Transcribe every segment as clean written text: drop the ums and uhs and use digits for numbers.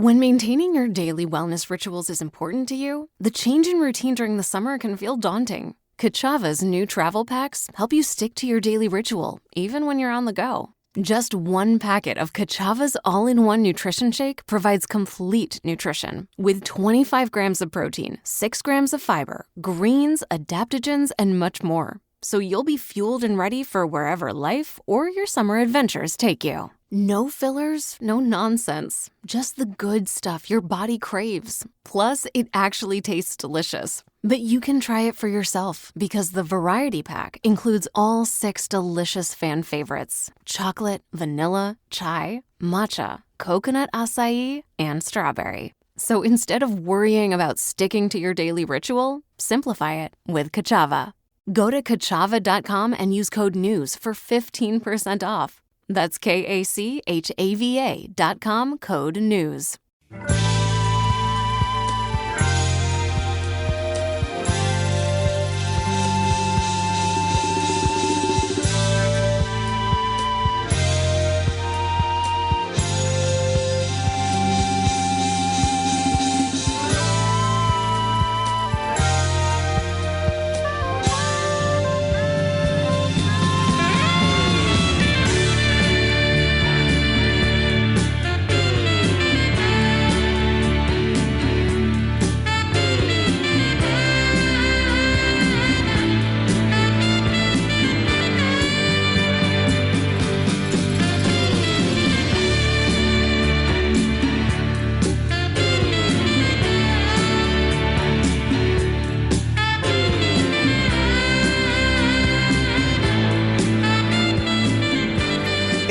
When maintaining your daily wellness rituals is important to you, the change in routine during the summer can feel daunting. Kachava's new travel packs help you stick to your daily ritual, even when you're on the go. Just one packet of Kachava's all-in-one nutrition shake provides complete nutrition with 25 grams of protein, 6 grams of fiber, greens, adaptogens, and much more. So you'll be fueled and ready for wherever life or your summer adventures take you. No fillers, no nonsense. Just the good stuff your body craves. Plus, it actually tastes delicious. But you can try it for yourself because the variety pack includes all 6 delicious fan favorites: chocolate, vanilla, chai, matcha, coconut acai, and strawberry. So instead of worrying about sticking to your daily ritual, simplify it with Kachava. Go to kachava.com and use code NEWS for 15% off. That's KACHAVA.com, code NEWS.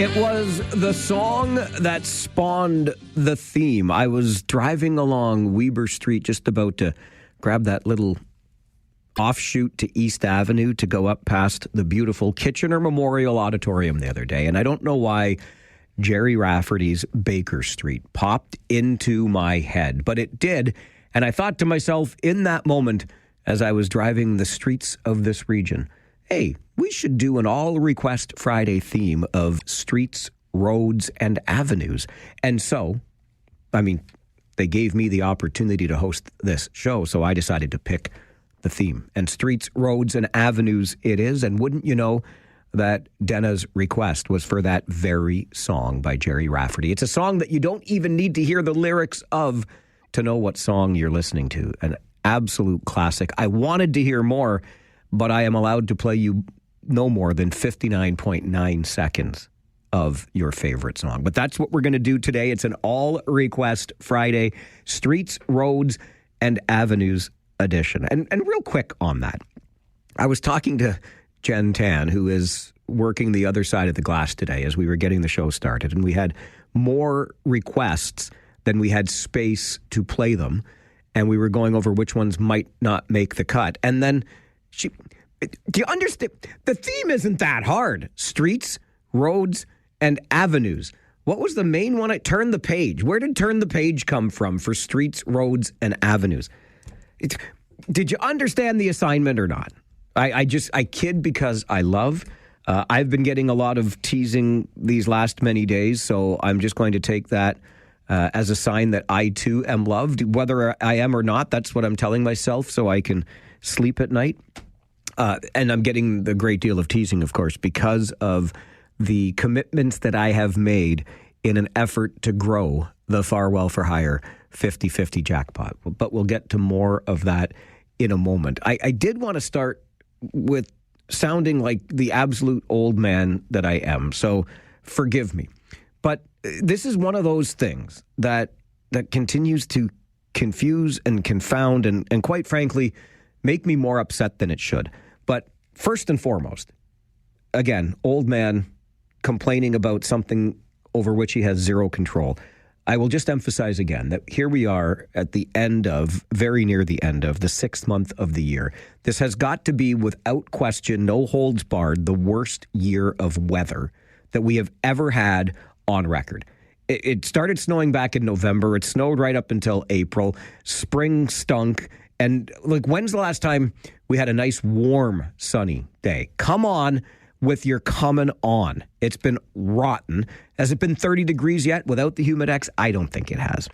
It was the song that spawned the theme. I was driving along Weber Street, just about to grab that little offshoot to East Avenue to go up past the beautiful Kitchener Memorial Auditorium the other day. And I don't know why Jerry Rafferty's Baker Street popped into my head, but it did. And I thought to myself in that moment, as I was driving the streets of this region, hey, we should do an all-request Friday theme of streets, roads, and avenues. And so, I mean, they gave me the opportunity to host this show, so I decided to pick the theme. And streets, roads, and avenues it is. And wouldn't you know that Dena's request was for that very song by Jerry Rafferty. It's a song that you don't even need to hear the lyrics of to know what song you're listening to. An absolute classic. I wanted to hear more, but I am allowed to play you no more than 59.9 seconds of your favorite song. But that's what we're going to do today. It's an all-request Friday, Streets, Roads, and Avenues edition. And real quick on that, I was talking to Jen Tan, who is working the other side of the glass today as we were getting the show started, and we had more requests than we had space to play them, and we were going over which ones might not make the cut. And then do you understand? The theme isn't that hard. Streets, roads, and avenues. What was the main one? Turn the Page. Where did Turn the Page come from for streets, roads, and avenues? Did you understand the assignment or not? I kid because I love. I've been getting a lot of teasing these last many days, so I'm just going to take that as a sign that I too am loved. Whether I am or not, that's what I'm telling myself so I can sleep at night. And I'm getting the great deal of teasing, of course, because of the commitments that I have made in an effort to grow the Farwell for Hire 50-50 jackpot. But we'll get to more of that in a moment. I did want to start with sounding like the absolute old man that I am, so forgive me. But this is one of those things that continues to confuse and confound and quite frankly, make me more upset than it should. But first and foremost, again, old man complaining about something over which he has zero control. I will just emphasize again that here we are at the end of, very near the end of, the 6th month of the year. This has got to be, without question, no holds barred, the worst year of weather that we have ever had on record. It started snowing back in November. It snowed right up until April. Spring stunk. And like, when's the last time we had a nice, warm, sunny day? Come on with your coming on. It's been rotten. Has it been 30 degrees yet without the Humidex? I don't think it has.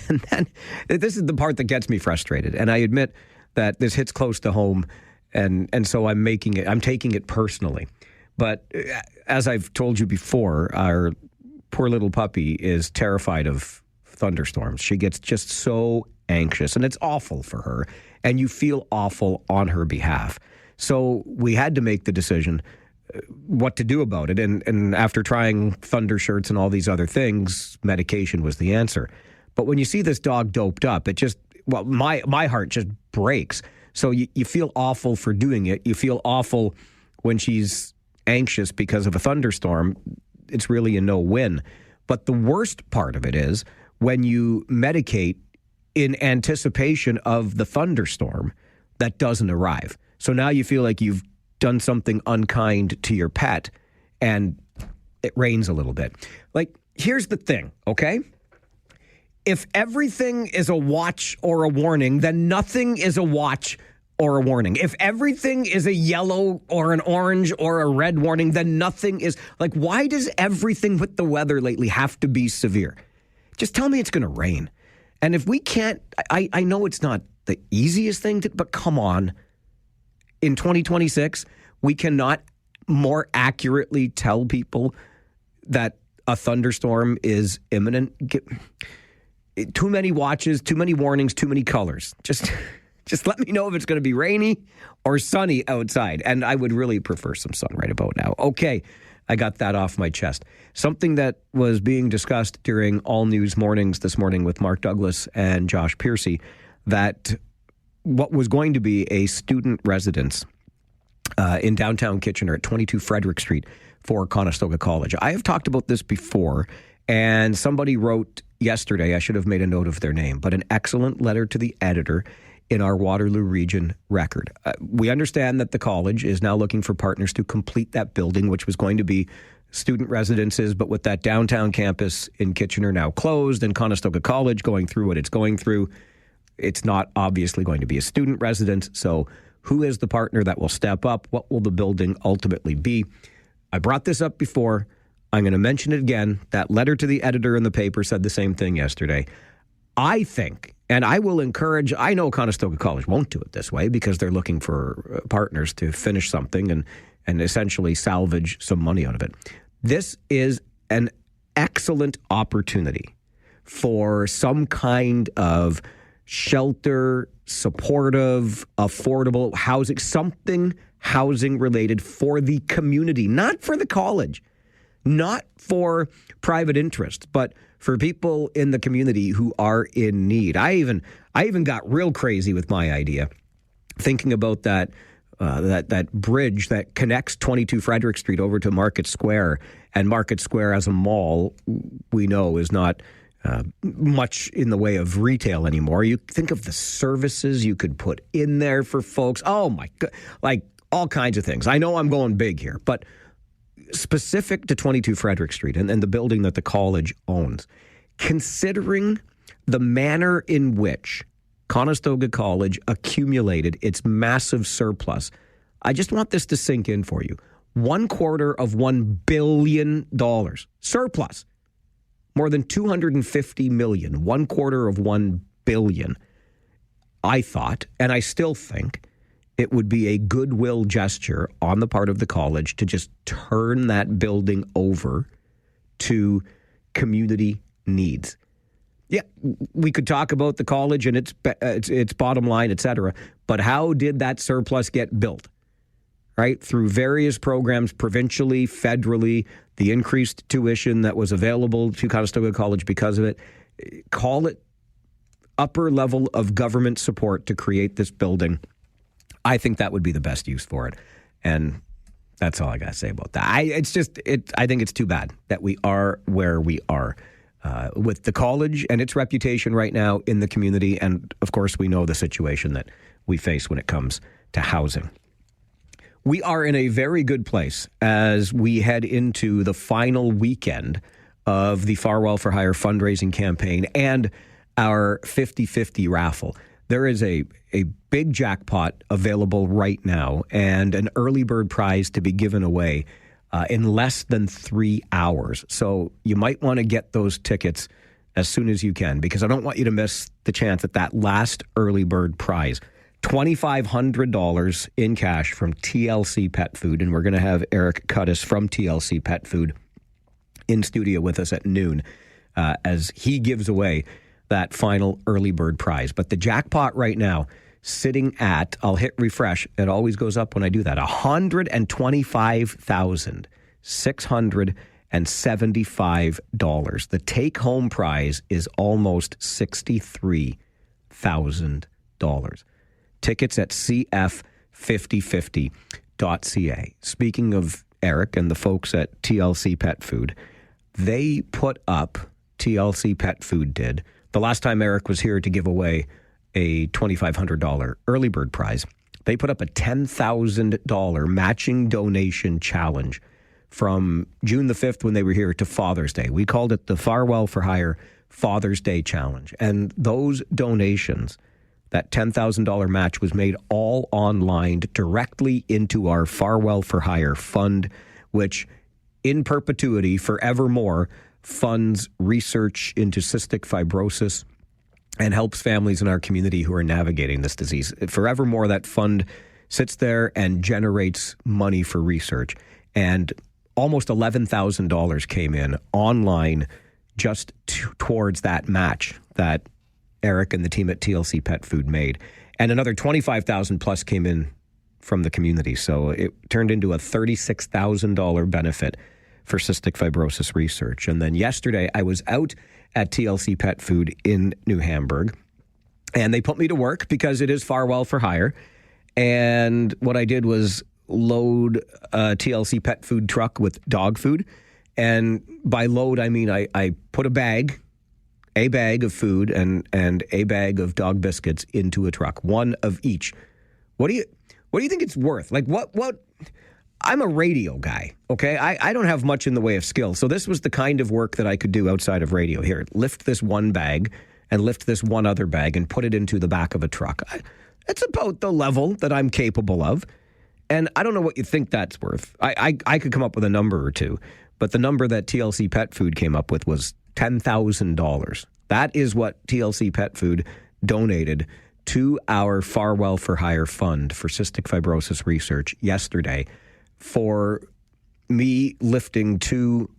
And then this is the part that gets me frustrated. And I admit that this hits close to home, and so I'm taking it personally. But as I've told you before, our poor little puppy is terrified of thunderstorms. She gets just so anxious, and it's awful for her, and you feel awful on her behalf. So we had to make the decision what to do about it. And after trying thunder shirts and all these other things, medication was the answer. But when you see this dog doped up, my heart just breaks. So you feel awful for doing it. You feel awful when she's anxious because of a thunderstorm. It's really a no-win. But the worst part of it is when you medicate in anticipation of the thunderstorm that doesn't arrive. So now you feel like you've done something unkind to your pet, and it rains a little bit. Like, here's the thing, okay? If everything is a watch or a warning, then nothing is a watch or a warning. If everything is a yellow or an orange or a red warning, then nothing is. Like, why does everything with the weather lately have to be severe? Just tell me it's going to rain. And if we can't, I know it's not the easiest thing but come on. In 2026, we cannot more accurately tell people that a thunderstorm is imminent. Too many watches, too many warnings, too many colors. Just let me know if it's going to be rainy or sunny outside. And I would really prefer some sun right about now. Okay, I got that off my chest. Something that was being discussed during All News Mornings this morning with Mark Douglas and Josh Piercy, that what was going to be a student residence in downtown Kitchener at 22 Frederick Street for Conestoga College. I have talked about this before, and somebody wrote yesterday, I should have made a note of their name, but an excellent letter to the editor in our Waterloo Region Record. We understand that the college is now looking for partners to complete that building, which was going to be student residences, but with that downtown campus in Kitchener now closed and Conestoga College going through what it's going through, it's not obviously going to be a student residence. So who is the partner that will step up? What will the building ultimately be? I brought this up before. I'm going to mention it again. That letter to the editor in the paper said the same thing yesterday. I think, and I will encourage, I know Conestoga College won't do it this way because they're looking for partners to finish something and essentially salvage some money out of it. This is an excellent opportunity for some kind of shelter, supportive, affordable housing, something housing related for the community, not for the college, not for private interest, but for people in the community who are in need. I even got real crazy with my idea, thinking about that bridge that connects 22 Frederick Street over to Market Square, and Market Square as a mall, we know, is not much in the way of retail anymore. You think of the services you could put in there for folks. Oh my God, like all kinds of things. I know I'm going big here, but specific to 22 Frederick Street and the building that the college owns, considering the manner in which Conestoga College accumulated its massive surplus, I just want this to sink in for you. $250 million surplus. More than $250 million, $250 million. I thought, and I still think, it would be a goodwill gesture on the part of the college to just turn that building over to community needs. Yeah, we could talk about the college and its bottom line, et cetera, but how did that surplus get built? Right? Through various programs, provincially, federally, the increased tuition that was available to Conestoga College because of it. Call it upper level of government support to create this building. I think that would be the best use for it. And that's all I got to say about that. I think it's too bad that we are where we are with the college and its reputation right now in the community. And, of course, we know the situation that we face when it comes to housing. We are in a very good place as we head into the final weekend of the Farwell for Hire fundraising campaign and our 50-50 raffle. There is a big jackpot available right now and an early bird prize to be given away in less than 3 hours. So you might want to get those tickets as soon as you can, because I don't want you to miss the chance at that last early bird prize. $2,500 in cash from TLC Pet Food, and we're going to have Eric Cuddiss from TLC Pet Food in studio with us at noon as he gives away that final early bird prize. But the jackpot right now, sitting at, I'll hit refresh, it always goes up when I do that, $125,675. The take-home prize is almost $63,000. Tickets at cf5050.ca. Speaking of Eric and the folks at TLC Pet Food, they put up, TLC Pet Food did, the last time Eric was here to give away a $2,500 early bird prize, they put up a $10,000 matching donation challenge from June the 5th when they were here to Father's Day. We called it the Farwell for Hire Father's Day Challenge. And those donations, that $10,000 match, was made all online directly into our Farwell for Hire fund, which in perpetuity, forevermore, funds research into cystic fibrosis and helps families in our community who are navigating this disease. Forevermore, that fund sits there and generates money for research. And almost $11,000 came in online just towards that match that Eric and the team at TLC Pet Food made. And another $25,000 plus came in from the community. So it turned into a $36,000 benefit for cystic fibrosis research. And then yesterday I was out at TLC Pet Food in New Hamburg, and they put me to work because it is Farwell for Hire. And what I did was load a TLC Pet Food truck with dog food. And by load, I mean I put a bag of food and a bag of dog biscuits into a truck, one of each. What do you think it's worth? Like what I'm a radio guy, okay? I don't have much in the way of skill. So this was the kind of work that I could do outside of radio. Here, lift this one bag and lift this one other bag and put it into the back of a truck. It's about the level that I'm capable of. And I don't know what you think that's worth. I could come up with a number or two, but the number that TLC Pet Food came up with was $10,000. That is what TLC Pet Food donated to our Farwell for Hire fund for cystic fibrosis research yesterday for me lifting two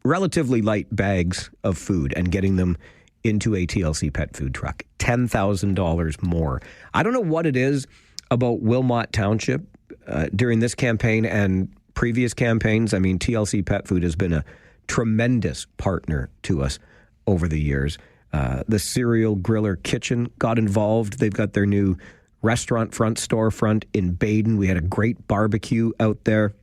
relatively light bags of food and getting them into a TLC Pet Food truck. $10,000 more. I don't know what it is about Wilmot Township during this campaign and previous campaigns. I mean, TLC Pet Food has been a tremendous partner to us over the years. The Cereal Griller Kitchen got involved. They've got their new restaurant storefront in Baden. We had a great barbecue out there.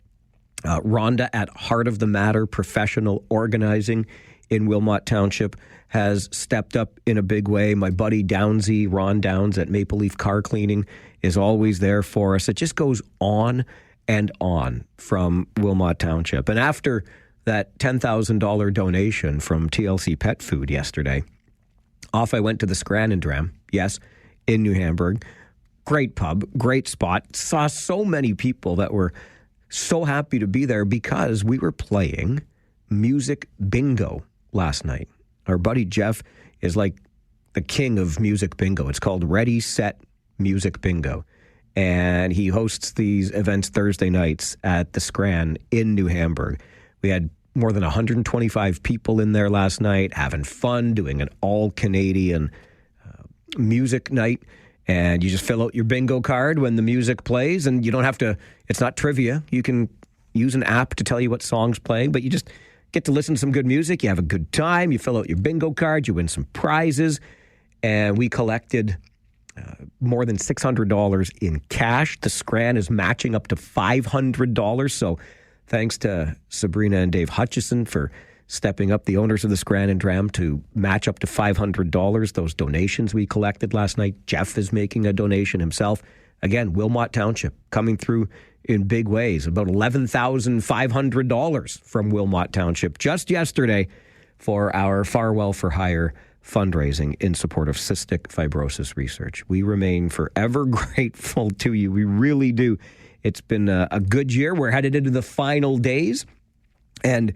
Rhonda at Heart of the Matter Professional Organizing in Wilmot Township has stepped up in a big way. My buddy Downsy, Ron Downs at Maple Leaf Car Cleaning, is always there for us. It just goes on and on from Wilmot Township. And after that $10,000 donation from TLC Pet Food yesterday, off I went to the Scranton Dram, yes, in New Hamburg. Great pub, great spot. Saw so many people that were so happy to be there because we were playing music bingo last night. Our buddy Jeff is like the king of music bingo. It's called Ready, Set, Music Bingo. And he hosts these events Thursday nights at the Scran in New Hamburg. We had more than 125 people in there last night having fun, doing an all-Canadian music night. And you just fill out your bingo card when the music plays, and you don't have to, it's not trivia. You can use an app to tell you what song's playing, but you just get to listen to some good music. You have a good time. You fill out your bingo card. You win some prizes. And we collected more than $600 in cash. The Scran is matching up to $500. So thanks to Sabrina and Dave Hutchison for stepping up, the owners of the Scranton Dram, to match up to $500. Those donations we collected last night. Jeff is making a donation himself. Again, Wilmot Township coming through in big ways. About $11,500 from Wilmot Township just yesterday for our Farwell for Hire fundraising in support of cystic fibrosis research. We remain forever grateful to you. We really do. It's been a good year. We're headed into the final days, and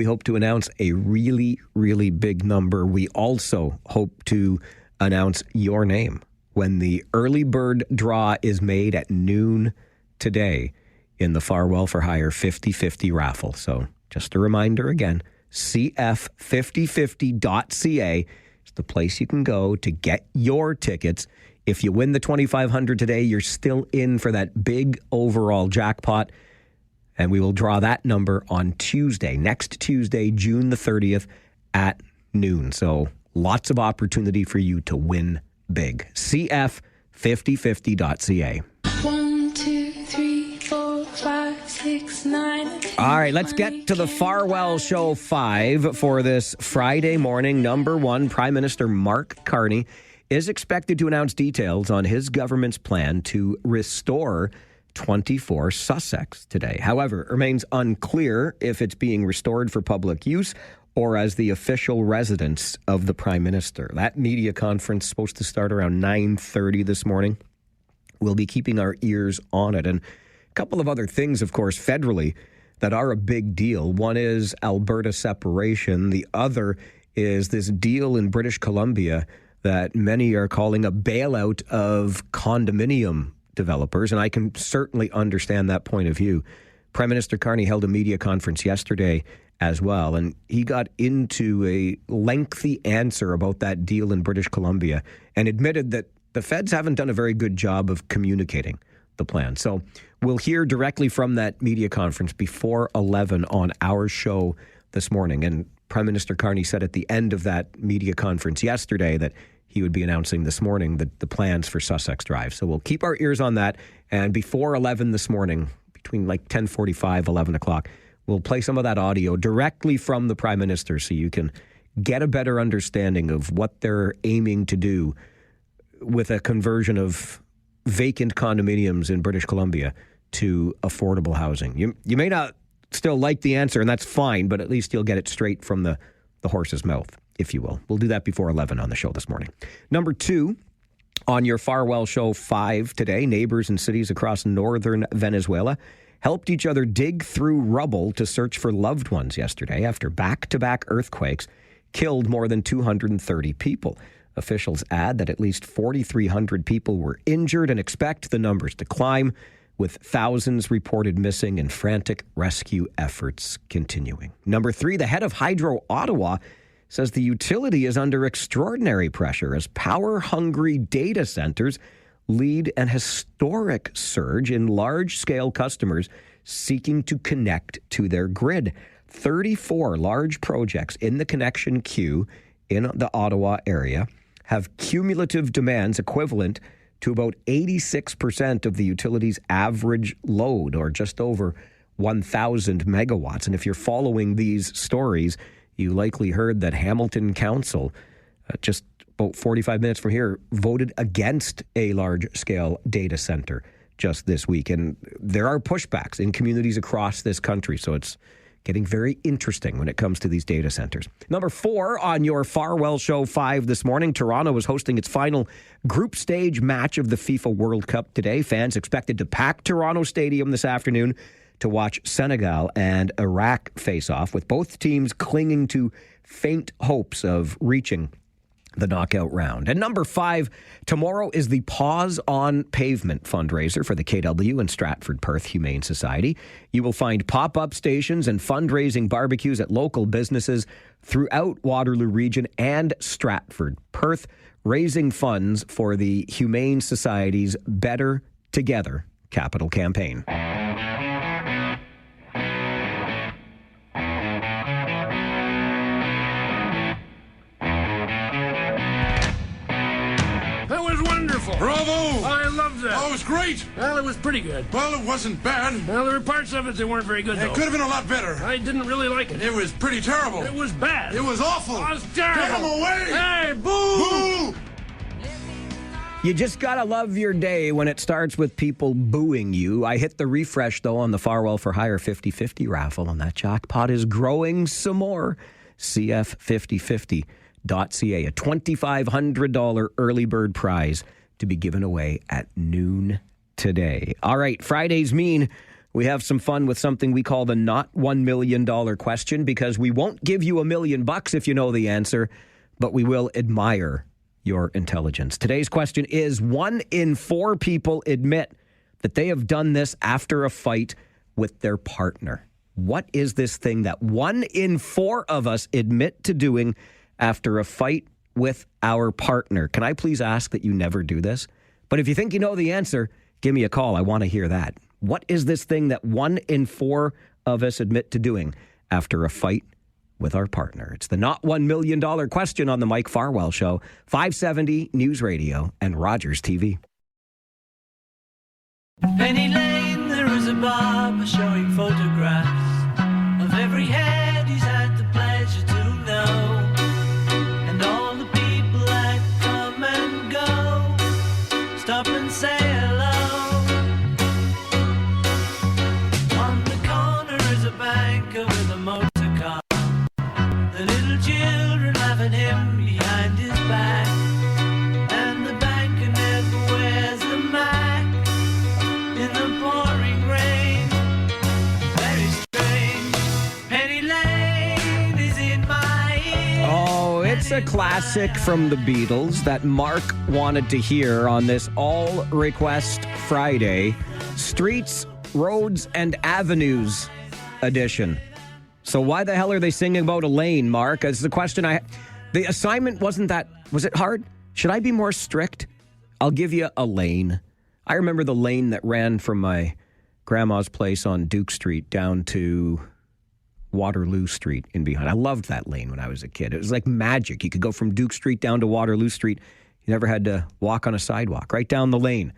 we hope to announce a really, really big number. We also hope to announce your name when the early bird draw is made at noon today in the Farwell for Hire 50/50 raffle. So just a reminder again, cf5050.ca is the place you can go to get your tickets. If you win the $2,500 today, you're still in for that big overall jackpot. And we will draw that number on Tuesday, next Tuesday, June the 30th at noon. So lots of opportunity for you to win big. cf5050.ca. 1, 2, 3, 4, 5, 6, 9. All right, let's get to the Farwell Show 5 for this Friday morning. Number one, Prime Minister Mark Carney is expected to announce details on his government's plan to restore 24 Sussex today. However, it remains unclear if it's being restored for public use or as the official residence of the Prime Minister. That media conference is supposed to start around 9:30 this morning. We'll be keeping our ears on it. And a couple of other things, of course, federally that are a big deal. One is Alberta separation. The other is this deal in British Columbia that many are calling a bailout of condominium developers, and I can certainly understand that point of view. Prime Minister Carney held a media conference yesterday as well, and he got into a lengthy answer about that deal in British Columbia and admitted that the feds haven't done a very good job of communicating the plan. So we'll hear directly from that media conference before 11 on our show this morning. And Prime Minister Carney said at the end of that media conference yesterday that he would be announcing this morning the plans for Sussex Drive. So we'll keep our ears on that. And before 11 this morning, between like 10:45, 11 o'clock, we'll play some of that audio directly from the Prime Minister so you can get a better understanding of what they're aiming to do with a conversion of vacant condominiums in British Columbia to affordable housing. You may not still like the answer, and that's fine, but at least you'll get it straight from the horse's mouth, if you will. We'll do that before 11 on the show this morning. Number two, on your Farwell Show 5 today, neighbors in cities across northern Venezuela helped each other dig through rubble to search for loved ones yesterday after back-to-back earthquakes killed more than 230 people. Officials add that at least 4,300 people were injured and expect the numbers to climb, with thousands reported missing and frantic rescue efforts continuing. Number three, the head of Hydro Ottawa says the utility is under extraordinary pressure as power-hungry data centers lead an historic surge in large-scale customers seeking to connect to their grid. 34 large projects in the connection queue in the Ottawa area have cumulative demands equivalent to about 86% of the utility's average load, or just over 1,000 megawatts. And if you're following these stories, you likely heard that Hamilton Council, just about 45 minutes from here, voted against a large-scale data center just this week. And there are pushbacks in communities across this country, so it's getting very interesting when it comes to these data centers. Number four on your Farwell Show 5 this morning, Toronto is hosting its final group stage match of the FIFA World Cup today. Fans expected to pack Toronto Stadium this afternoon to watch Senegal and Iraq face off, with both teams clinging to faint hopes of reaching the knockout round. And number five, tomorrow is the Pause on Pavement fundraiser for the KW and Stratford Perth Humane Society. You will find pop-up stations and fundraising barbecues at local businesses throughout Waterloo Region and Stratford Perth, raising funds for the Humane Society's Better Together capital campaign. Bravo! I loved that. Oh, it was great. Well, it was pretty good. Well, it wasn't bad. Well, there were parts of it that weren't very good, It though. could have been a lot better. I didn't really like it. It was pretty terrible. It was bad. It was awful. It was terrible. Get him away! Hey, boo! Boo! You just gotta love your day when it starts with people booing you. I hit the refresh, though, on the Farwell for Hire 50/50 raffle, and that jackpot is growing some more. CF5050.ca, a $2,500 early bird prize to be given away at noon today. All right, Fridays mean we have some fun with something we call the not $1 million question, because we won't give you $1 million if you know the answer, but we will admire your intelligence. Today's question is: 1 in 4 people admit that they have done this after a fight with their partner. What is this thing that 1 in 4 of us admit to doing after a fight with our partner? Can I please ask that you never do this? But if you think you know the answer, give me a call. I want to hear that. What is this thing that 1 in 4 of us admit to doing after a fight with our partner? It's the not $1 million question on the Mike Farwell Show, 570 News Radio and Rogers TV. Penny Lane, there is a barber showing photographs of every head he's had the pleasure to know, and all the people that come and go stop and say hello. On the corner is a banker with a motor car, the little children laughing him behind his back, and the banker never wears the Mac in the pouring rain. Very strange. Penny Lane is in my ear. Oh, it's a classic from the Beatles that Mark wanted to hear on this All Request Friday, Streets, Roads, and Avenues edition. So why the hell are they singing about a lane, Mark? It's the question the assignment wasn't that, was it hard? Should I be more strict? I'll give you a lane. I remember the lane that ran from my grandma's place on Duke Street down to Waterloo Street in behind. I loved that lane when I was a kid. It was like magic. You could go from Duke Street down to Waterloo Street. You never had to walk on a sidewalk. Right down the lane.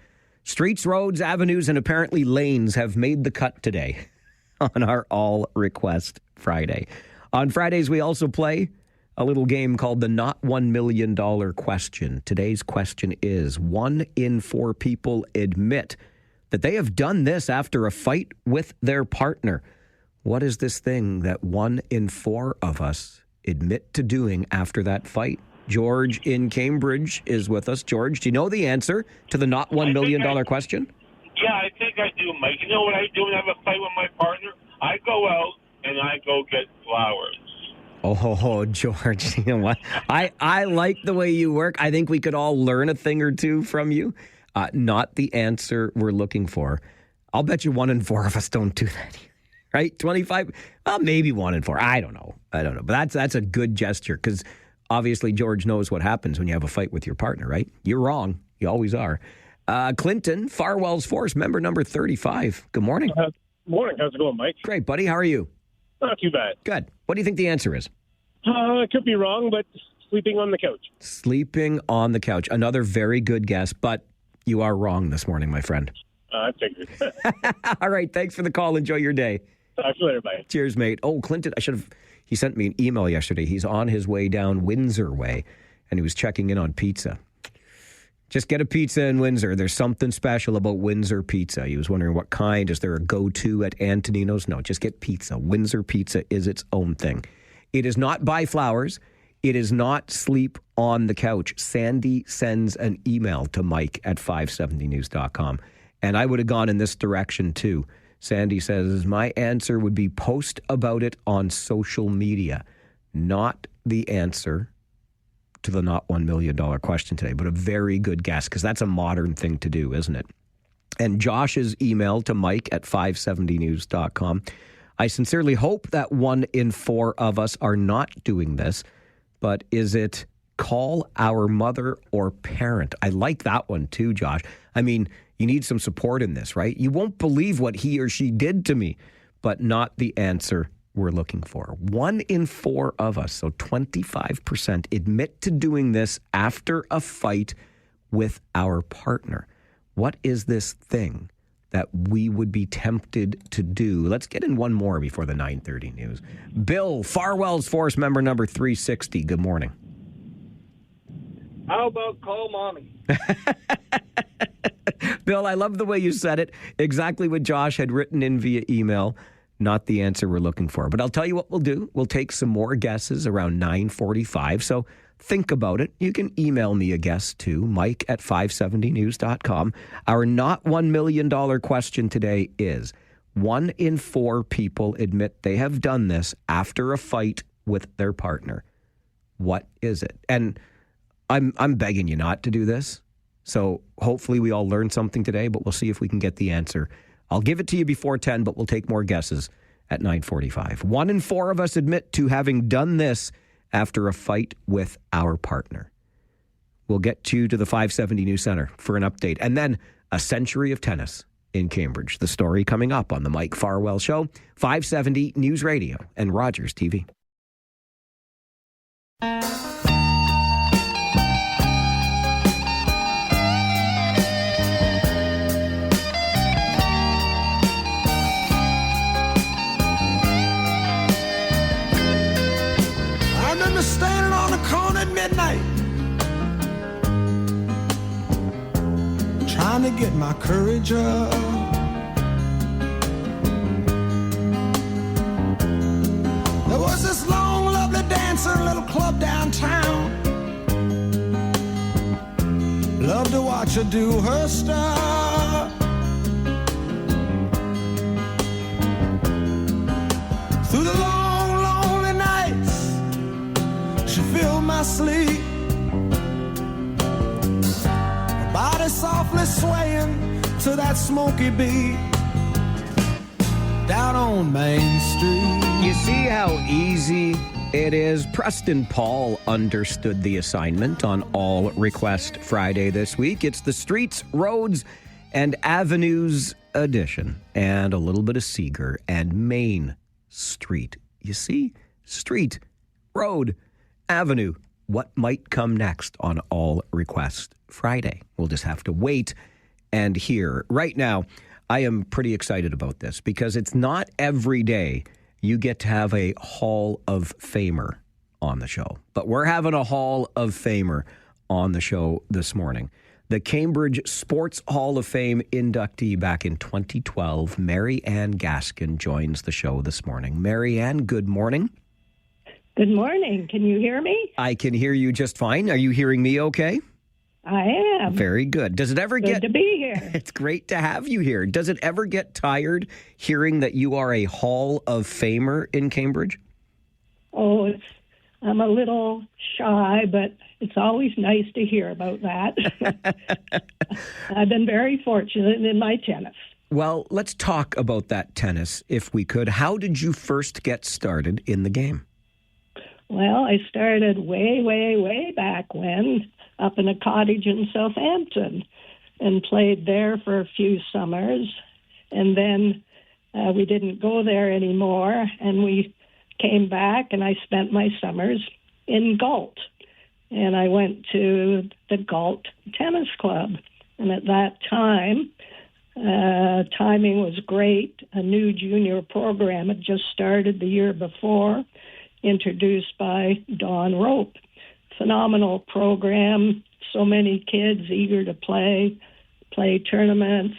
Streets, roads, avenues, and apparently lanes have made the cut today on our All Request Friday. On Fridays, we also play a little game called the Not $1 Million Question. Today's question is: 1 in 4 people admit that they have done this after a fight with their partner. What is this thing that 1 in 4 of us admit to doing after that fight? George in Cambridge is with us. George, do you know the answer to the Not $1 million question? Yeah, I think I do, Mike. You know what I do when I have a fight with my partner? I go out and I go get flowers. Oh, George, you know what? I like the way you work. I think we could all learn a thing or two from you. Not the answer we're looking for. I'll bet you 1 in 4 of us don't do that, right? 25, well, maybe 1 in 4. I don't know. But that's a good gesture, because obviously George knows what happens when you have a fight with your partner, right? You're wrong. You always are. Clinton, Farwell's Force, member number 35. Good morning. Morning. How's it going, Mike? Great, buddy. How are you? Not too bad. Good. What do you think the answer is? I could be wrong, but sleeping on the couch. Sleeping on the couch. Another very good guess, but you are wrong this morning, my friend. I figured. All right. Thanks for the call. Enjoy your day. Talk to you later, bye. Cheers, mate. Oh, Clinton, he sent me an email yesterday. He's on his way down Windsor Way, and he was checking in on pizza. Just get a pizza in Windsor. There's something special about Windsor pizza. He was wondering what kind. Is there a go-to at Antonino's? No, just get pizza. Windsor pizza is its own thing. It is not buy flowers. It is not sleep on the couch. Sandy sends an email to Mike at 570news.com. And I would have gone in this direction too. Sandy says, my answer would be post about it on social media. Not the answer to the not $1 million question today, but a very good guess, because that's a modern thing to do, isn't it? And Josh's email to Mike at 570news.com. I sincerely hope that 1 in 4 of us are not doing this, but is it call our mother or parent? I like that one too, Josh. I mean, you need some support in this, right? You won't believe what he or she did to me, but not the answer we're looking for. 1 in 4 of us, so 25%, admit to doing this after a fight with our partner. What is this thing that we would be tempted to do? Let's get in one more before the 9:30 news. Bill, Farwell's Force, member number 360. Good morning. How about call mommy? Bill, I love the way you said it. Exactly what Josh had written in via email. Not the answer we're looking for. But I'll tell you what we'll do. We'll take some more guesses around 9:45. So think about it. You can email me a guess too, Mike at 570news.com. Our not $1 million question today is, 1 in 4 people admit they have done this after a fight with their partner. What is it? And I'm begging you not to do this. So hopefully we all learned something today, but we'll see if we can get the answer. I'll give it to you before 10, but we'll take more guesses at 9:45. 1 in 4 of us admit to having done this after a fight with our partner. We'll get you to the 570 News Center for an update. And then a century of tennis in Cambridge. The story coming up on the Mike Farwell Show, 570 News Radio and Rogers TV. I remember standing on the corner at midnight, trying to get my courage up. There was this long, lovely dancer in a little club downtown. Loved to watch her do her stuff. Through the long, lonely nights, she filled my sleep. Her body softly swaying to that smoky beat down on Main Street. You see how easy it is? Preston Paul understood the assignment on All Request Friday this week. It's the Streets, Roads, and Avenues edition, and a little bit of Seeger and Main Street. You see? Street, road, avenue. What might come next on All Request Friday? We'll just have to wait and hear. Right now, I am pretty excited about this because it's not every day you get to have a Hall of Famer on the show. But we're having a Hall of Famer on the show this morning. The Cambridge Sports Hall of Fame inductee back in 2012, Mary Ann Gaskin, joins the show this morning. Mary Ann, good morning. Good morning. Can you hear me? I can hear you just fine. Are you hearing me okay? I am. Very good. Does it ever Good to be here. It's great to have you here. Does it ever get tired hearing that you are a Hall of Famer in Cambridge? Oh, I'm a little shy, but it's always nice to hear about that. I've been very fortunate in my tennis. Well, let's talk about that tennis, if we could. How did you first get started in the game? Well, I started way, way, way back when, up in a cottage in Southampton, and played there for a few summers. And then we didn't go there anymore, and we came back, and I spent my summers in Galt. And I went to the Galt Tennis Club. And at that time, timing was great. A new junior program had just started the year before, introduced by Don Rope. Phenomenal program, so many kids eager to play tournaments,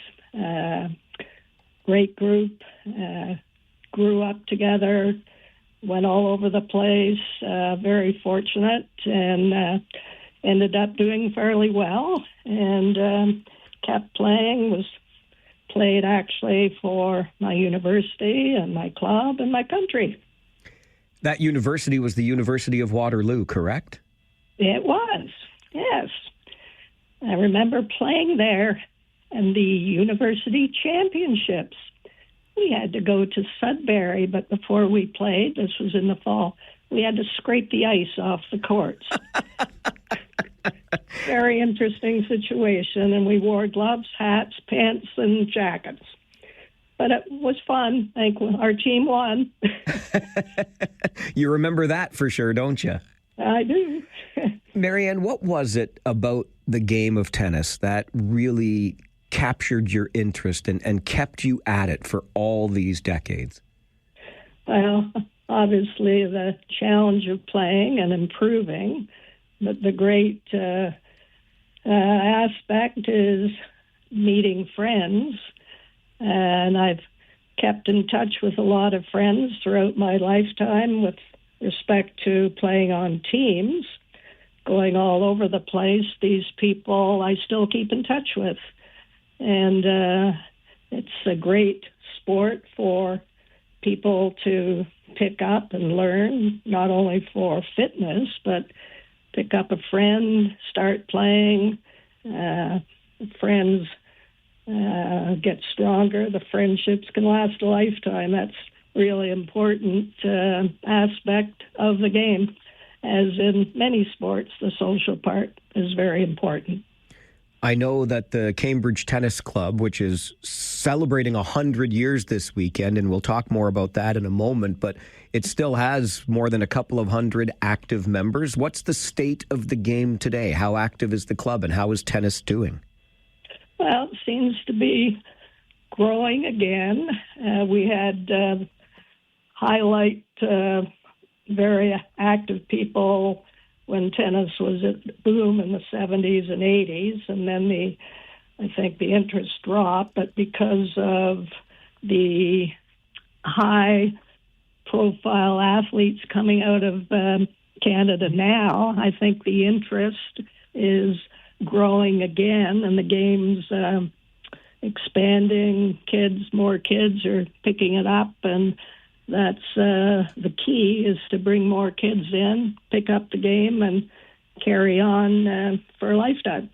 great group, grew up together, went all over the place, very fortunate, and ended up doing fairly well, and kept playing, played actually for my university and my club and my country. That university was the University of Waterloo, correct? It was, yes. I remember playing there in the university championships. We had to go to Sudbury, but before we played, this was in the fall, we had to scrape the ice off the courts. Very interesting situation, and we wore gloves, hats, pants, and jackets. But it was fun. I think our team won. You remember that for sure, don't you? I do. Marianne, what was it about the game of tennis that really captured your interest and kept you at it for all these decades? Well, obviously the challenge of playing and improving, but the great aspect is meeting friends. And I've kept in touch with a lot of friends throughout my lifetime with respect to playing on teams, going all over the place. These people I still keep in touch with. And it's a great sport for people to pick up and learn, not only for fitness, but pick up a friend, start playing, friends get stronger, the friendships can last a lifetime. That's really important aspect of the game. As in many sports, the social part is very important. I know that the Cambridge Tennis Club, which is celebrating 100 years this weekend, and we'll talk more about that in a moment, but it still has more than a couple of hundred active members. What's the state of the game today? How active is the club, and how is tennis doing? Well, it seems to be growing again. We had highlight very active people when tennis was at boom in the 70s and 80s, and then I think the interest dropped, but because of the high-profile athletes coming out of Canada now, I think the interest is growing again, and the game's expanding. More kids are picking it up, and that's the key, is to bring more kids in, pick up the game, and carry on for a lifetime.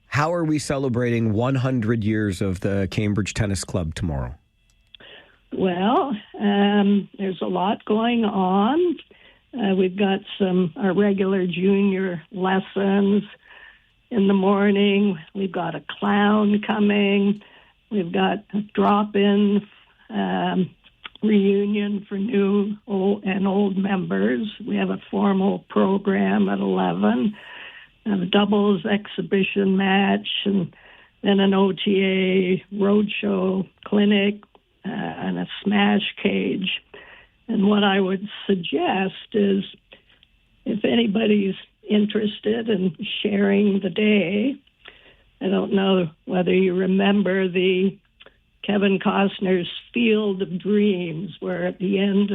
How are we celebrating 100 years of the Cambridge Tennis Club tomorrow? Well, there's a lot going on. We've got our regular junior lessons in the morning. We've got a clown coming. We've got a drop-in reunion for new and old members. We have a formal program at 11, a doubles exhibition match, and then an OTA roadshow clinic and a smash cage. And what I would suggest is, if anybody's interested in sharing the day, I don't know whether you remember the Kevin Costner's Field of Dreams, where at the end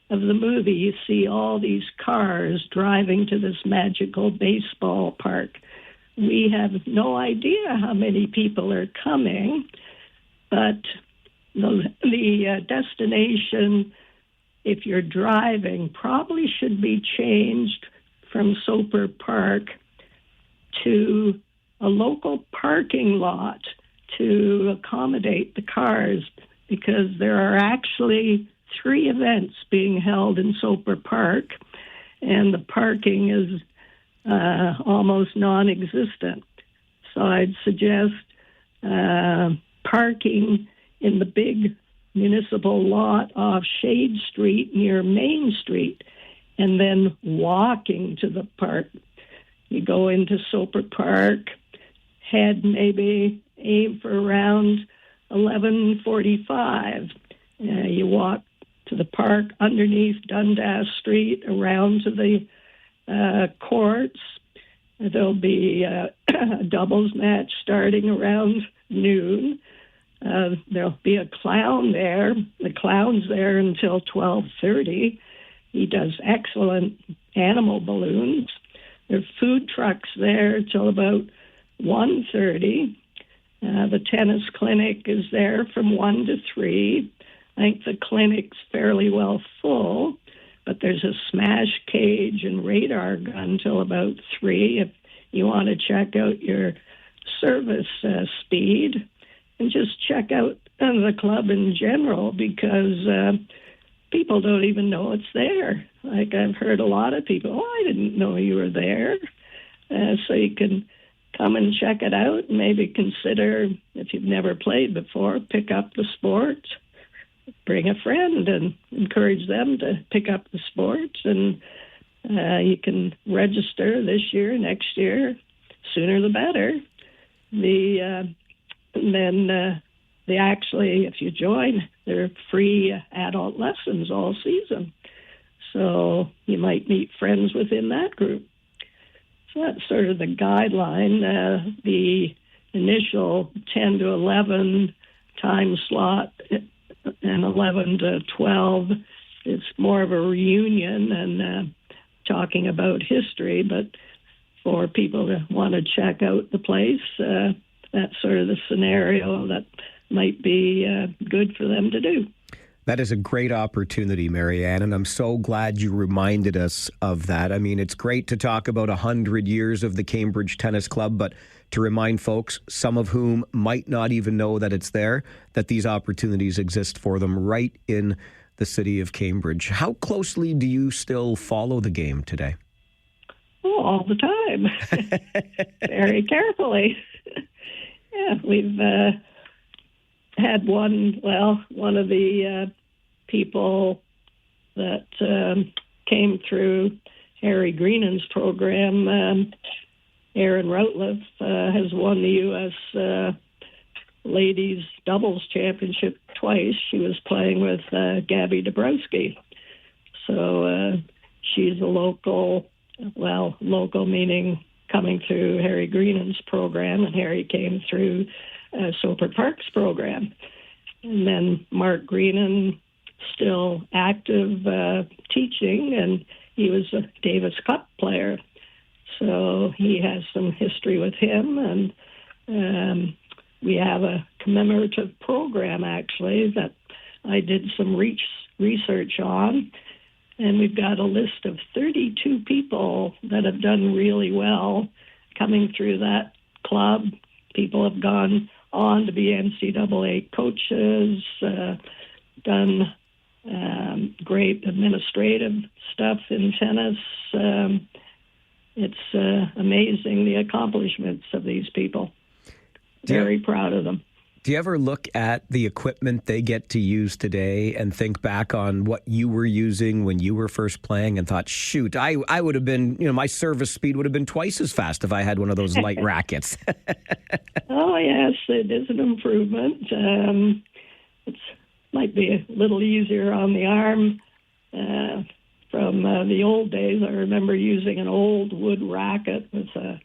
of the movie you see all these cars driving to this magical baseball park. We have no idea how many people are coming, but the destination, if you're driving, probably should be changed from Soper Park to a local parking lot to accommodate the cars, because there are actually 3 events being held in Soper Park, and the parking is almost non-existent. So I'd suggest parking in the big municipal lot off Shade Street near Main Street, and then walking to the park. You go into Soper Park, aim for around 11:45. You walk to the park underneath Dundas Street, around to the courts. There'll be a doubles match starting around noon. There'll be a clown there. The clown's there until 12:30. He does excellent animal balloons. There are food trucks there till about 1:30. The tennis clinic is there from 1 to 3. I think the clinic's fairly well full, but there's a smash cage and radar gun till about 3 if you want to check out your service speed, and just check out the club in general, because people don't even know it's there. Like, I've heard a lot of people, I didn't know you were there. So you can come and check it out, and maybe consider, if you've never played before, pick up the sport, bring a friend and encourage them to pick up the sport. And you can register this year, next year, sooner the better. If you join, they're free adult lessons all season. So you might meet friends within that group. So that's sort of the guideline. The initial 10 to 11 time slot and 11 to 12 is more of a reunion and talking about history, but for people to want to check out the place, that's sort of the scenario that might be good for them to do. That is a great opportunity, Marianne, and I'm so glad you reminded us of that. I mean, it's great to talk about 100 years of the Cambridge Tennis Club, but to remind folks, some of whom might not even know that it's there, that these opportunities exist for them right in the city of Cambridge. How closely do you still follow the game today? Oh, all the time. Very carefully. Yeah, we've had one of the people that came through Harry Greenan's program, Erin Routliffe, has won the U.S. Ladies Doubles Championship twice. She was playing with Gabby Dabrowski. So she's a local meaning coming through Harry Greenan's program, and Harry came through Soper Park's program. And then Mark Greenan, still active teaching, and he was a Davis Cup player. So he has some history with him, and we have a commemorative program, actually, that I did some research on. And we've got a list of 32 people that have done really well coming through that club. People have gone on to be NCAA coaches, done great administrative stuff in tennis. It's amazing the accomplishments of these people. Very proud of them. Do you ever look at the equipment they get to use today and think back on what you were using when you were first playing and thought, shoot, I would have been, my service speed would have been twice as fast if I had one of those light rackets? Oh, yes, it is an improvement. It might be a little easier on the arm. From the old days, I remember using an old wood racket with a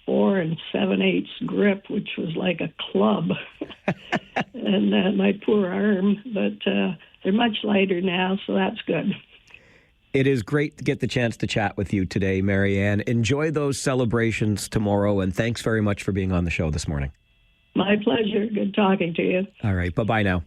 4 7/8 grip, which was like a club, and my poor arm. But they're much lighter now, so that's good. It is great to get the chance to chat with you today, Marianne. Enjoy those celebrations tomorrow, and thanks very much for being on the show this morning. My pleasure. Good talking to you. All right. Bye-bye now.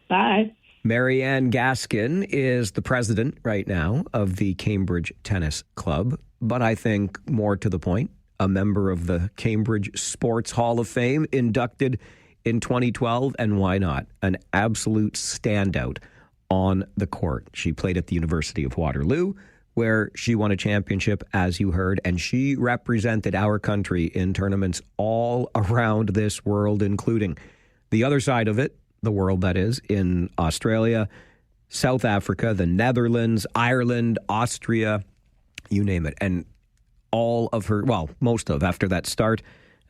Bye. Marianne Gaskin is the president right now of the Cambridge Tennis Club, but I think more to the point, a member of the Cambridge Sports Hall of Fame, inducted in 2012, and why not? An absolute standout on the court. She played at the University of Waterloo, where she won a championship, as you heard, and she represented our country in tournaments all around this world, including the other side of it, the world that is, in Australia, South Africa, the Netherlands, Ireland, Austria, you name it. And all of her, most of, after that start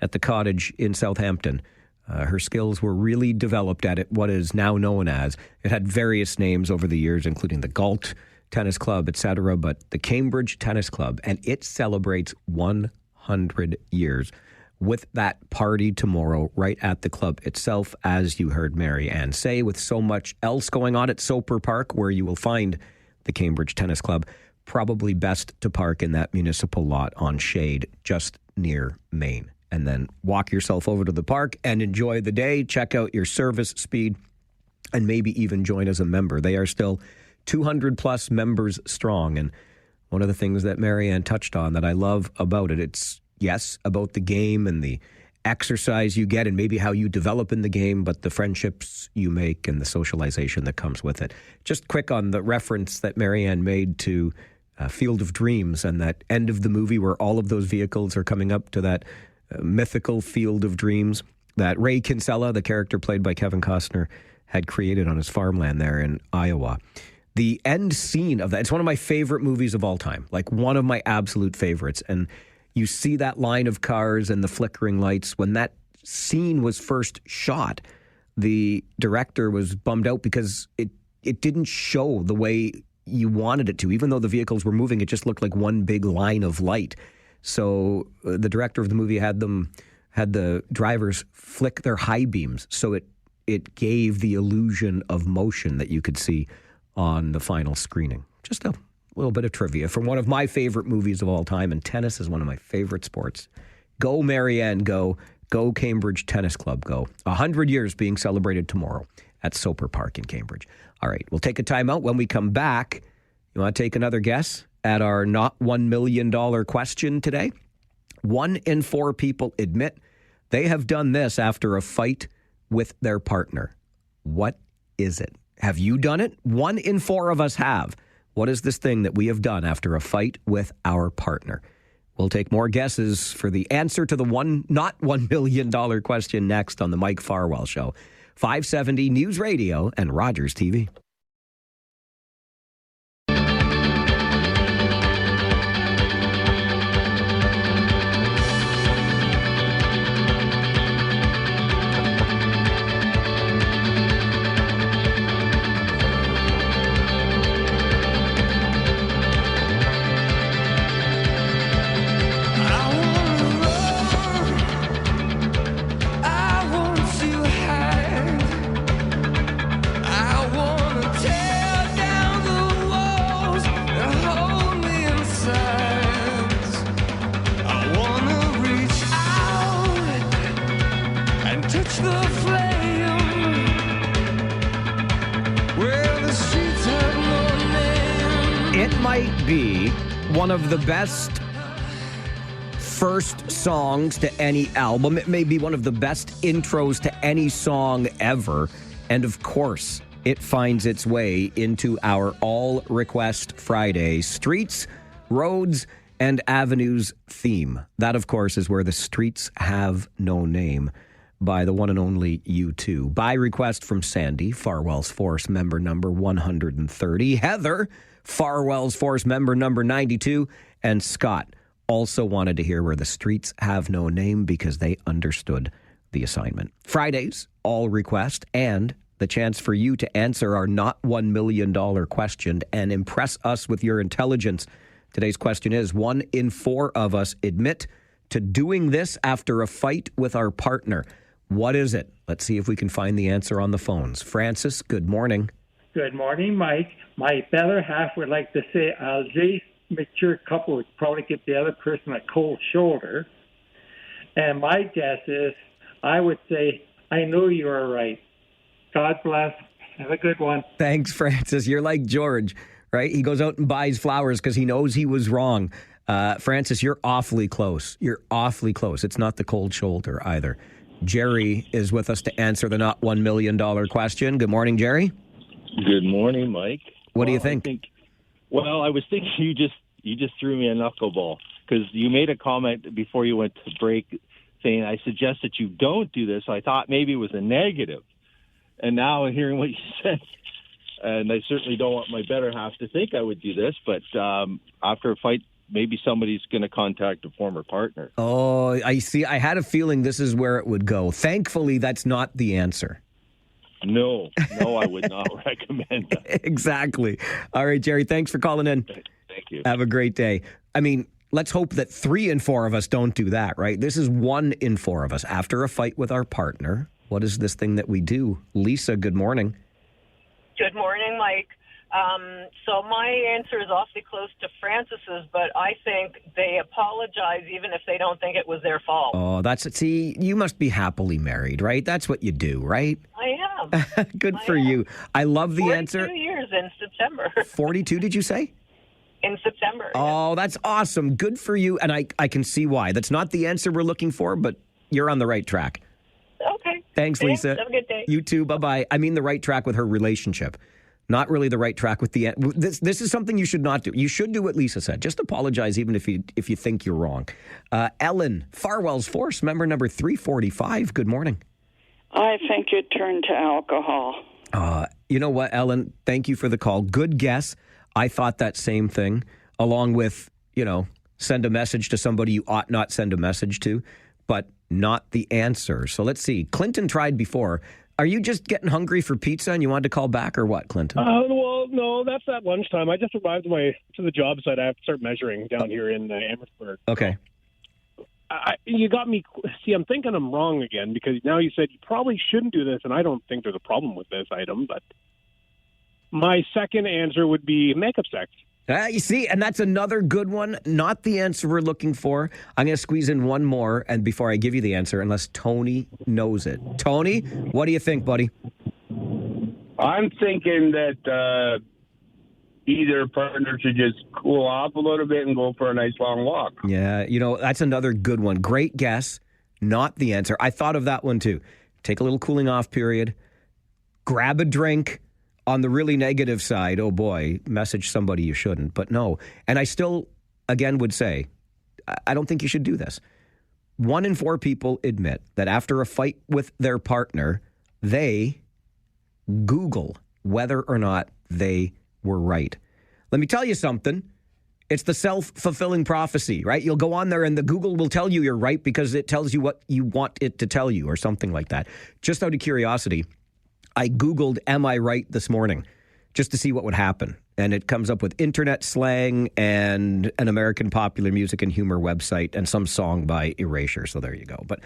at the cottage in Southampton, her skills were really developed at it, what is now known as, it had various names over the years, including the Galt Tennis Club, etc., but the Cambridge Tennis Club, and it celebrates 100 years with that party tomorrow right at the club itself, as you heard Marianne say, with so much else going on at Soper Park, where you will find the Cambridge Tennis Club. Probably best to park in that municipal lot on shade just near Main, and then walk yourself over to the park and enjoy the day, check out your service speed, and maybe even join as a member. They are still 200 plus members strong, and one of the things that Marianne touched on that I love about it, it's, yes, about the game and the exercise you get and maybe how you develop in the game, but the friendships you make and the socialization that comes with it. Just quick on the reference that Marianne made to Field of Dreams and that end of the movie where all of those vehicles are coming up to that mythical Field of Dreams that Ray Kinsella, the character played by Kevin Costner, had created on his farmland there in Iowa. The end scene of that, it's one of my favorite movies of all time, like one of my absolute favorites. And you see that line of cars and the flickering lights. When that scene was first shot, the director was bummed out because it didn't show the way you wanted it to. Even though the vehicles were moving, it just looked like one big line of light. So the director of the movie had the drivers flick their high beams, so it gave the illusion of motion that you could see on the final screening. Just a little bit of trivia from one of my favorite movies of all time, and tennis is one of my favorite sports. Go, Marianne, go. Go Cambridge Tennis Club, go. 100 years being celebrated tomorrow at Soper Park in Cambridge. All right, we'll take a timeout. When we come back, you want to take another guess at our not $1 million question today? 1 in 4 people admit they have done this after a fight with their partner. What is it? Have you done it? 1 in 4 of us have. What is this thing that we have done after a fight with our partner? We'll take more guesses for the answer to the not $1 million question next on the Mike Farwell Show. 570 News Radio and Rogers TV. It might be one of the best first songs to any album. It may be one of the best intros to any song ever. And of course, it finds its way into our All Request Friday Streets, Roads, and Avenues theme. That, of course, is where the streets have no name by the one and only U2. By request from Sandy, Farwell's Force member number 130, Heather, Farwell's Force member number 92, and Scott also wanted to hear Where the Streets Have No Name because they understood the assignment. Fridays, all request, and the chance for you to answer our not $1 million question and impress us with your intelligence. Today's question is, 1 in 4 of us admit to doing this after a fight with our partner. What is it? Let's see if we can find the answer on the phones. Francis, good morning. Good morning, Mike. My better half would like to say a J mature couple would probably give the other person a cold shoulder. And my guess is, I would say, I know you are right. God bless. Have a good one. Thanks, Francis. You're like George, right? He goes out and buys flowers because he knows he was wrong. Francis, you're awfully close. You're awfully close. It's not the cold shoulder either. Jerry is with us to answer the not $1 million question. Good morning, Jerry. Good morning, Mike. What do you think? I was thinking you just threw me a knuckleball because you made a comment before you went to break saying, I suggest that you don't do this. So I thought maybe it was a negative. And now I'm hearing what you said. And I certainly don't want my better half to think I would do this. But after a fight, maybe somebody's going to contact a former partner. Oh, I see. I had a feeling this is where it would go. Thankfully, that's not the answer. No, I would not recommend that. Exactly. All right, Jerry, thanks for calling in. Thank you. Have a great day. I mean, let's hope that 3 in 4 of us don't do that, right? This is 1 in 4 of us. After a fight with our partner, what is this thing that we do? Lisa, good morning. Good morning, Mike. So my answer is awfully close to Francis's, but I think they apologize even if they don't think it was their fault. Oh, see, you must be happily married, right? That's what you do, right? I am. Good for you. I love the 42 answer. 42 years in September. 42, did you say? In September. Oh, that's awesome. Good for you. And I can see why. That's not the answer we're looking for, but you're on the right track. Okay. Thanks, Lisa. Have a good day. You too. Bye-bye. I mean the right track with her relationship. Not really the right track with the... This is something you should not do. You should do what Lisa said. Just apologize even if you think you're wrong. Ellen, Farwell's Force, member number 345. Good morning. I think you'd turn to alcohol. You know what, Ellen? Thank you for the call. Good guess. I thought that same thing, along with, send a message to somebody you ought not send a message to, but not the answer. So let's see. Clinton tried before. Are you just getting hungry for pizza and you wanted to call back or what, Clinton? Well, no, that's at lunchtime. I just arrived to the job site. I have to start measuring down here in Amherstburg. Okay. You got me. See, I'm thinking I'm wrong again because now you said you probably shouldn't do this, and I don't think there's a problem with this item. But my second answer would be makeup sex. You see, and that's another good one. Not the answer we're looking for. I'm going to squeeze in one more, and before I give you the answer, unless Tony knows it. Tony, what do you think, buddy? I'm thinking that either partner should just cool off a little bit and go for a nice long walk. Yeah, that's another good one. Great guess. Not the answer. I thought of that one too. Take a little cooling off period. Grab a drink. On the really negative side, oh boy, message somebody you shouldn't. But no. And I still, again, would say, I don't think you should do this. 1 in 4 people admit that after a fight with their partner, they Google whether or not they were right. Let me tell you something. It's the self-fulfilling prophecy, right? You'll go on there and the Google will tell you you're right because it tells you what you want it to tell you or something like that. Just out of curiosity, I Googled, am I right this morning, just to see what would happen. And it comes up with internet slang and an American popular music and humor website and some song by Erasure. So there you go. But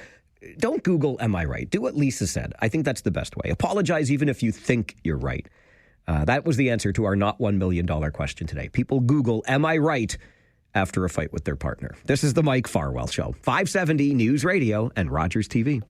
don't Google, am I right? Do what Lisa said. I think that's the best way. Apologize even if you think you're right. That was the answer to our not $1 million question today. People Google, am I right, after a fight with their partner. This is the Mike Farwell Show. 570 News Radio and Rogers TV.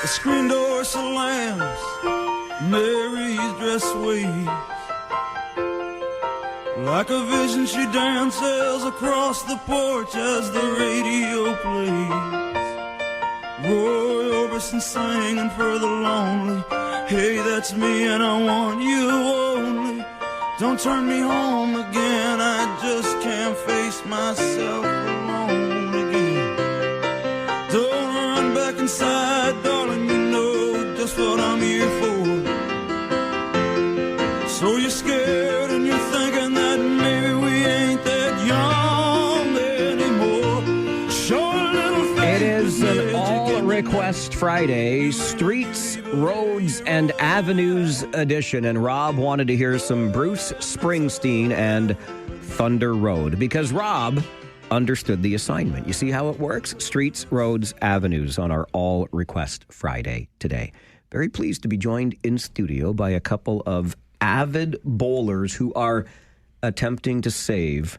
The screen door slams, Mary's dress waves. Like a vision she dances across the porch as the radio plays. Roy Orbison singing for the lonely. Hey, that's me and I want you only. Don't turn me home again, I just can't face myself alone again. Don't run back inside, darling, you know just what I'm here for. So you're scared and you're thinking that maybe we ain't that young anymore. Show a little faith. It is an all-request Friday, Streets, Roads, and Avenues edition, and Rob wanted to hear some Bruce Springsteen and Thunder Road, because Rob understood the assignment. You see how it works? Streets, Roads, Avenues on our all-request Friday today. Very pleased to be joined in studio by a couple of avid bowlers who are attempting to save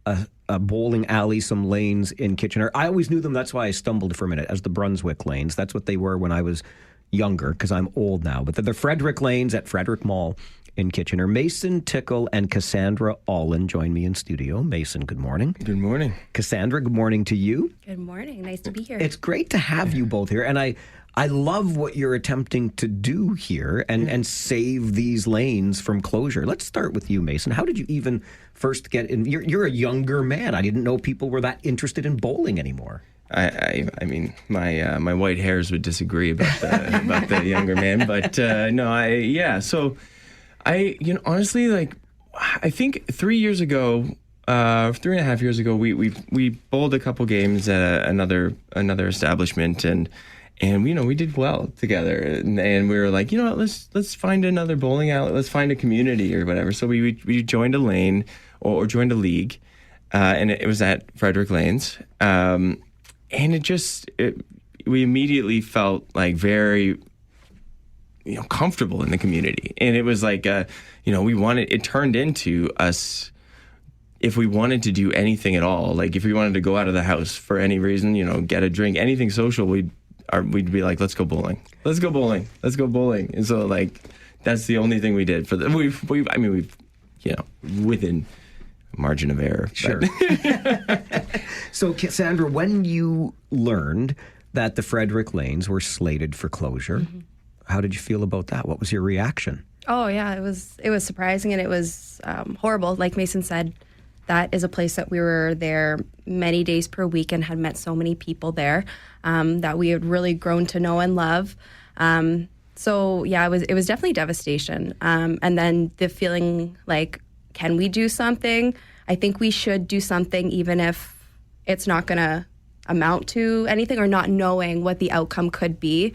a bowling alley, some lanes in Kitchener. I always knew them, that's why I stumbled for a minute, as the Brunswick Lanes. That's what they were when I was younger, because I'm old now. But they're the Frederick Lanes at Frederick Mall in Kitchener. Mason Tickle and Cassandra Allen join me in studio. Mason, good morning. Good morning. Cassandra, good morning to you. Good morning. Nice to be here. It's great to have you both here. And I love what you're attempting to do here and save these lanes from closure. Let's start with you, Mason. How did you even first get in? You're a younger man. I didn't know people were that interested in bowling anymore. I mean, my white hairs would disagree about the younger man, but no, So honestly, like, I think 3 years ago, 3.5 years ago, we bowled a couple games at another establishment, and we did well together, and we were like, let's find another bowling alley, let's find a community or whatever. So we joined a lane or joined a league, and it was at Frederick Lanes, and we immediately felt like very comfortable in the community, and it was like it turned into us. If we wanted to do anything at all, like if we wanted to go out of the house for any reason, get a drink, anything social, we'd be like, let's go bowling. And so, like, that's the only thing we did for the. We've within margin of error. Sure. So, Cassandra, when you learned that the Frederick Lanes were slated for closure, how did you feel about that? What was your reaction? Oh yeah, it was surprising, and it was horrible. Like Mason said, that is a place that we were there many days per week and had met so many people there that we had really grown to know and love. So yeah, it was definitely devastation. And then the feeling like, can we do something? I think we should do something, even if it's not going to amount to anything, or not knowing what the outcome could be.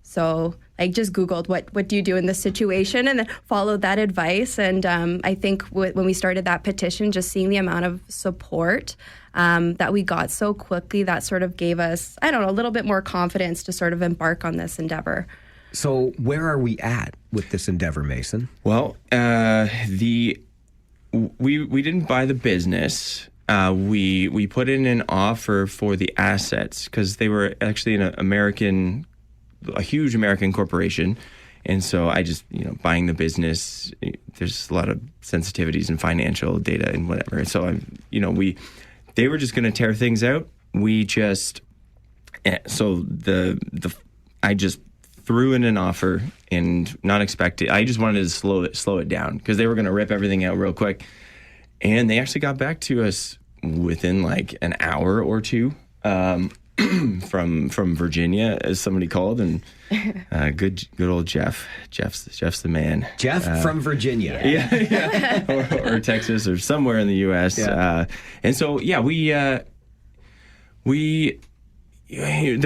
So like just Googled what do you do in this situation, and then followed that advice. And I think when we started that petition, just seeing the amount of support that we got so quickly, that sort of gave us, I don't know, a little bit more confidence to sort of embark on this endeavor. So where are we at with this endeavor, Mason? Well, we didn't buy the business. We put in an offer for the assets because they were actually a huge American corporation. And so I just, buying the business, there's a lot of sensitivities and financial data and whatever. So they were just going to tear things out. I just threw in an offer and not expected. I just wanted to slow it down because they were going to rip everything out real quick. And they actually got back to us within like an hour or two from Virginia, as somebody called, and good old Jeff. Jeff's the man. Jeff from Virginia. Yeah. or Texas or somewhere in the U.S. Yeah. And so, there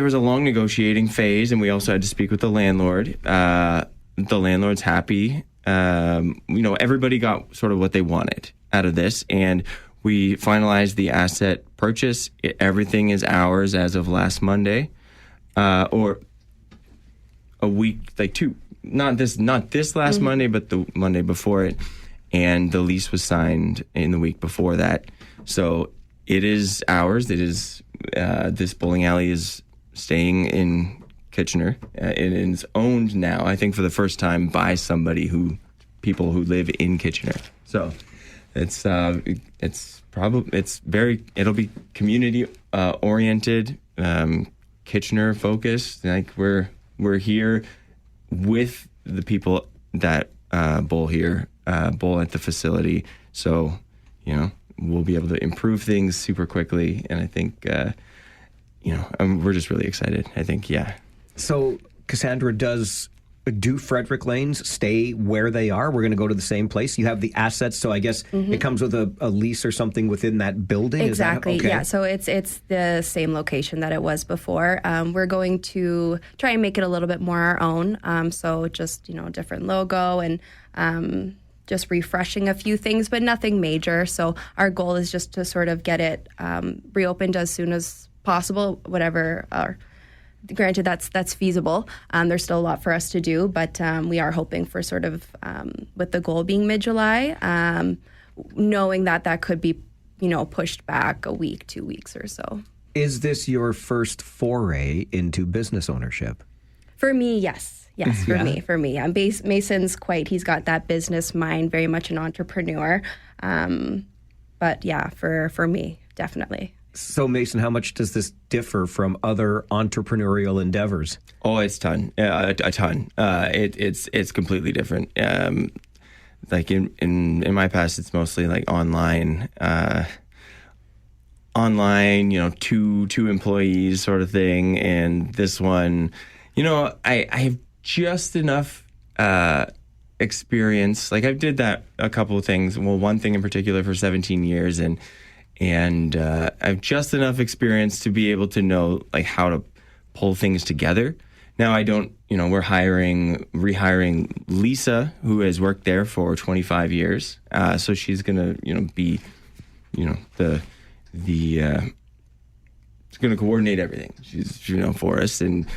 was a long negotiating phase, and we also had to speak with the landlord. The landlord's happy. Everybody got sort of what they wanted out of this, and we finalized the asset purchase. Everything is ours as of last Monday, or a week, like two. Not this last Monday, but the Monday before it. And the lease was signed in the week before that. So it is ours. It is this bowling alley is staying in Kitchener. It is owned now, I think, for the first time by people who live in Kitchener. So it'll be community oriented, Kitchener focused. Like we're here with the people that bowl here, bowl at the facility. So, we'll be able to improve things super quickly. And I think, we're just really excited. I think, yeah. So, Cassandra, do Frederick Lanes stay where they are? We're going to go to the same place. You have the assets, so I guess it comes with a lease or something within that building? Exactly, Is that, okay. Yeah. So it's the same location that it was before. We're going to try and make it a little bit more our own. So just, different logo and just refreshing a few things, but nothing major. So our goal is just to sort of get it reopened as soon as possible, whatever granted, that's feasible. There's still a lot for us to do, but we are hoping for sort of, with the goal being mid-July, knowing that could be, pushed back a week, 2 weeks or so. Is this your first foray into business ownership? For me, yes. Yes, for me. Mason's he's got that business mind, very much an entrepreneur. But yeah, for me, definitely. So, Mason, how much does this differ from other entrepreneurial endeavors? Oh, it's a ton. It's completely different. Like in my past, it's mostly like online, two employees sort of thing. And this one, I have just enough experience. Like I did that a couple of things. Well, one thing in particular for 17 years, and I have just enough experience to be able to know like how to pull things together. Now I don't, we're rehiring Lisa, who has worked there for 25 years. So she's gonna, be, it's gonna coordinate everything. She's, for us, and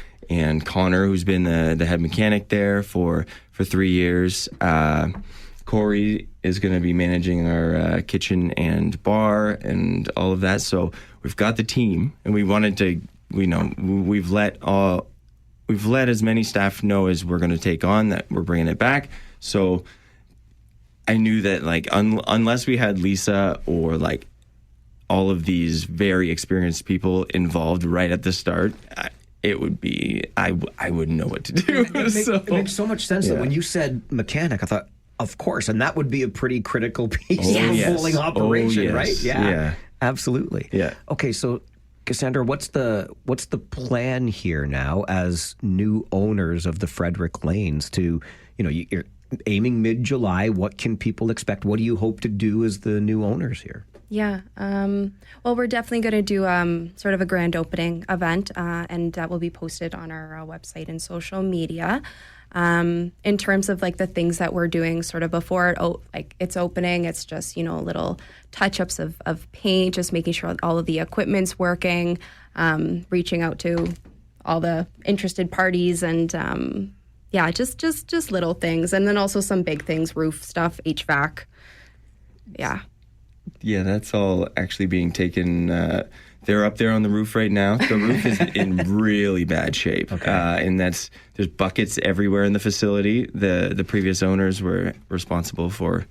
Connor, who's been the head mechanic there for 3 years. Corey is going to be managing our kitchen and bar and all of that. So we've got the team, and we wanted to, we've let as many staff know as we're going to take on that we're bringing it back. So I knew that like unless we had Lisa or like all of these very experienced people involved right at the start, it would be I wouldn't know what to do. It makes so much sense that when you said mechanic, I thought, of course, and that would be a pretty critical piece of a bowling operation, right? Yeah, absolutely. Yeah. Okay, so Cassandra, what's the plan here now as new owners of the Frederick Lanes? To you're aiming mid-July. What can people expect? What do you hope to do as the new owners here? Yeah. Well, we're definitely going to do sort of a grand opening event, and that will be posted on our website and social media. In terms of like the things that we're doing sort of before it's opening, it's just, little touch-ups of paint, just making sure all of the equipment's working, reaching out to all the interested parties and, just little things. And then also some big things, roof stuff, HVAC. Yeah. Yeah, that's all actually being taken. They're up there on the roof right now. The roof is in really bad shape. Okay. And there's buckets everywhere in the facility. The previous owners were responsible for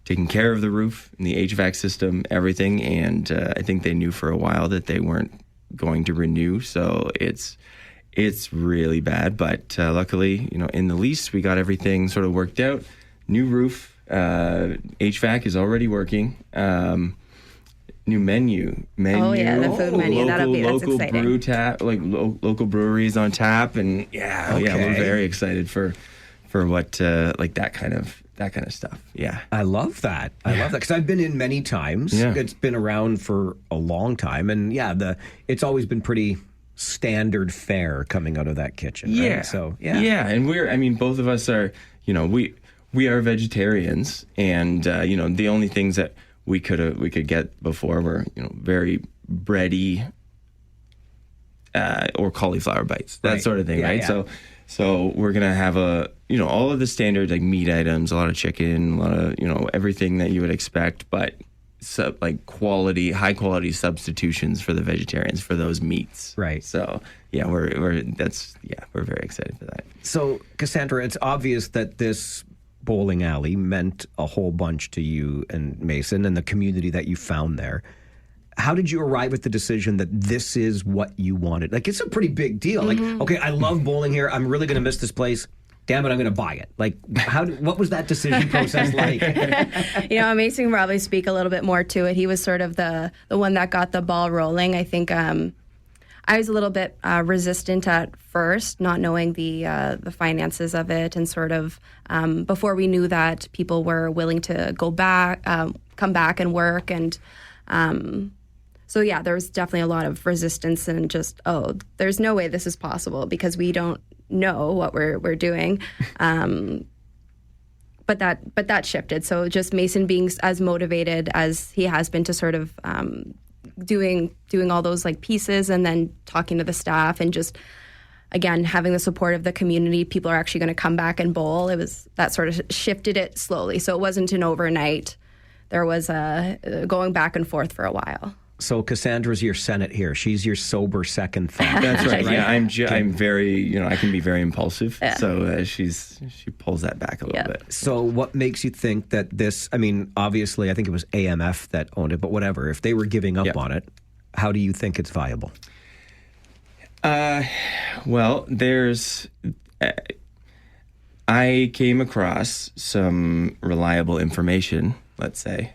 taking care of the roof and the HVAC system, everything. And I think they knew for a while that they weren't going to renew. So it's really bad. But luckily, in the lease, we got everything sort of worked out. New roof. HVAC is already working. New menu. Oh yeah, the food menu. That's exciting. Brew tap, local breweries on tap, and we're very excited for what like that kind of stuff. Yeah, I love that. I love that because I've been in many times. Yeah. It's been around for a long time, and it's always been pretty standard fare coming out of that kitchen. Yeah. Right? So and both of us are. We are vegetarians, and the only things that we could get before were very bready or cauliflower bites, that sort of thing, right? Yeah. So we're gonna have all of the standard like meat items, a lot of chicken, a lot of everything that you would expect, but high quality substitutions for the vegetarians for those meats. Right. So we're very excited for that. So Cassandra, it's obvious that this bowling alley meant a whole bunch to you and Mason and the community that you found there. How did you arrive at the decision that this is what you wanted? Like, it's a pretty big deal. Mm-hmm. Like, okay, I love bowling here. I'm really going to miss this place. Damn it, I'm going to buy it. Like, what was that decision process like? Mason can probably speak a little bit more to it. He was sort of the one that got the ball rolling. I think I was a little bit resistant at first, not knowing the finances of it, and sort of before we knew that people were willing to come back and work, and there was definitely a lot of resistance and just there's no way this is possible because we don't know what we're doing. But that shifted. So just Mason being as motivated as he has been to sort of doing all those like pieces and then talking to the staff and just again having the support of the community, people are actually going to come back and bowl. It was that sort of shifted it slowly, so it wasn't an overnight. There was going back and forth for a while. So Cassandra's your Senate here. She's your sober second thought. That's right. Yeah, I'm very, I can be very impulsive. Yeah. So she pulls that back a little bit. So what makes you think that this, obviously I think it was AMF that owned it, but whatever, if they were giving up on it, how do you think it's viable? Well, I came across some reliable information, let's say,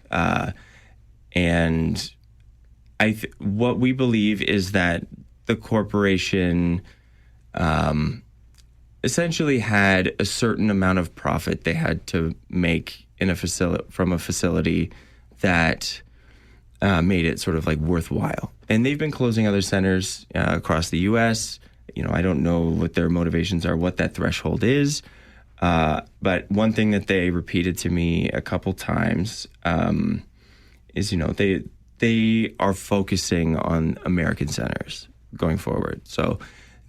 and what we believe is that the corporation essentially had a certain amount of profit they had to make from a facility that made it sort of like worthwhile. And they've been closing other centers across the U.S. I don't know what their motivations are, what that threshold is. But one thing that they repeated to me a couple times is, they are focusing on American centers going forward. So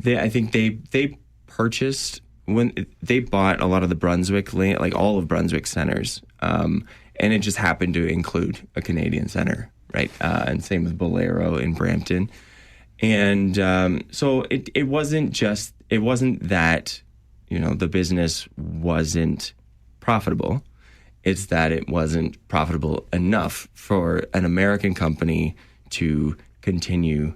I think they purchased, when they bought a lot of the Brunswick, like all of Brunswick centers, and it just happened to include a Canadian center, right? And same with Bolero in Brampton. And so it wasn't that, the business wasn't profitable. It's that it wasn't profitable enough for an American company to continue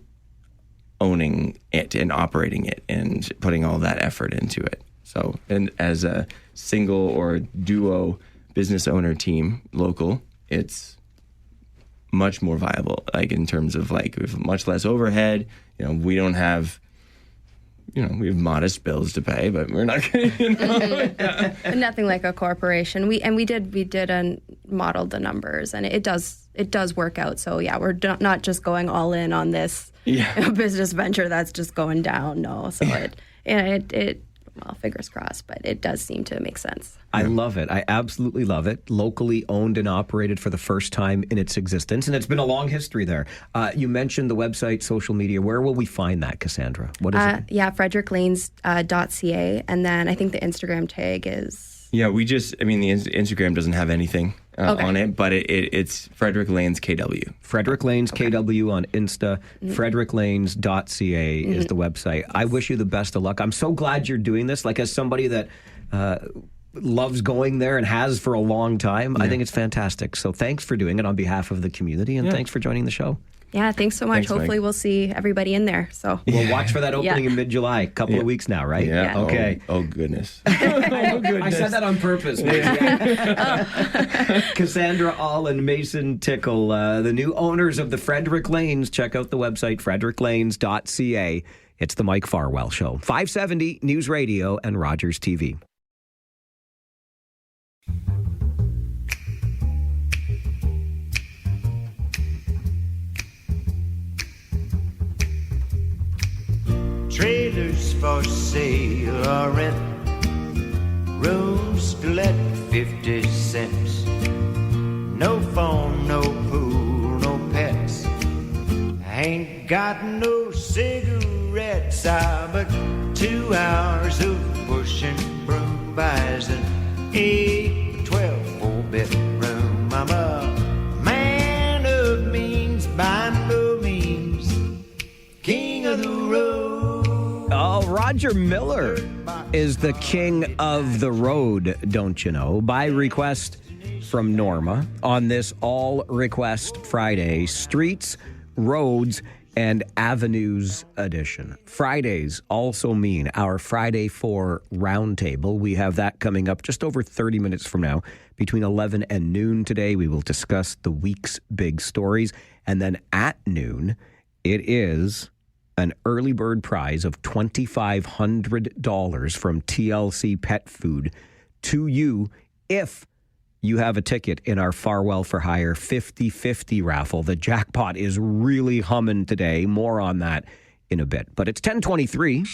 owning it and operating it and putting all that effort into it. So, and as a single or duo business owner team, local, it's much more viable, like in terms of like we have much less overhead. We don't have we have modest bills to pay, but we're not going to, But nothing like a corporation. We did and modeled the numbers, and it does work out. So yeah, we're not just going all in on this business venture that's just going down. No, so it well, fingers crossed, but it does seem to make sense. I love it. I absolutely love it. Locally owned and operated for the first time in its existence, and it's been a long history there. You mentioned the website, social media. Where will we find that, Cassandra? What is it? Yeah, fredericklanes.ca, and then I think the Instagram tag is... Yeah, the Instagram doesn't have anything on it, but it's Frederick Lanes KW. Frederick Lanes KW on Insta. fredericklanes.ca is the website. I wish you the best of luck. I'm so glad you're doing this. Like, as somebody that loves going there and has for a long time, I think it's fantastic. So thanks for doing it on behalf of the community, and thanks for joining the show. Yeah, thanks so much. Thanks, Hopefully we'll see everybody in there. So we'll watch for that opening in mid-July. A couple of weeks now, right? Yeah. Okay. Oh goodness. I said that on purpose. Cassandra All and Mason Tickle, the new owners of the Frederick Lanes. Check out the website, fredericklanes.ca. It's the Mike Farwell Show. 570 News Radio and Rogers TV. Trailers for sale or rent, rooms to let 50 cents. No phone, no pool, no pets. I ain't got no cigarettes, but 2 hours of pushing broom buys an 8, 12, 4-bedroom. I'm a man of means, by no means, king of the road. Oh, Roger Miller is the king of the road, don't you know? By request from Norma on this All Request Friday, Streets, Roads, and Avenues edition. Fridays also mean our Friday 4 Roundtable. We have that coming up just over 30 minutes from now. Between 11 and noon today, we will discuss the week's big stories. And then at noon, it is an early bird prize of $2,500 from TLC Pet Food to you if you have a ticket in our Farwell for Hire 50-50 raffle. The jackpot is really humming today. More on that in a bit. But it's 10:23.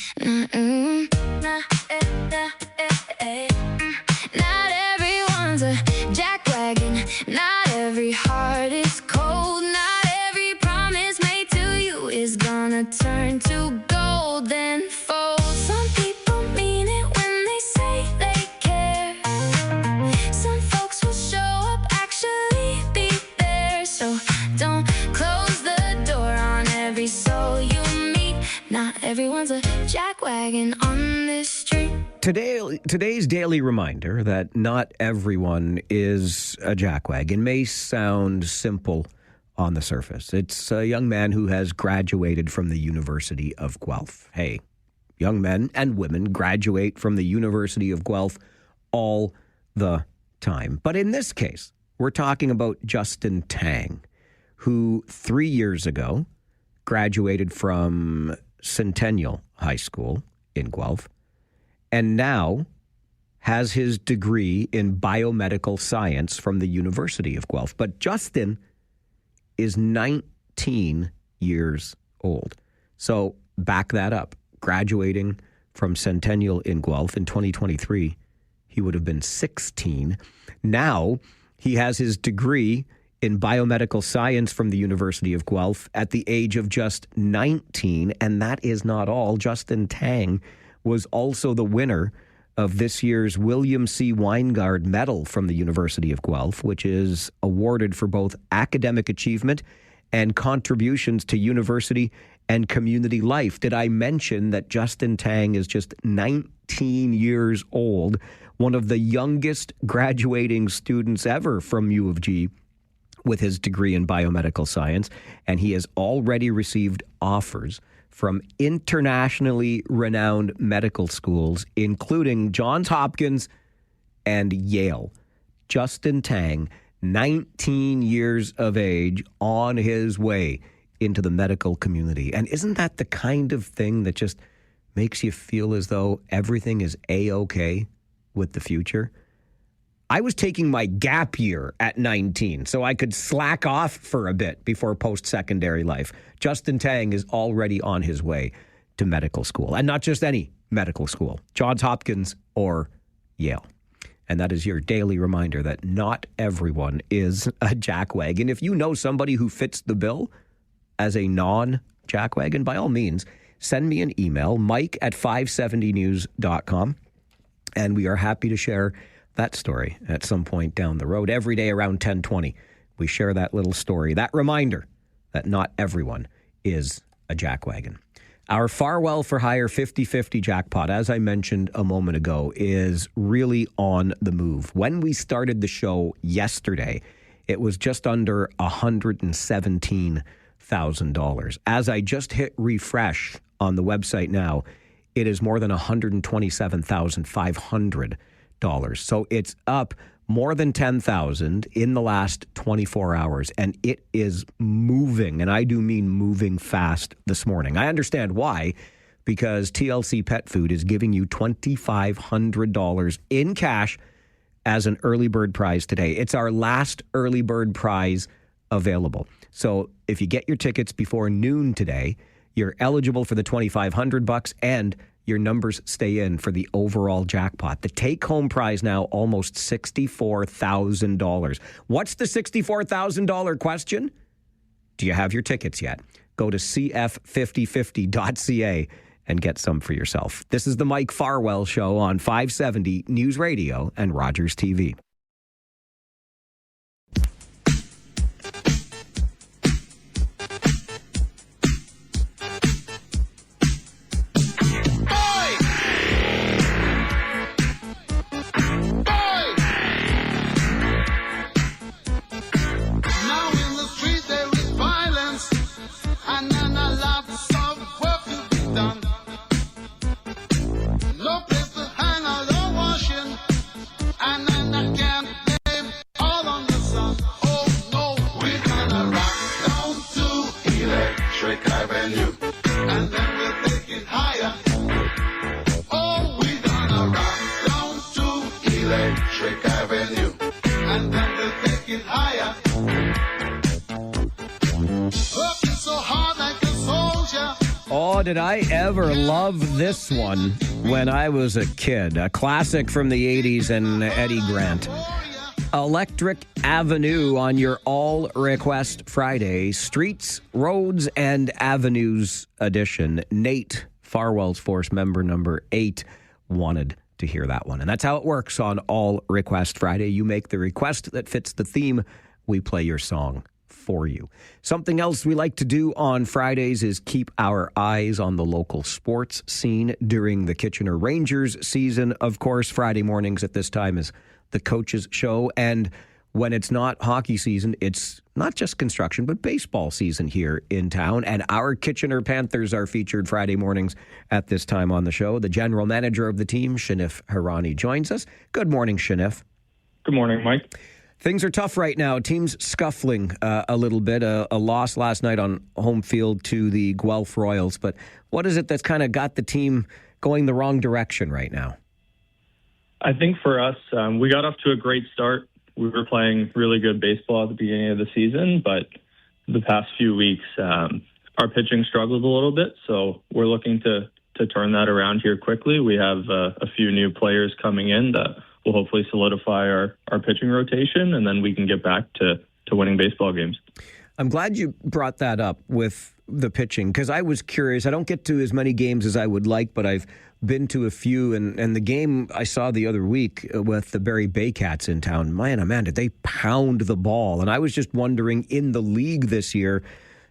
Not everyone's a jackwagon. Not every heart is cold. Not every promise made to you is gonna turn to gold then fold. Some people mean it when they say they care. Some folks will show up, actually be there. So don't close the door on every soul you meet. Not everyone's a jackwagon on this street. Today's daily reminder that not everyone is a jackwagon may sound simple on the surface. It's a young man who has graduated from the University of Guelph. Hey, young men and women graduate from the University of Guelph all the time. But in this case, we're talking about Justin Tang, who 3 years ago graduated from Centennial High School in Guelph, and now has his degree in biomedical science from the University of Guelph. But Justin is 19 years old. So back that up. Graduating from Centennial in Guelph in 2023, he would have been 16. Now he has his degree in biomedical science from the University of Guelph at the age of just 19. And that is not all. Justin Tang was also the winner of this year's William C. Weingard Medal from the University of Guelph, which is awarded for both academic achievement and contributions to university and community life. Did I mention that Justin Tang is just 19 years old, one of the youngest graduating students ever from U of G with his degree in biomedical science, and he has already received offers from internationally renowned medical schools, including Johns Hopkins and Yale. Justin Tang, 19 years of age, on his way into the medical community. And isn't that the kind of thing that just makes you feel as though everything is A-okay with the future. I was taking my gap year at 19 so I could slack off for a bit before post-secondary life. Justin Tang is already on his way to medical school, and not just any medical school, Johns Hopkins or Yale. And that is your daily reminder that not everyone is a jackwagon. If you know somebody who fits the bill as a non-jackwagon, by all means, send me an email, mike@570news.com, and we are happy to share that story at some point down the road. Every day around 10:20, we share that little story, that reminder that not everyone is a jackwagon. Our Farwell for Hire 50-50 jackpot, as I mentioned a moment ago, is really on the move. When we started the show yesterday, it was just under $117,000. As I just hit refresh on the website now, it is more than $127,500. So it's up more than 10,000 in the last 24 hours, and it is moving, and I do mean moving fast this morning. I understand why, because TLC Pet Food is giving you $2,500 in cash as an early bird prize today. It's our last early bird prize available. So if you get your tickets before noon today, you're eligible for the $2,500 and your numbers stay in for the overall jackpot. The take-home prize now almost $64,000. What's the $64,000 question? Do you have your tickets yet? Go to cf5050.ca and get some for yourself. This is the Mike Farwell Show on 570 News Radio and Rogers TV. Oh, did I ever love this one when I was a kid. A classic from the 80s and Eddie Grant. Electric Avenue on your All Request Friday. Streets, Roads, and Avenues edition. Nate, Farwell's Force member number 8, wanted to hear that one. And that's how it works on All Request Friday. You make the request that fits the theme. We play your song for you. Something else we like to do on Fridays is keep our eyes on the local sports scene during the Kitchener Rangers season. Of course, Friday mornings at this time is the coaches show. And when it's not hockey season, it's not just construction, but baseball season here in town. And our Kitchener Panthers are featured Friday mornings at this time on the show. The general manager of the team, Shanif Hirani, joins us. Good morning, Shanif. Good morning, Mike. Things are tough right now. Teams scuffling a little bit. A loss last night on home field to the Guelph Royals. But what is it that's kind of got the team going the wrong direction right now? I think for us, we got off to a great start. We were playing really good baseball at the beginning of the season, but the past few weeks, our pitching struggled a little bit. So we're looking to turn that around here quickly. We have a few new players coming in that will hopefully solidify our pitching rotation, and then we can get back to winning baseball games. I'm glad you brought that up with the pitching, because I was curious. I don't get to as many games as I would like, but I've been to a few, and the game I saw the other week with the Barrie Baycats in town, man, did they pound the ball. And I was just wondering, in the league this year,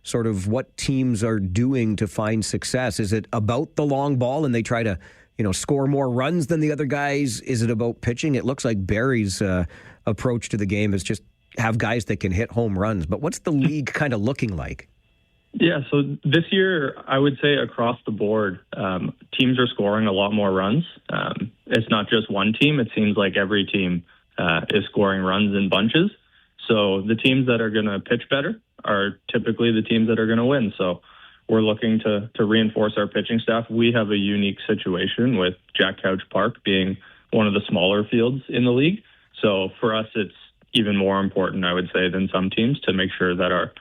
sort of what teams are doing to find success. Is it about the long ball and they try to score more runs than the other guys? Is it about pitching? It looks like Barrie's approach to the game is just have guys that can hit home runs. But what's the league kind of looking like? Yeah, so this year, I would say across the board, teams are scoring a lot more runs. It's not just one team. It seems like every team is scoring runs in bunches. So the teams that are going to pitch better are typically the teams that are going to win. So we're looking to reinforce our pitching staff. We have a unique situation with Jack Couch Park being one of the smaller fields in the league. So for us, it's even more important, I would say, than some teams to make sure that our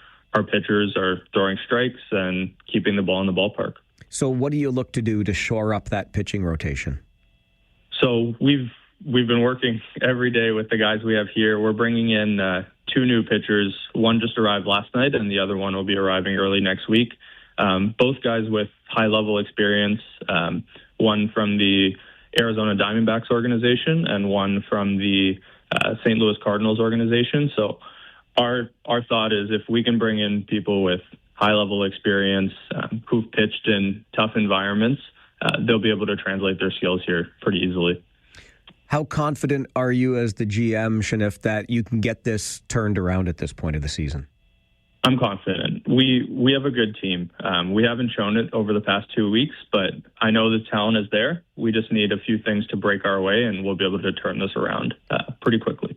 pitchers are throwing strikes and keeping the ball in the ballpark. So what do you look to do to shore up that pitching rotation? So we've been working every day with the guys we have here. We're bringing in 2 new pitchers. One just arrived last night, and the other one will be arriving early next week. Both guys with high-level experience, one from the Arizona Diamondbacks organization and one from the St. Louis Cardinals organization. So our thought is if we can bring in people with high-level experience who've pitched in tough environments, they'll be able to translate their skills here pretty easily. How confident are you as the GM, Shanif, that you can get this turned around at this point of the season? I'm confident. We have a good team. We haven't shown it over the past 2 weeks, but I know the talent is there. We just need a few things to break our way, and we'll be able to turn this around pretty quickly.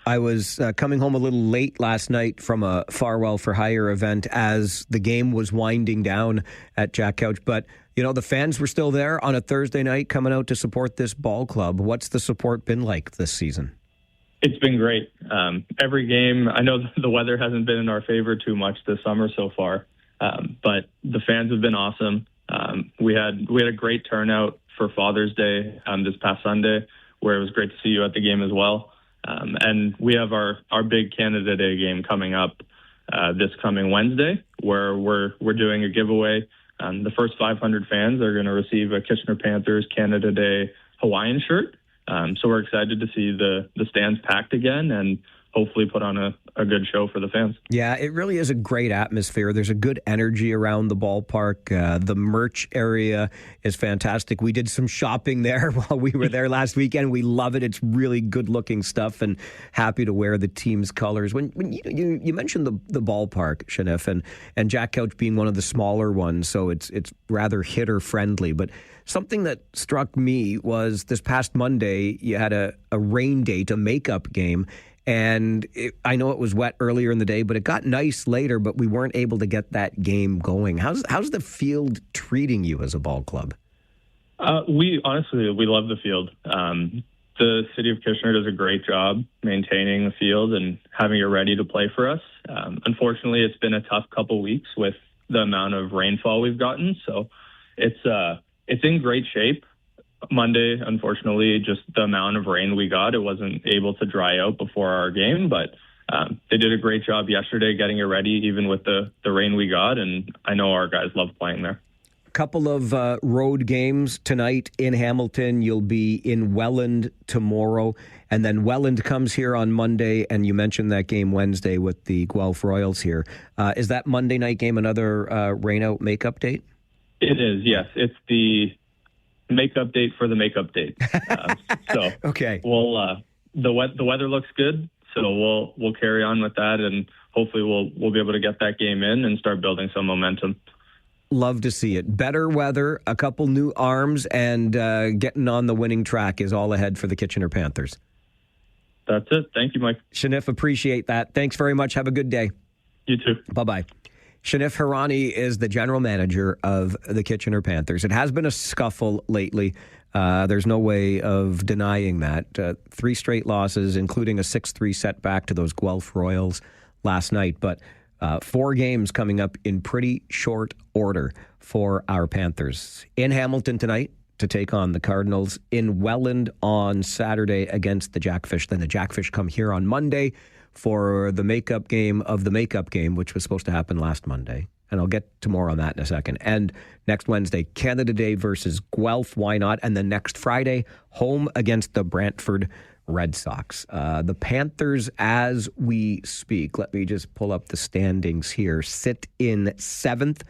I was coming home a little late last night from a Farwell for Hire event as the game was winding down at Jack Couch. But, you know, the fans were still there on a Thursday night coming out to support this ball club. What's the support been like this season? It's been great. Every game, I know the weather hasn't been in our favor too much this summer so far, but the fans have been awesome. We had a great turnout for Father's Day this past Sunday, where it was great to see you at the game as well. And we have our big Canada Day game coming up this coming Wednesday, where we're doing a giveaway. The first 500 fans are going to receive a Kitchener Panthers Canada Day Hawaiian shirt. So we're excited to see the stands packed again and hopefully put on a good show for the fans. Yeah, it really is a great atmosphere. There's a good energy around the ballpark. The merch area is fantastic. We did some shopping there while we were there last weekend. We love it. It's really good-looking stuff and happy to wear the team's colors. When you mentioned the ballpark, Shanif, and Jack Couch being one of the smaller ones, so it's rather hitter-friendly. But something that struck me was this past Monday, you had a rain date, a makeup game. And I know it was wet earlier in the day, but it got nice later, but we weren't able to get that game going. How's the field treating you as a ball club? We love the field. The city of Kitchener does a great job maintaining the field and having it ready to play for us. Unfortunately, it's been a tough couple weeks with the amount of rainfall we've gotten, so it's in great shape. Monday, unfortunately, just the amount of rain we got, it wasn't able to dry out before our game, but they did a great job yesterday getting it ready, even with the rain we got, and I know our guys love playing there. A couple of road games tonight in Hamilton. You'll be in Welland tomorrow, and then Welland comes here on Monday, and you mentioned that game Wednesday with the Guelph Royals here. Is that Monday night game another rain-out makeup date? It is, yes. It's the makeup date for the makeup date. So okay, we'll the weather looks good, so we'll carry on with that, and hopefully we'll be able to get that game in and start building some momentum. Love to see it. Better weather, a couple new arms, and getting on the winning track is all ahead for the Kitchener Panthers. That's it. Thank you, Mike. Shanif, appreciate that. Thanks very much. Have a good day. You too. Bye-bye. Shanif Hirani is the general manager of the Kitchener Panthers. It has been a scuffle lately. There's no way of denying that. 3 straight losses, including a 6-3 setback to those Guelph Royals last night. But 4 games coming up in pretty short order for our Panthers. In Hamilton tonight to take on the Cardinals. In Welland on Saturday against the Jackfish. Then the Jackfish come here on Monday for the makeup game of the makeup game, which was supposed to happen last Monday. And I'll get to more on that in a second. And next Wednesday, Canada Day versus Guelph. Why not? And then next Friday, home against the Brantford Red Sox. The Panthers, as we speak, let me just pull up the standings here, sit in 7th.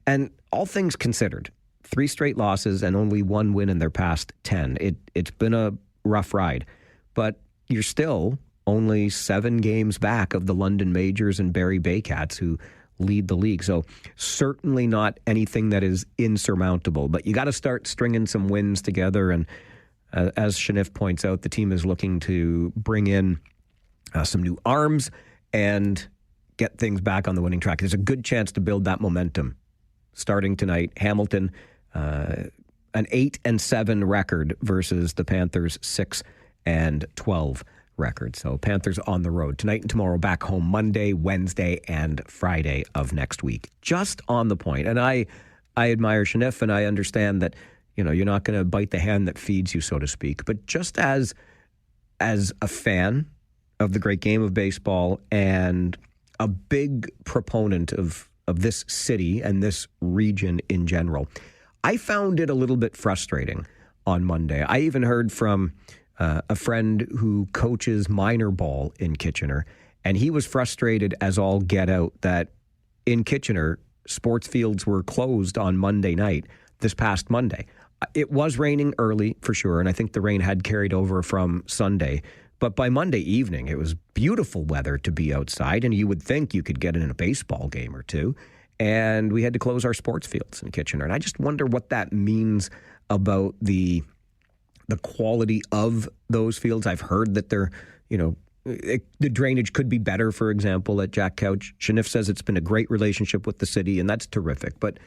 And all things considered, 3 straight losses and only 1 win in their past 10. It's been a rough ride. But you're still only 7 games back of the London Majors and Barrie Baycats, who lead the league. So certainly not anything that is insurmountable. But you got to start stringing some wins together. And as Shanif points out, the team is looking to bring in some new arms and get things back on the winning track. There's a good chance to build that momentum starting tonight. Hamilton, an 8-7 record versus the Panthers' 6-12 record. So Panthers on the road tonight and tomorrow, back home Monday, Wednesday, and Friday of next week. Just on the point. And I admire Shaniff, and I understand that, you're not going to bite the hand that feeds you, so to speak. But just as a fan of the great game of baseball and a big proponent of this city and this region in general, I found it a little bit frustrating on Monday. I even heard from a friend who coaches minor ball in Kitchener, and he was frustrated as all get out that in Kitchener, sports fields were closed on Monday night, this past Monday. It was raining early, for sure, and I think the rain had carried over from Sunday. But by Monday evening, it was beautiful weather to be outside, and you would think you could get in a baseball game or two. And we had to close our sports fields in Kitchener. And I just wonder what that means about the quality of those fields. I've heard that they're, the drainage could be better, for example, at Jack Couch. Shaniff says it's been a great relationship with the city, and that's terrific. But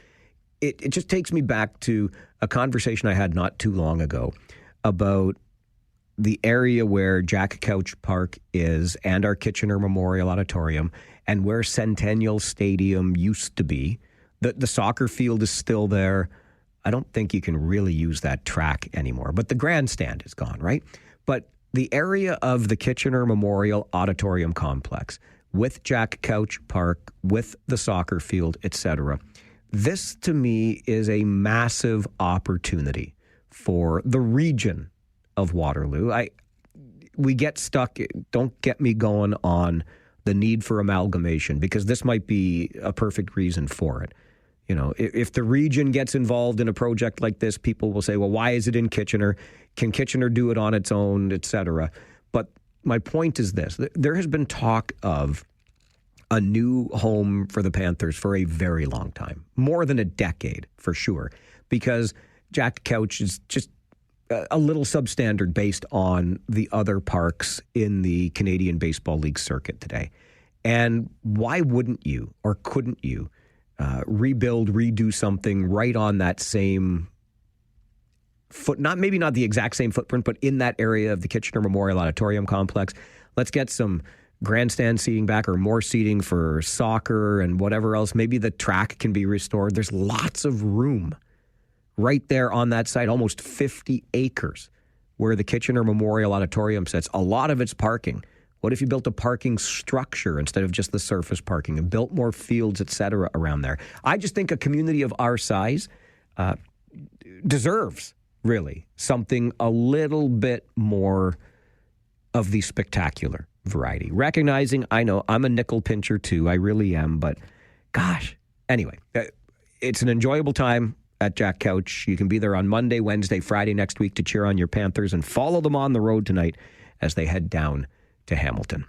it just takes me back to a conversation I had not too long ago about the area where Jack Couch Park is and our Kitchener Memorial Auditorium and where Centennial Stadium used to be. The soccer field is still there. I don't think you can really use that track anymore, but the grandstand is gone, right? But the area of the Kitchener Memorial Auditorium Complex with Jack Couch Park, with the soccer field, etc., this to me is a massive opportunity for the region of Waterloo. We get stuck, don't get me going on the need for amalgamation, because this might be a perfect reason for it. If the region gets involved in a project like this, people will say, well, why is it in Kitchener? Can Kitchener do it on its own, etc.? But my point is this. There has been talk of a new home for the Panthers for a very long time, more than a decade for sure, because Jack Couch is just a little substandard based on the other parks in the Canadian Baseball League circuit today. And why wouldn't you or couldn't you rebuild, redo something right on that same maybe not the exact same footprint, but in that area of the Kitchener Memorial Auditorium Complex? Let's get some grandstand seating back, or more seating for soccer and whatever else. Maybe the track can be restored. There's lots of room right there on that site, almost 50 acres where the Kitchener Memorial Auditorium sits. A lot of it's parking. What if you built a parking structure instead of just the surface parking and built more fields, et cetera, around there? I just think a community of our size deserves, really, something a little bit more of the spectacular variety. Recognizing, I know, I'm a nickel pincher too. I really am. But gosh, anyway, it's an enjoyable time at Jack Couch. You can be there on Monday, Wednesday, Friday next week to cheer on your Panthers and follow them on the road tonight as they head down to Hamilton.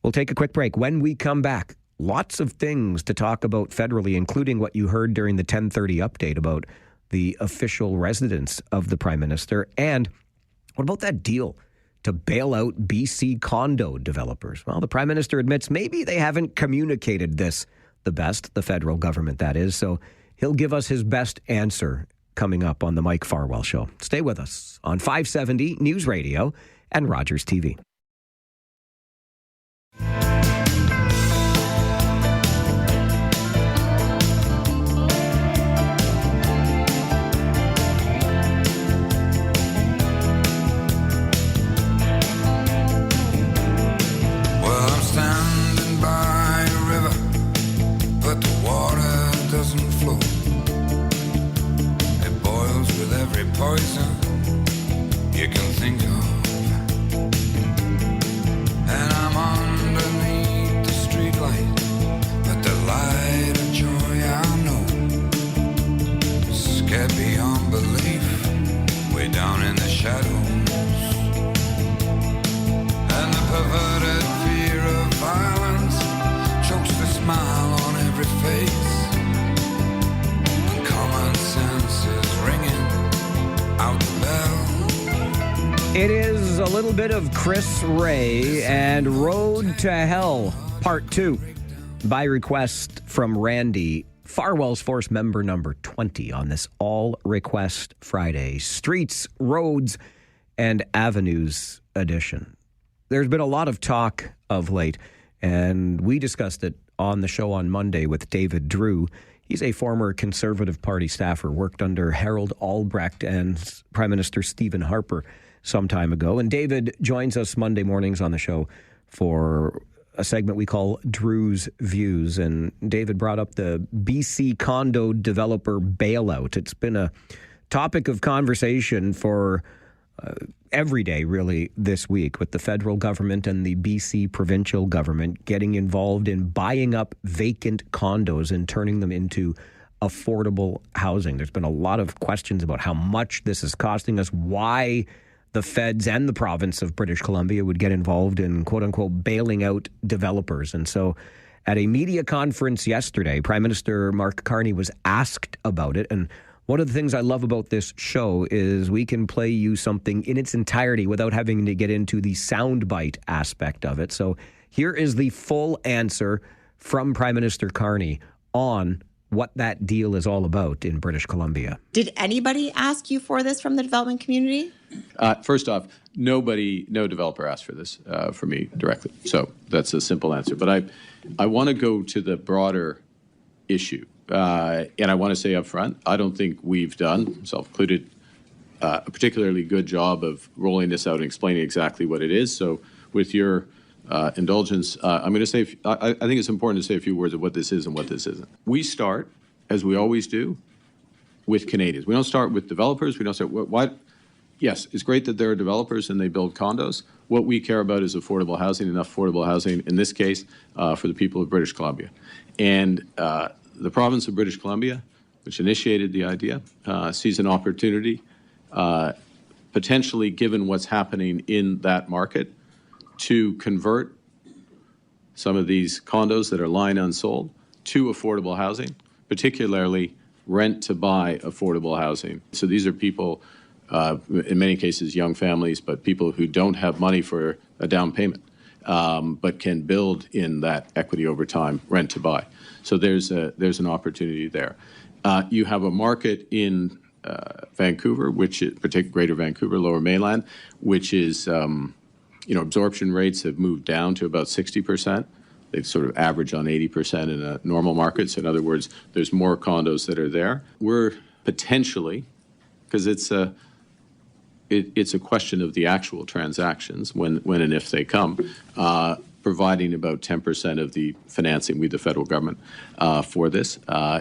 We'll take a quick break. When we come back, lots of things to talk about federally, including what you heard during the 10:30 update about the official residence of the Prime Minister. And what about that deal to bail out BC condo developers? Well, the Prime Minister admits maybe they haven't communicated this the best, the federal government, that is. So he'll give us his best answer coming up on the Mike Farwell Show. Stay with us on 570 News Radio and Rogers TV. Poison you can think of, and I'm underneath the streetlight, but the light of joy I know, scared beyond belief, way down in the shadows, and the perverted fear of violence chokes the smile on every face, and common sense is ringing out the bell. It is a little bit of Chris Ray and Road to Hell Part 2 by request from Randy Farwell's Force member number 20 on this All-Request Friday. Streets, Roads, and Avenues edition. There's been a lot of talk of late, and we discussed it on the show on Monday with David Drew. He's a former Conservative Party staffer, worked under Harold Albrecht and Prime Minister Stephen Harper some time ago. And David joins us Monday mornings on the show for a segment we call Drew's Views. And David brought up the BC condo developer bailout. It's been a topic of conversation for every day, really, this week, with the federal government and the BC provincial government getting involved in buying up vacant condos and turning them into affordable housing. There's been a lot of questions about how much this is costing us, why the feds and the province of British Columbia would get involved in, quote unquote, bailing out developers. And so at a media conference yesterday, Prime Minister Mark Carney was asked about it. And one of the things I love about this show is we can play you something in its entirety without having to get into the soundbite aspect of it. So here is the full answer from Prime Minister Carney on what that deal is all about in British Columbia. Did anybody ask you for this from the development community? First off, no developer asked for this for me directly. So that's a simple answer. But I want to go to the broader issue. And I want to say up front, I don't think we've done, myself included, a particularly good job of rolling this out and explaining exactly what it is. So with your indulgence, I'm going to say, I think it's important to say a few words of what this is and what this isn't. We start, as we always do, with Canadians. We don't start with developers. We don't start, what? Yes, it's great that there are developers and they build condos. What we care about is affordable housing, enough affordable housing, in this case, for the people of British Columbia. And the province of British Columbia, which initiated the idea, sees an opportunity, potentially given what's happening in that market, to convert some of these condos that are lying unsold to affordable housing, particularly rent-to-buy affordable housing. So these are people, in many cases young families, but people who don't have money for a down payment, but can build in that equity over time, rent-to-buy. So there's an opportunity there. You have a market in Vancouver, which is particularly Greater Vancouver, Lower Mainland, which is absorption rates have moved down to about 60%. They've sort of averaged on 80% in a normal market. So in other words, there's more condos that are there. We're potentially, because it's a question of the actual transactions when and if they come, providing about 10% of the financing, we, the federal government, for this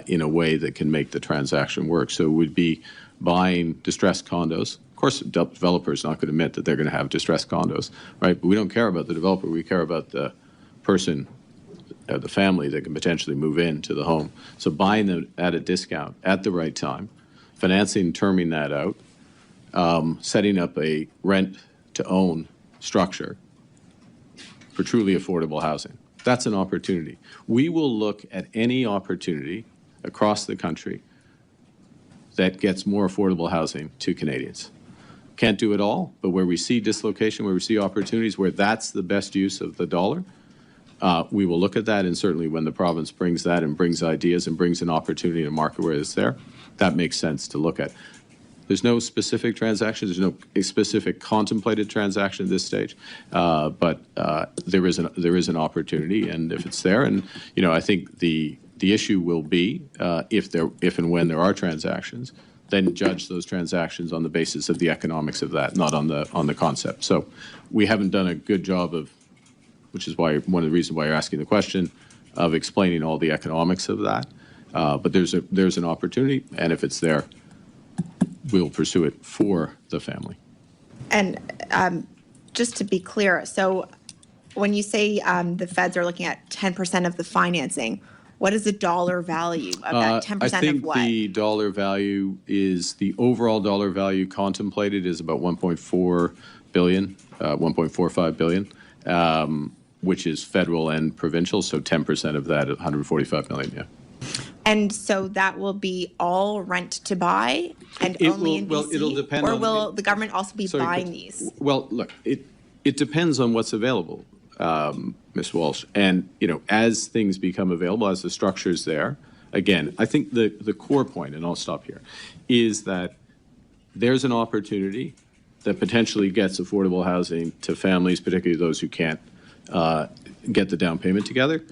in a way that can make the transaction work. So it would be buying distressed condos. Of course, the developer is not going to admit that they're going to have distressed condos, right? But we don't care about the developer. We care about the person, the family that can potentially move into the home. So buying them at a discount at the right time, financing, terming that out, setting up a rent-to-own structure for truly affordable housing. That's an opportunity. We will look at any opportunity across the country that gets more affordable housing to Canadians. Can't do it all, but where we see dislocation, where we see opportunities, where that's the best use of the dollar, we will look at that. And certainly when the province brings that and brings ideas and brings an opportunity in a market where it's there, that makes sense to look at. There's no specific transaction. There's no specific contemplated transaction at this stage, but there is an opportunity, and if it's there, and I think the issue will be if and when there are transactions, then judge those transactions on the basis of the economics of that, not on the concept. So we haven't done a good job of, which is why one of the reasons why you're asking the question, of explaining all the economics of that. But there's an opportunity, and if it's there, we'll pursue it for the family. And just to be clear, so when you say the feds are looking at 10% of the financing, what is the dollar value of that 10% I think of what? the dollar value is, the overall dollar value contemplated is about 1.4 billion, 1.45 billion, which is federal and provincial. So 10% of that, 145 million, yeah. And so that will be all rent to buy and only in BC? Well, it'll depend or on will the government also be buying these? Well, look, it depends on what's available, Ms. Walsh. And, as things become available, as the structure's there, again, I think the core point, and I'll stop here, is that there's an opportunity that potentially gets affordable housing to families, particularly those who can't get the down payment together.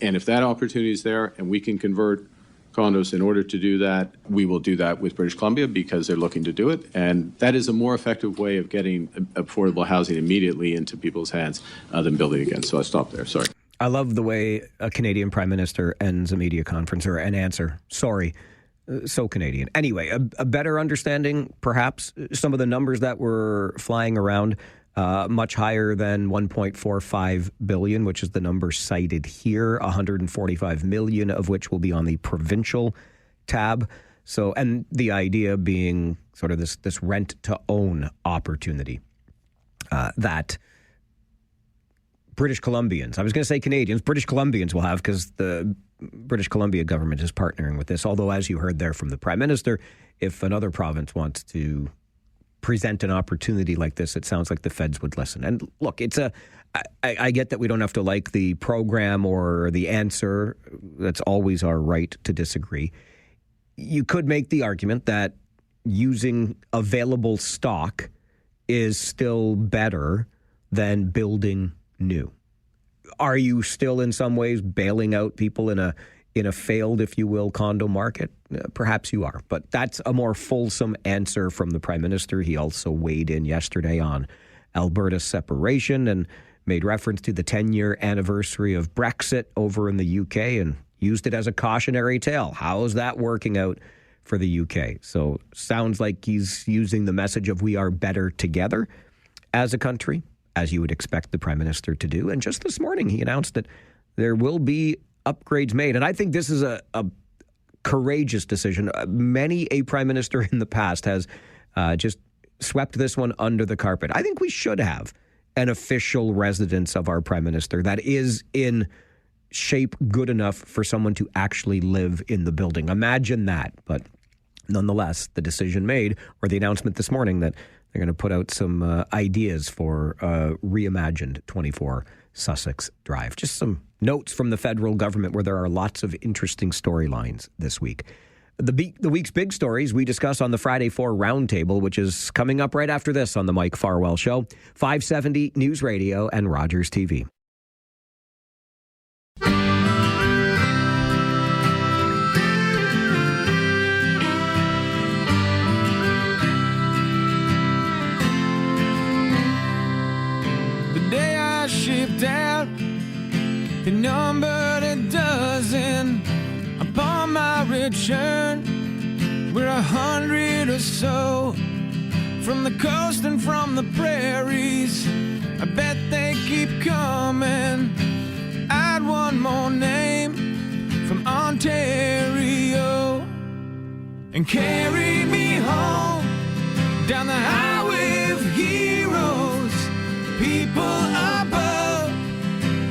And if that opportunity is there and we can convert condos in order to do that, we will do that with British Columbia because they're looking to do it. And that is a more effective way of getting affordable housing immediately into people's hands than building again. So I'll stop there. Sorry. I love the way a Canadian Prime Minister ends a media conference or an answer. Sorry. So Canadian. Anyway, a better understanding, perhaps, some of the numbers that were flying around, much higher than 1.45 billion, which is the number cited here, 145 million of which will be on the provincial tab. So, and the idea being sort of this rent to own opportunity that British Columbians, I was going to say Canadians, British Columbians will have, because the British Columbia government is partnering with this. Although, as you heard there from the Prime Minister, if another province wants to present an opportunity like this, it sounds like the feds would listen. And look, I get that we don't have to like the program or the answer. That's always our right to disagree. You could make the argument that using available stock is still better than building new. Are you still in some ways bailing out people in a failed, if you will, condo market? Perhaps you are, but that's a more fulsome answer from the Prime Minister. He also weighed in yesterday on Alberta's separation and made reference to the 10-year anniversary of Brexit over in the UK and used it as a cautionary tale. How is that working out for the UK? So sounds like he's using the message of we are better together as a country, as you would expect the Prime Minister to do. And just this morning, he announced that there will be upgrades made. And I think this is a courageous decision. Many a Prime Minister in the past has just swept this one under the carpet. I think we should have an official residence of our Prime Minister that is in shape good enough for someone to actually live in the building. Imagine that. But nonetheless, the decision made, or the announcement this morning, that they're going to put out some ideas for reimagined 24 Sussex Drive. Just some notes from the federal government where there are lots of interesting storylines this week. The week's big stories we discuss on the Friday 4 Roundtable, which is coming up right after this on the Mike Farwell Show, 570 News Radio and Rogers TV. Shipped out, they numbered a dozen upon my return. We're 100 or so from the coast and from the prairies. I bet they keep coming. Add one more name from Ontario and carry me home down the highway of heroes. People above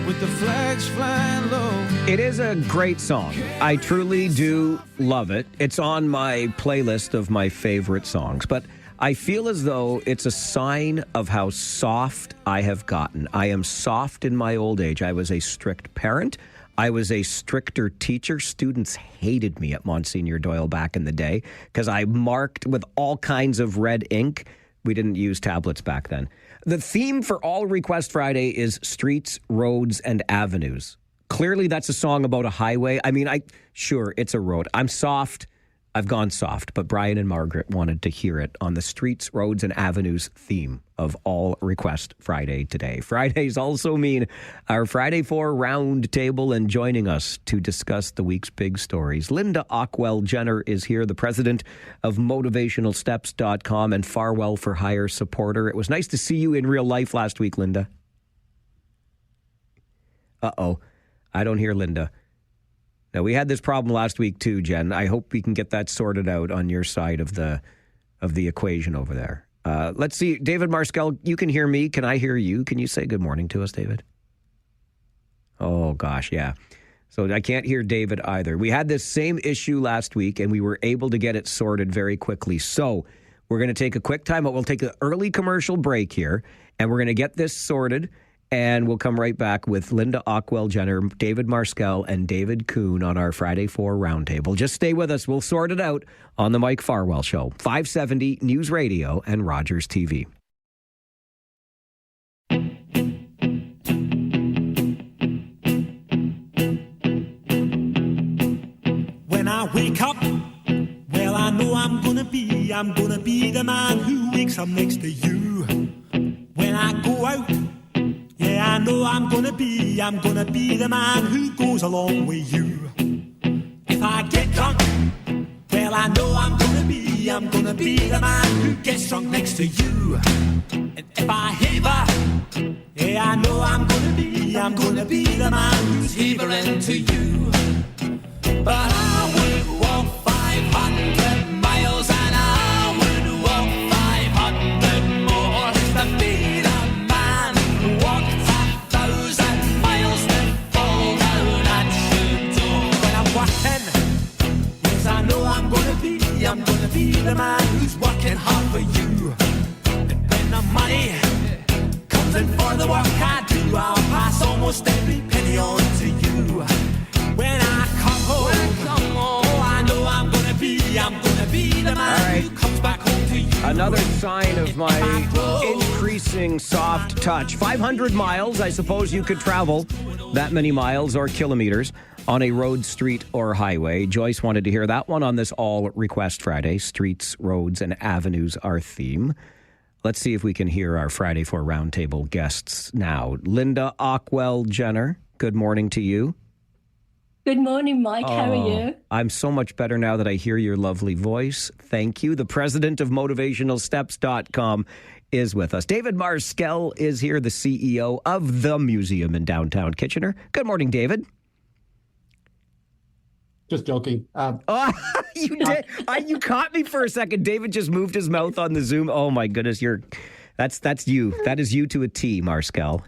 with the flags flying low. It is a great song. I truly do love it. It's on my playlist of my favorite songs, but I feel as though it's a sign of how soft I have gotten. I am soft in my old age. I was a strict parent. I was a stricter teacher. Students hated me at Monsignor Doyle back in the day because I marked with all kinds of red ink. We didn't use tablets back then. The theme for all Request Friday is streets, roads, and avenues. Clearly, that's a song about a highway. I mean, sure, it's a road. I'm soft. I've gone soft, but Brian and Margaret wanted to hear it on the streets, roads, and avenues theme of all Request Friday today. Fridays also mean our Friday 4 round table, and joining us to discuss the week's big stories, Linda Ockwell-Jenner is here, the president of motivationalsteps.com and Farwell for Hire supporter. It was nice to see you in real life last week, Linda. Uh-oh, I don't hear Linda. Now, we had this problem last week too, Jen. I hope we can get that sorted out on your side of the equation over there. Let's see. David Marskell, you can hear me. Can I hear you? Can you say good morning to us, David? Oh, gosh, yeah. So I can't hear David either. We had this same issue last week, and we were able to get it sorted very quickly. So we're going to take a quick time, but we'll take an early commercial break here, and we're going to get this sorted. And we'll come right back with Linda Ockwell Jenner, David Marskell, and David Kuhn on our Friday 4 Roundtable. Just stay with us. We'll sort it out on the Mike Farwell Show, 570 News Radio and Rogers TV. When I wake up, well, I know I'm gonna be the man who wakes up next to you. When I go out, yeah, I know I'm gonna be the man who goes along with you. If I get drunk, well, I know I'm gonna be the man who gets drunk next to you. And if I heaver, yeah, I know I'm gonna be the man who's heavering to you. But I would walk 500 miles and I would walk 500 more to be the man who walked 1,000 miles to fall down at your door. When I'm working, yes, I know I'm gonna be the man who's working hard for you. And when the money comes in for the work I do, I'll pass almost every penny on to you. When I come home, oh, I know I'm gonna be the man who comes back home to you. Another sign of my increasing soft touch. 500 miles, I suppose you could travel that many miles or kilometers on a road, street, or highway. Joyce wanted to hear that one on this All Request Friday. Streets, roads, and avenues, our theme. Let's see if we can hear our Friday 4 Roundtable guests now. Linda Ockwell Jenner, good morning to you. Good morning, Mike. How are you? I'm so much better now that I hear your lovely voice. Thank you. The president of motivationalsteps.com is with us. David Marskell is here, the CEO of the museum in downtown Kitchener. Good morning, David. Just joking. You did. You caught me for a second. David just moved his mouth on the Zoom. Oh my goodness, that's you. That is you to a T, Marskell.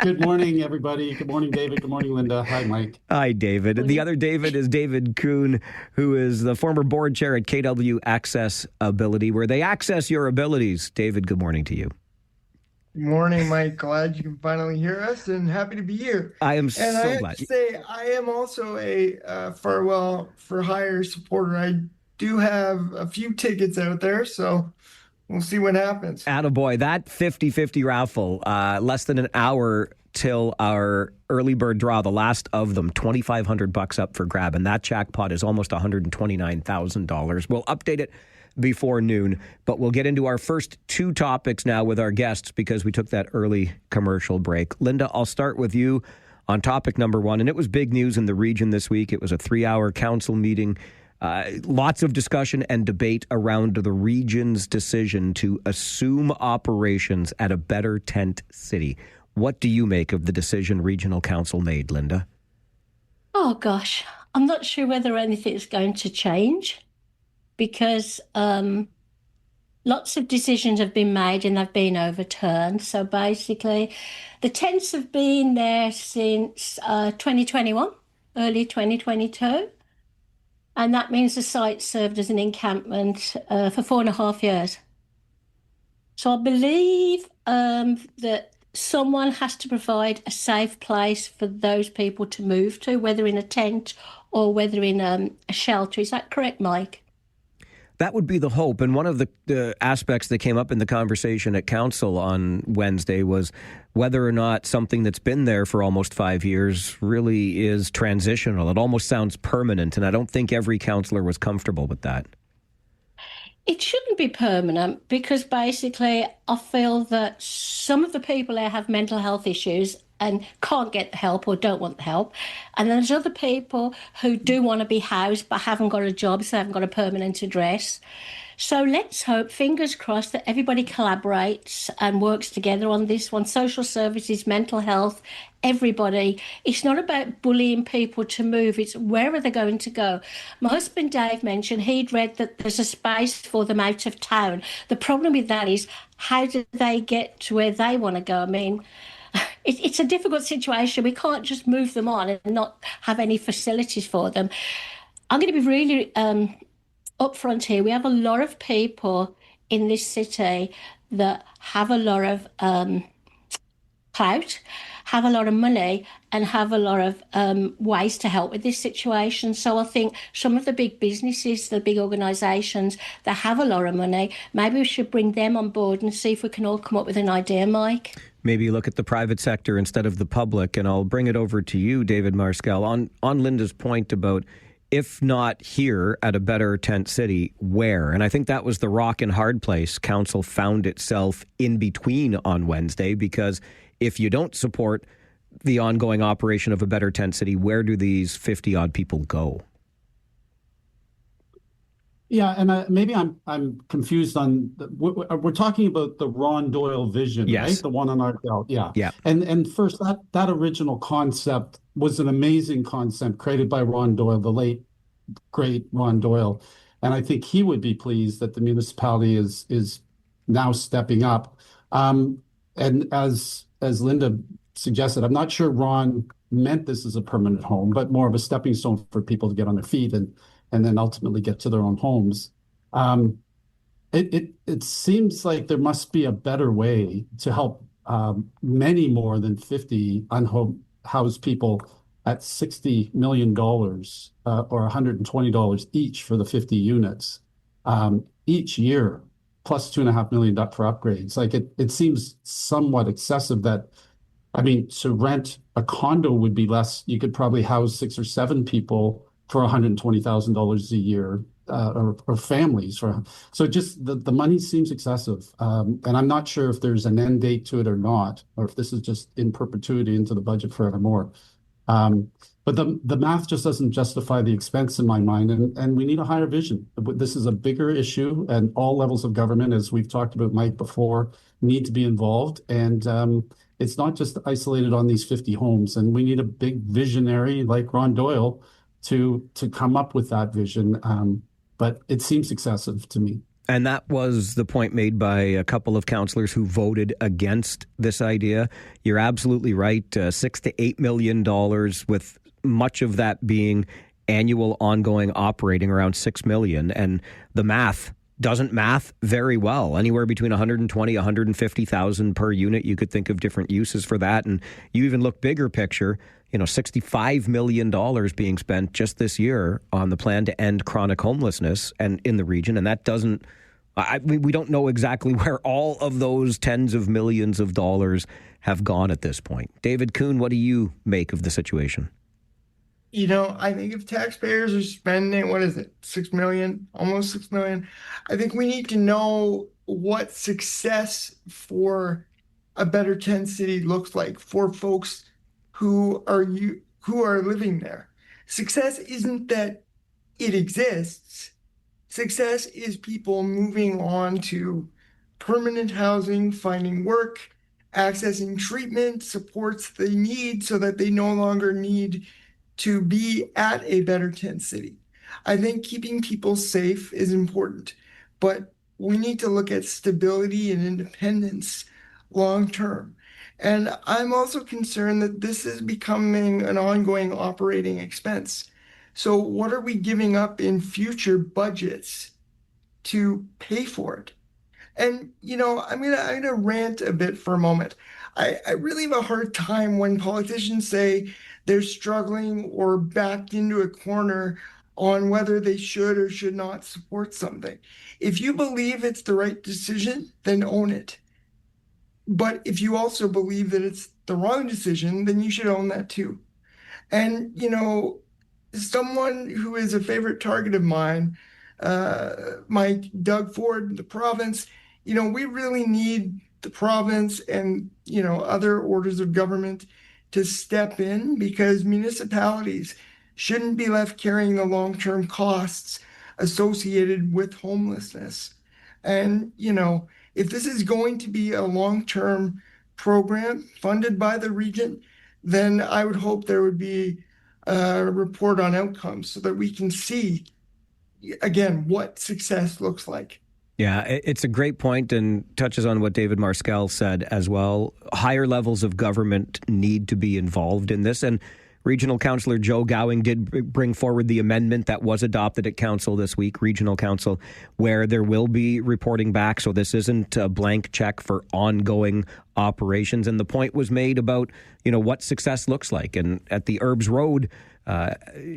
Good morning, everybody. Good morning, David. Good morning, Linda. Hi, Mike. Hi, David. The other David is David Kuhn, who is the former board chair at KW Access Ability, where they access your abilities. David, good morning to you. Good morning, Mike. Glad you can finally hear us and happy to be here. I am and so I have glad. to say, I am also a Farwell for Hire supporter. I do have a few tickets out there, so we'll see what happens. Attaboy. That 50-50 raffle, less than an hour till our early bird draw, the last of them, $2,500 up for grab. And that jackpot is almost $129,000. We'll update it before noon, but we'll get into our first two topics now with our guests because we took that early commercial break. Linda, I'll start with you on topic number one. And it was big news in the region this week. It was a 3-hour council meeting. Lots of discussion and debate around the region's decision to assume operations at a better tent city. What do you make of the decision regional council made, Linda? Oh, gosh. I'm not sure whether anything's going to change because lots of decisions have been made and they've been overturned. So basically, the tents have been there since 2021, early 2022. And that means the site served as an encampment for 4.5 years. So I believe that someone has to provide a safe place for those people to move to, whether in a tent or whether in a shelter. Is that correct, Mike? That would be the hope. And one of the aspects that came up in the conversation at council on Wednesday was whether or not something that's been there for almost 5 years really is transitional. It almost sounds permanent. And I don't think every councillor was comfortable with that. It shouldn't be permanent because basically I feel that some of the people there have mental health issues and can't get the help or don't want the help. And there's other people who do want to be housed but haven't got a job, so haven't got a permanent address. So let's hope, fingers crossed, that everybody collaborates and works together on this one. Social services, mental health, everybody. It's not about bullying people to move. It's where are they going to go? My husband, Dave, mentioned he'd read that there's a space for them out of town. The problem with that is how do they get to where they want to go? I mean, it's a difficult situation. We can't just move them on and not have any facilities for them. I'm going to be really upfront here. We have a lot of people in this city that have a lot of clout, have a lot of money, and have a lot of ways to help with this situation. So I think some of the big businesses, the big organisations that have a lot of money, maybe we should bring them on board and see if we can all come up with an idea, Mike. Maybe look at the private sector instead of the public. And I'll bring it over to you, David Marskel, on Linda's point about, if not here at a better tent city, where? And I think that was the rock and hard place council found itself in between on Wednesday, because if you don't support the ongoing operation of a better tent city, where do these 50-odd people go? Yeah, and maybe I'm confused on we're talking about the Ron Doyle vision, yes, right? The one on our belt, yeah. Yeah. And first, that original concept was an amazing concept created by Ron Doyle, the late great Ron Doyle, and I think he would be pleased that the municipality is now stepping up. And as Linda suggested, I'm not sure Ron meant this as a permanent home, but more of a stepping stone for people to get on their feet and then ultimately get to their own homes. It seems like there must be a better way to help many more than 50 unhoused people at $60 million or $120 each for the 50 units each year, plus $2.5 million for upgrades. Like it seems somewhat excessive that, I mean, to rent a condo would be less. You could probably house 6 or 7 people for $120,000 a year, or families. So just the money seems excessive. And I'm not sure if there's an end date to it or not, or if this is just in perpetuity into the budget forevermore. But the math just doesn't justify the expense in my mind, and we need a higher vision. This is a bigger issue, and all levels of government, as we've talked about, Mike, before, need to be involved. And it's not just isolated on these 50 homes, and we need a big visionary like Ron Doyle to come up with that vision. But it seems excessive to me. And that was the point made by a couple of councillors who voted against this idea. You're absolutely right. $6 to $8 million, with much of that being annual ongoing operating, around $6 million. And the math doesn't math very well. Anywhere between 120, 150,000 per unit. You could think of different uses for that. And you even look bigger picture, $65 million being spent just this year on the plan to end chronic homelessness and in the region. And that doesn't, we don't know exactly where all of those tens of millions of dollars have gone at this point. David Kuhn, what do you make of the situation? I think if taxpayers are spending, what is it, 6 million, almost 6 million, I think we need to know what success for a better tent city looks like for folks who are living there. Success isn't that it exists. Success is people moving on to permanent housing, finding work, accessing treatment, supports they need so that they no longer need to be at a better tent city. I think keeping people safe is important, but we need to look at stability and independence long term. And I'm also concerned that this is becoming an ongoing operating expense. So what are we giving up in future budgets to pay for it? And, I'm gonna rant a bit for a moment. I really have a hard time when politicians say they're struggling or backed into a corner on whether they should or should not support something. If you believe it's the right decision, then own it. But if you also believe that it's the wrong decision, then you should own that too. And, someone who is a favorite target of mine, Doug Ford, the province, we really need the province and, other orders of government to step in, because municipalities shouldn't be left carrying the long-term costs associated with homelessness. And, if this is going to be a long-term program funded by the region, then I would hope there would be a report on outcomes so that we can see, again, what success looks like. Yeah, it's a great point and touches on what David Marskel said as well. Higher levels of government need to be involved in this. And Regional Councillor Joe Gowing did bring forward the amendment that was adopted at Council this week, Regional Council, where there will be reporting back. So this isn't a blank check for ongoing operations. And the point was made about, what success looks like. And at the Herbs Road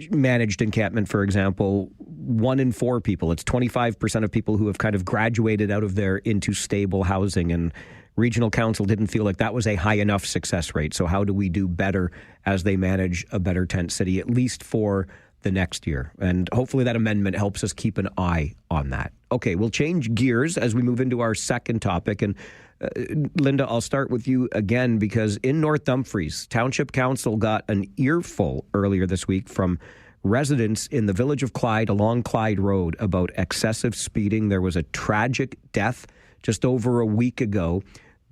managed encampment, for example, 1 in 4 people, it's 25% of people who have kind of graduated out of there into stable housing. And Regional Council didn't feel like that was a high enough success rate. So how do we do better as they manage a better tent city, at least for the next year? And hopefully that amendment helps us keep an eye on that. Okay, we'll change gears as we move into our second topic. And Linda, I'll start with you again, because in North Dumfries, Township Council got an earful earlier this week from residents in the village of Clyde along Clyde Road about excessive speeding. There was a tragic death just over a week ago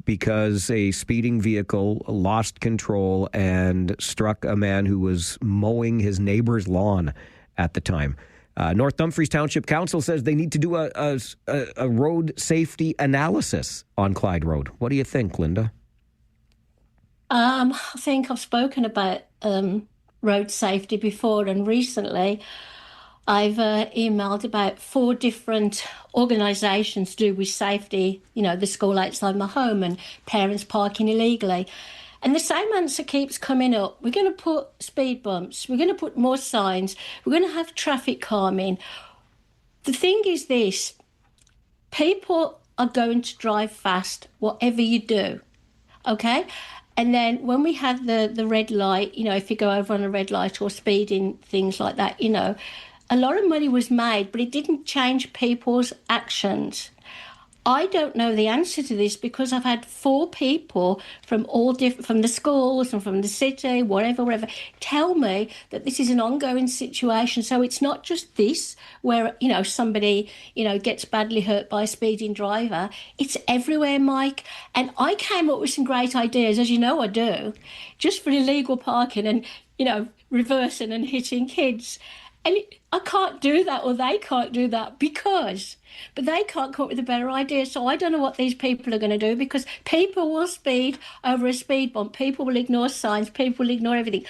because a speeding vehicle lost control and struck a man who was mowing his neighbor's lawn at the time. North Dumfries Township Council says they need to do a road safety analysis on Clyde Road. What do you think, Linda? I think I've spoken about road safety before, and recently I've emailed about 4 different organisations to do with safety, the school outside my home and parents parking illegally. And the same answer keeps coming up. We're going to put speed bumps. We're going to put more signs. We're going to have traffic calming. The thing is this, people are going to drive fast, whatever you do, okay? And then when we had the red light, if you go over on a red light or speeding, things like that, a lot of money was made, but it didn't change people's actions. I don't know the answer to this because I've had 4 people from from the schools and from the city, whatever, tell me that this is an ongoing situation. So it's not just this where, somebody, gets badly hurt by a speeding driver. It's everywhere, Mike. And I came up with some great ideas, as you know I do, just for illegal parking and, reversing and hitting kids. And I can't do that, or they can't do that but they can't come up with a better idea. So I don't know what these people are going to do, because people will speed over a speed bump. People will ignore signs. People will ignore everything.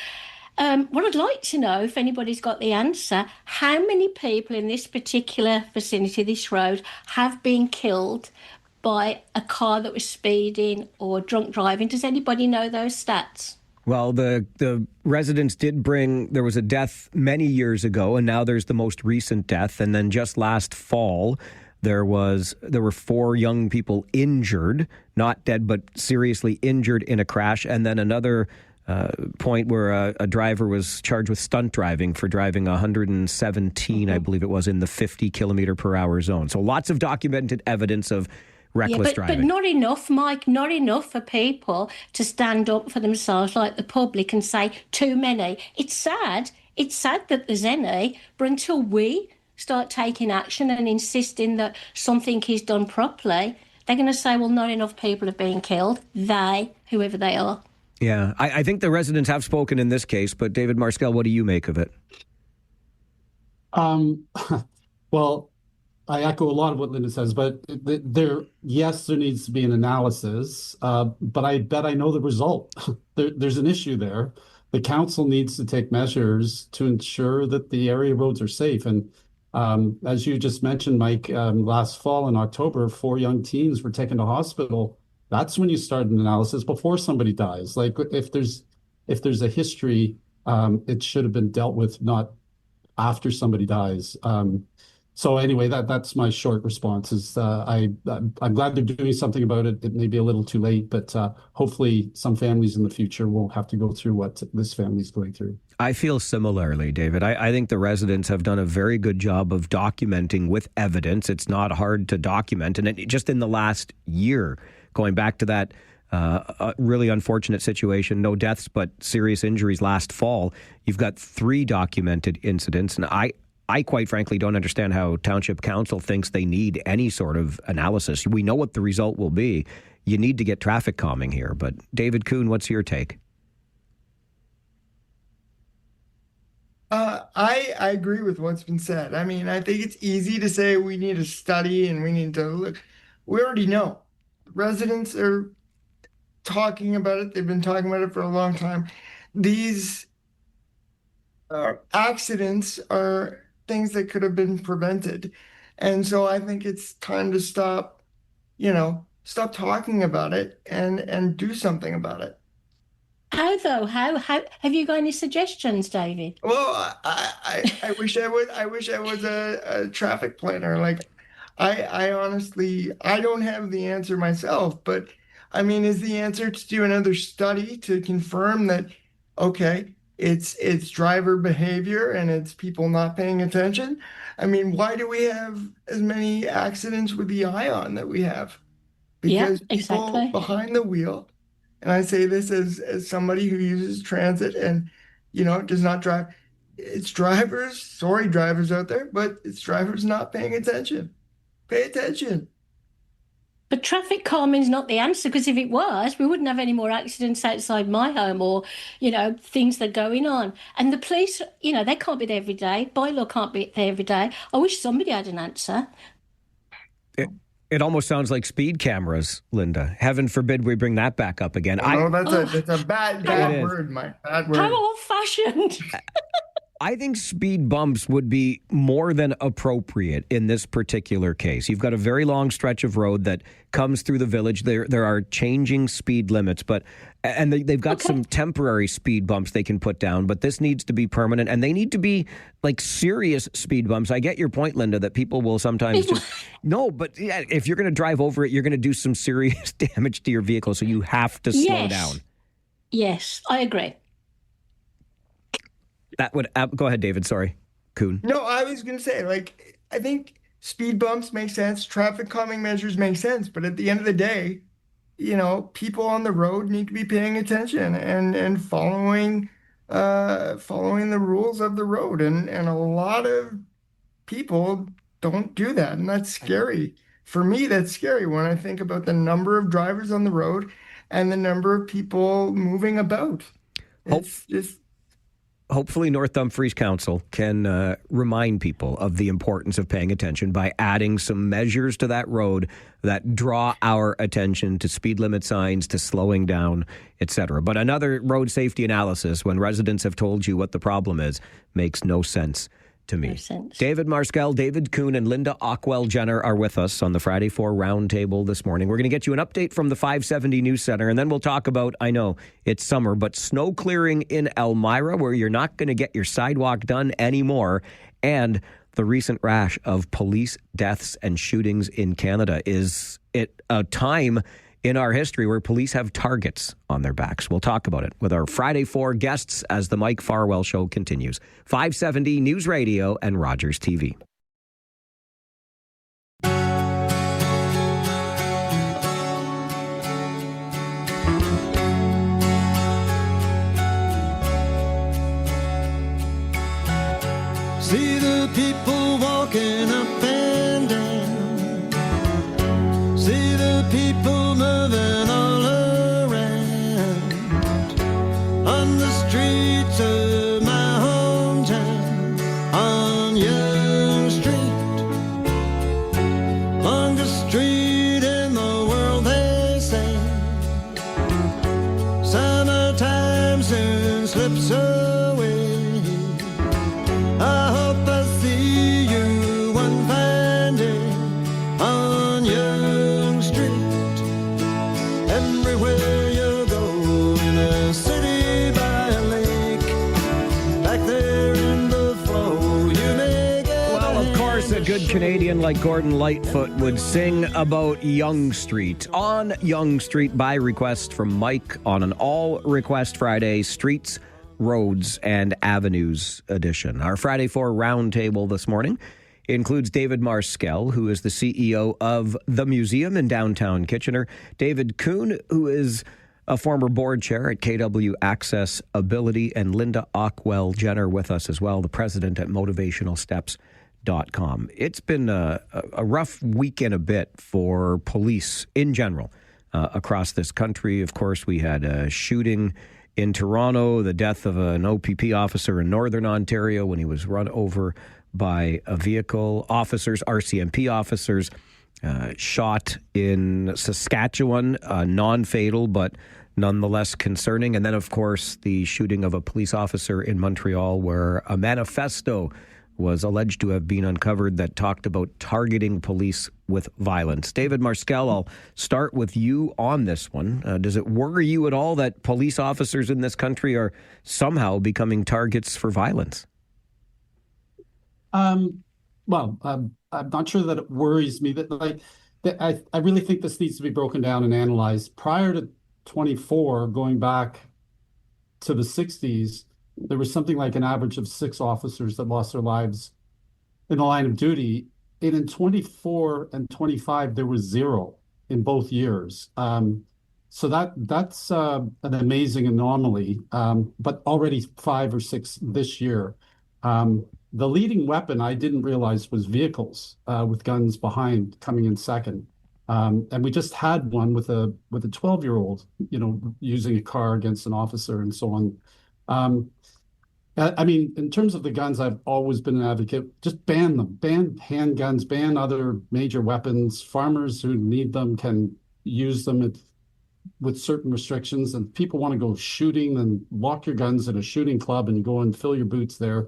What I'd like to know, if anybody's got the answer, how many people in this particular vicinity, this road, have been killed by a car that was speeding or drunk driving? Does anybody know those stats? Well, the residents did there was a death many years ago, and now there's the most recent death. And then just last fall, there were 4 young people injured, not dead, but seriously injured in a crash. And then another point where a driver was charged with stunt driving for driving 117, I believe it was, in the 50 kilometer per hour zone. So lots of documented evidence of reckless driving. But not enough, Mike, not enough for people to stand up for themselves like the public and say too many. It's sad that there's any, but until we start taking action and insisting that something is done properly, they're going to say, well, not enough people are being killed. They, whoever they are. Yeah, I think the residents have spoken in this case, but David Marskell, what do you make of it? Well, I echo a lot of what Linda says, but there needs to be an analysis, but I bet I know the result. There's an issue there. The council needs to take measures to ensure that the area roads are safe. And as you just mentioned, Mike, last fall in October, 4 young teens were taken to hospital. That's when you start an analysis before somebody dies. Like if there's a history, it should have been dealt with, not after somebody dies. So anyway, that's my short response. Is I'm glad they're doing something about it. It may be a little too late, but hopefully some families in the future won't have to go through what this family's going through. I feel similarly, David. I think the residents have done a very good job of documenting with evidence. It's not hard to document. And just in the last year, going back to that really unfortunate situation, no deaths but serious injuries last fall, you've got 3 documented incidents. And I quite frankly don't understand how Township Council thinks they need any sort of analysis. We know what the result will be. You need to get traffic calming here. But David Kuhn, what's your take? I agree with what's been said. I mean, I think it's easy to say we need a study and we need to look. We already know. Residents are talking about it. They've been talking about it for a long time. These accidents are things that could have been prevented. And so I think it's time to stop talking about it and do something about it. How though? How have you got any suggestions, David? Well, I wish I was a traffic planner. Like, I honestly, I don't have the answer myself, but I mean, is the answer to do another study to confirm that, okay, it's driver behavior and it's people not paying attention? I mean, why do we have as many accidents with the ion that we have? Yeah, Because people exactly. behind the wheel, and I say this as somebody who uses transit and, does not drive. It's drivers, sorry, drivers out there, but it's drivers not paying attention. Pay attention. But traffic calming's not the answer, because if it was, we wouldn't have any more accidents outside my home, or, things that are going on. And the police, they can't be there every day. Bylaw can't be there every day. I wish somebody had an answer. It almost sounds like speed cameras, Linda. Heaven forbid we bring that back up again. That's a bad word, Mike. Bad word. How old-fashioned. I think speed bumps would be more than appropriate in this particular case. You've got a very long stretch of road that comes through the village. There are changing speed limits, and they've got some temporary speed bumps they can put down, but this needs to be permanent, and they need to be like serious speed bumps. I get your point, Linda, that people will sometimes no, but yeah, if you're going to drive over it, you're going to do some serious damage to your vehicle, so you have to slow down. Yes, I agree. That would go ahead, David. Sorry, Kuhn. No, I was going to say, I think speed bumps make sense, traffic calming measures make sense, but at the end of the day, people on the road need to be paying attention and following the rules of the road, and a lot of people don't do that, and that's scary. For me, that's scary when I think about the number of drivers on the road and the number of people moving about. It's just. Hopefully, North Dumfries Council can remind people of the importance of paying attention by adding some measures to that road that draw our attention to speed limit signs, to slowing down, etc. But another road safety analysis, when residents have told you what the problem is, makes no sense to me. No sense. David Marskell, David Kuhn, and Linda Ockwell-Jenner are with us on the Friday 4 Roundtable this morning. We're going to get you an update from the 570 News Center, and then we'll talk about, I know it's summer, but snow clearing in Elmira, where you're not going to get your sidewalk done anymore, and the recent rash of police deaths and shootings in Canada. Is it a time in our history where police have targets on their backs? We'll talk about it with our Friday 4 guests as the Mike Farwell Show continues. 570 News Radio and Rogers TV. See the people walking up and down. See the people moving all around on the streets of my hometown, on Young Street, longest street in the world, they say. Summertime soon slips away. I hope I see you one fine day on Young Street. Everywhere you go in a city by a lake, back there in the flow, you may get. Well, of course, a good Canadian like Gordon Lightfoot would sing about Yonge Street. On Yonge Street, by request from Mike, on an all-request Friday, Streets, Roads and Avenues edition. Our Friday 4 Roundtable this morning includes David Marskell, who is the CEO of the museum in downtown Kitchener, David Kuhn, who is a former board chair at KW Access Ability, and Linda Ockwell-Jenner with us as well, the president at motivationalsteps.com. It's been a rough week and a bit for police in general across this country. Of course, we had a shooting in Toronto, the death of an OPP officer in Northern Ontario when he was run over by a vehicle. Officers, RCMP officers, shot in Saskatchewan, non-fatal, but nonetheless concerning. And then, of course, the shooting of a police officer in Montreal, where a manifesto was alleged to have been uncovered that talked about targeting police with violence. David Marskell, I'll start with you on this one. Does it worry you at all that police officers in this country are somehow becoming targets for violence? Well, I'm not sure that it worries me. I really think this needs to be broken down and analyzed. Prior to 24, going back to the 60s, there was something like an average of 6 officers that lost their lives in the line of duty. And in 24 and 25, there was 0 in both years. So that's an amazing anomaly, but already 5 or 6 this year. The leading weapon I didn't realize was vehicles with guns behind coming in second. And we just had one with a 12-year-old, using a car against an officer and so on. I mean, in terms of the guns, I've always been an advocate. Just ban them, ban handguns, ban other major weapons. Farmers who need them can use them with certain restrictions. And if people want to go shooting, then lock your guns in a shooting club and go and fill your boots there.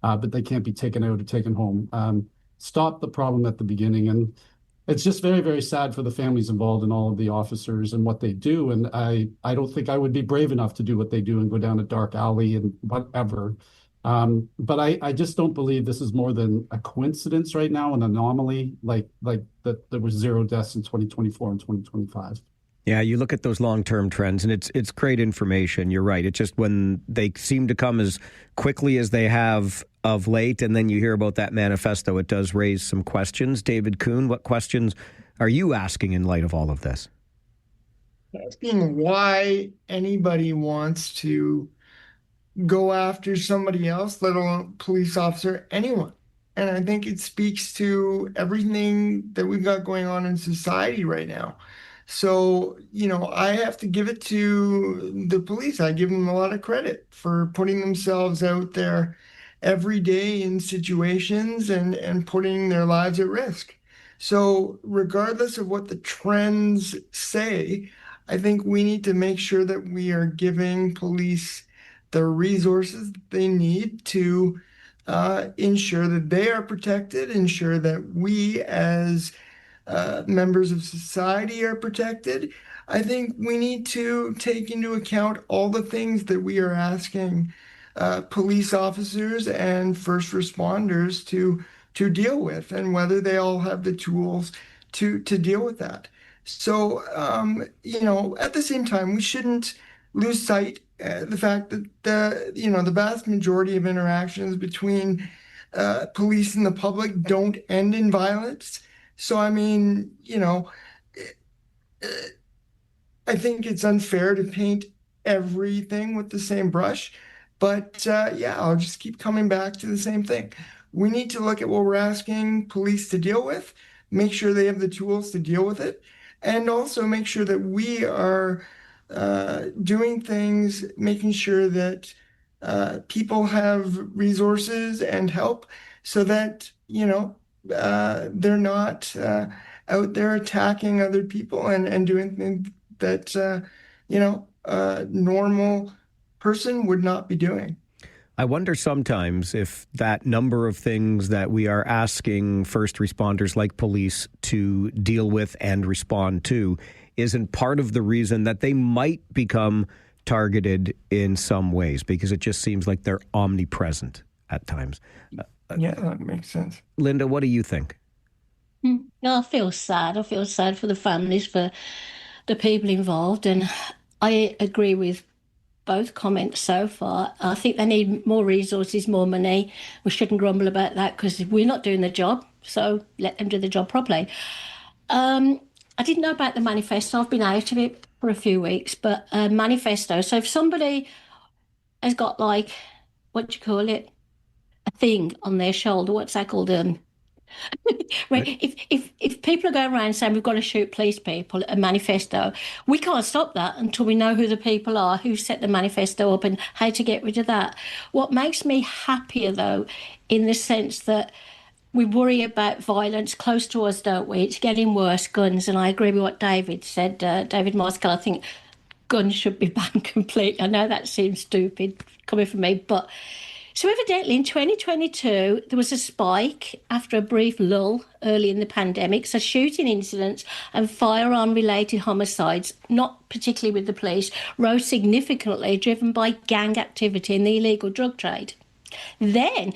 But they can't be taken out or taken home. Stop the problem at the beginning. And it's just very, very sad for the families involved and all of the officers and what they do. And I don't think I would be brave enough to do what they do and go down a dark alley and whatever. But I just don't believe this is more than a coincidence right now, an anomaly, like that there was 0 deaths in 2024 and 2025. Yeah, you look at those long-term trends, and it's great information. You're right. It's just when they seem to come as quickly as they have of late, and then you hear about that manifesto, it does raise some questions. David Kuhn, what questions are you asking in light of all of this? Asking why anybody wants to go after somebody else, let alone a police officer, anyone. And I think it speaks to everything that we've got going on in society right now. So, I have to give it to the police. I give them a lot of credit for putting themselves out there every day in situations and putting their lives at risk. So regardless of what the trends say, I think we need to make sure that we are giving police the resources they need to ensure that they are protected, ensure that we as members of society are protected. I think we need to take into account all the things that we are asking police officers and first responders to deal with, and whether they all have the tools to deal with that. So, at the same time, we shouldn't lose sight the fact that the vast majority of interactions between police and the public don't end in violence. So, I mean, I think it's unfair to paint everything with the same brush. But I'll just keep coming back to the same thing. We need to look at what we're asking police to deal with, make sure they have the tools to deal with it, and also make sure that we are doing things, making sure that people have resources and help so that, they're not out there attacking other people and doing things that, a normal person would not be doing. I wonder sometimes if that number of things that we are asking first responders like police to deal with and respond to isn't part of the reason that they might become targeted in some ways, because it just seems like they're omnipresent at times. Yeah, that makes sense. Linda, what do you think? No, I feel sad. I feel sad for the families, for the people involved, and I agree with both comments so far. I think they need more resources, more money. We shouldn't grumble about that because we're not doing the job, so let them do the job properly. I didn't know about the manifesto. I've been out of it for a few weeks, but manifesto. So if somebody has got what do you call it? A thing on their shoulder, what's that called? Right. If people are going around saying we've got to shoot police people, a manifesto, we can't stop that until we know who the people are, who set the manifesto up and how to get rid of that. What makes me happier, though, in the sense that we worry about violence close to us, don't we? It's getting worse, guns, and I agree with what David said. David Marskell, I think guns should be banned completely. I know that seems stupid coming from me, but so evidently in 2022, there was a spike after a brief lull early in the pandemic. So shooting incidents and firearm-related homicides, not particularly with the police, rose significantly, driven by gang activity and the illegal drug trade. Then,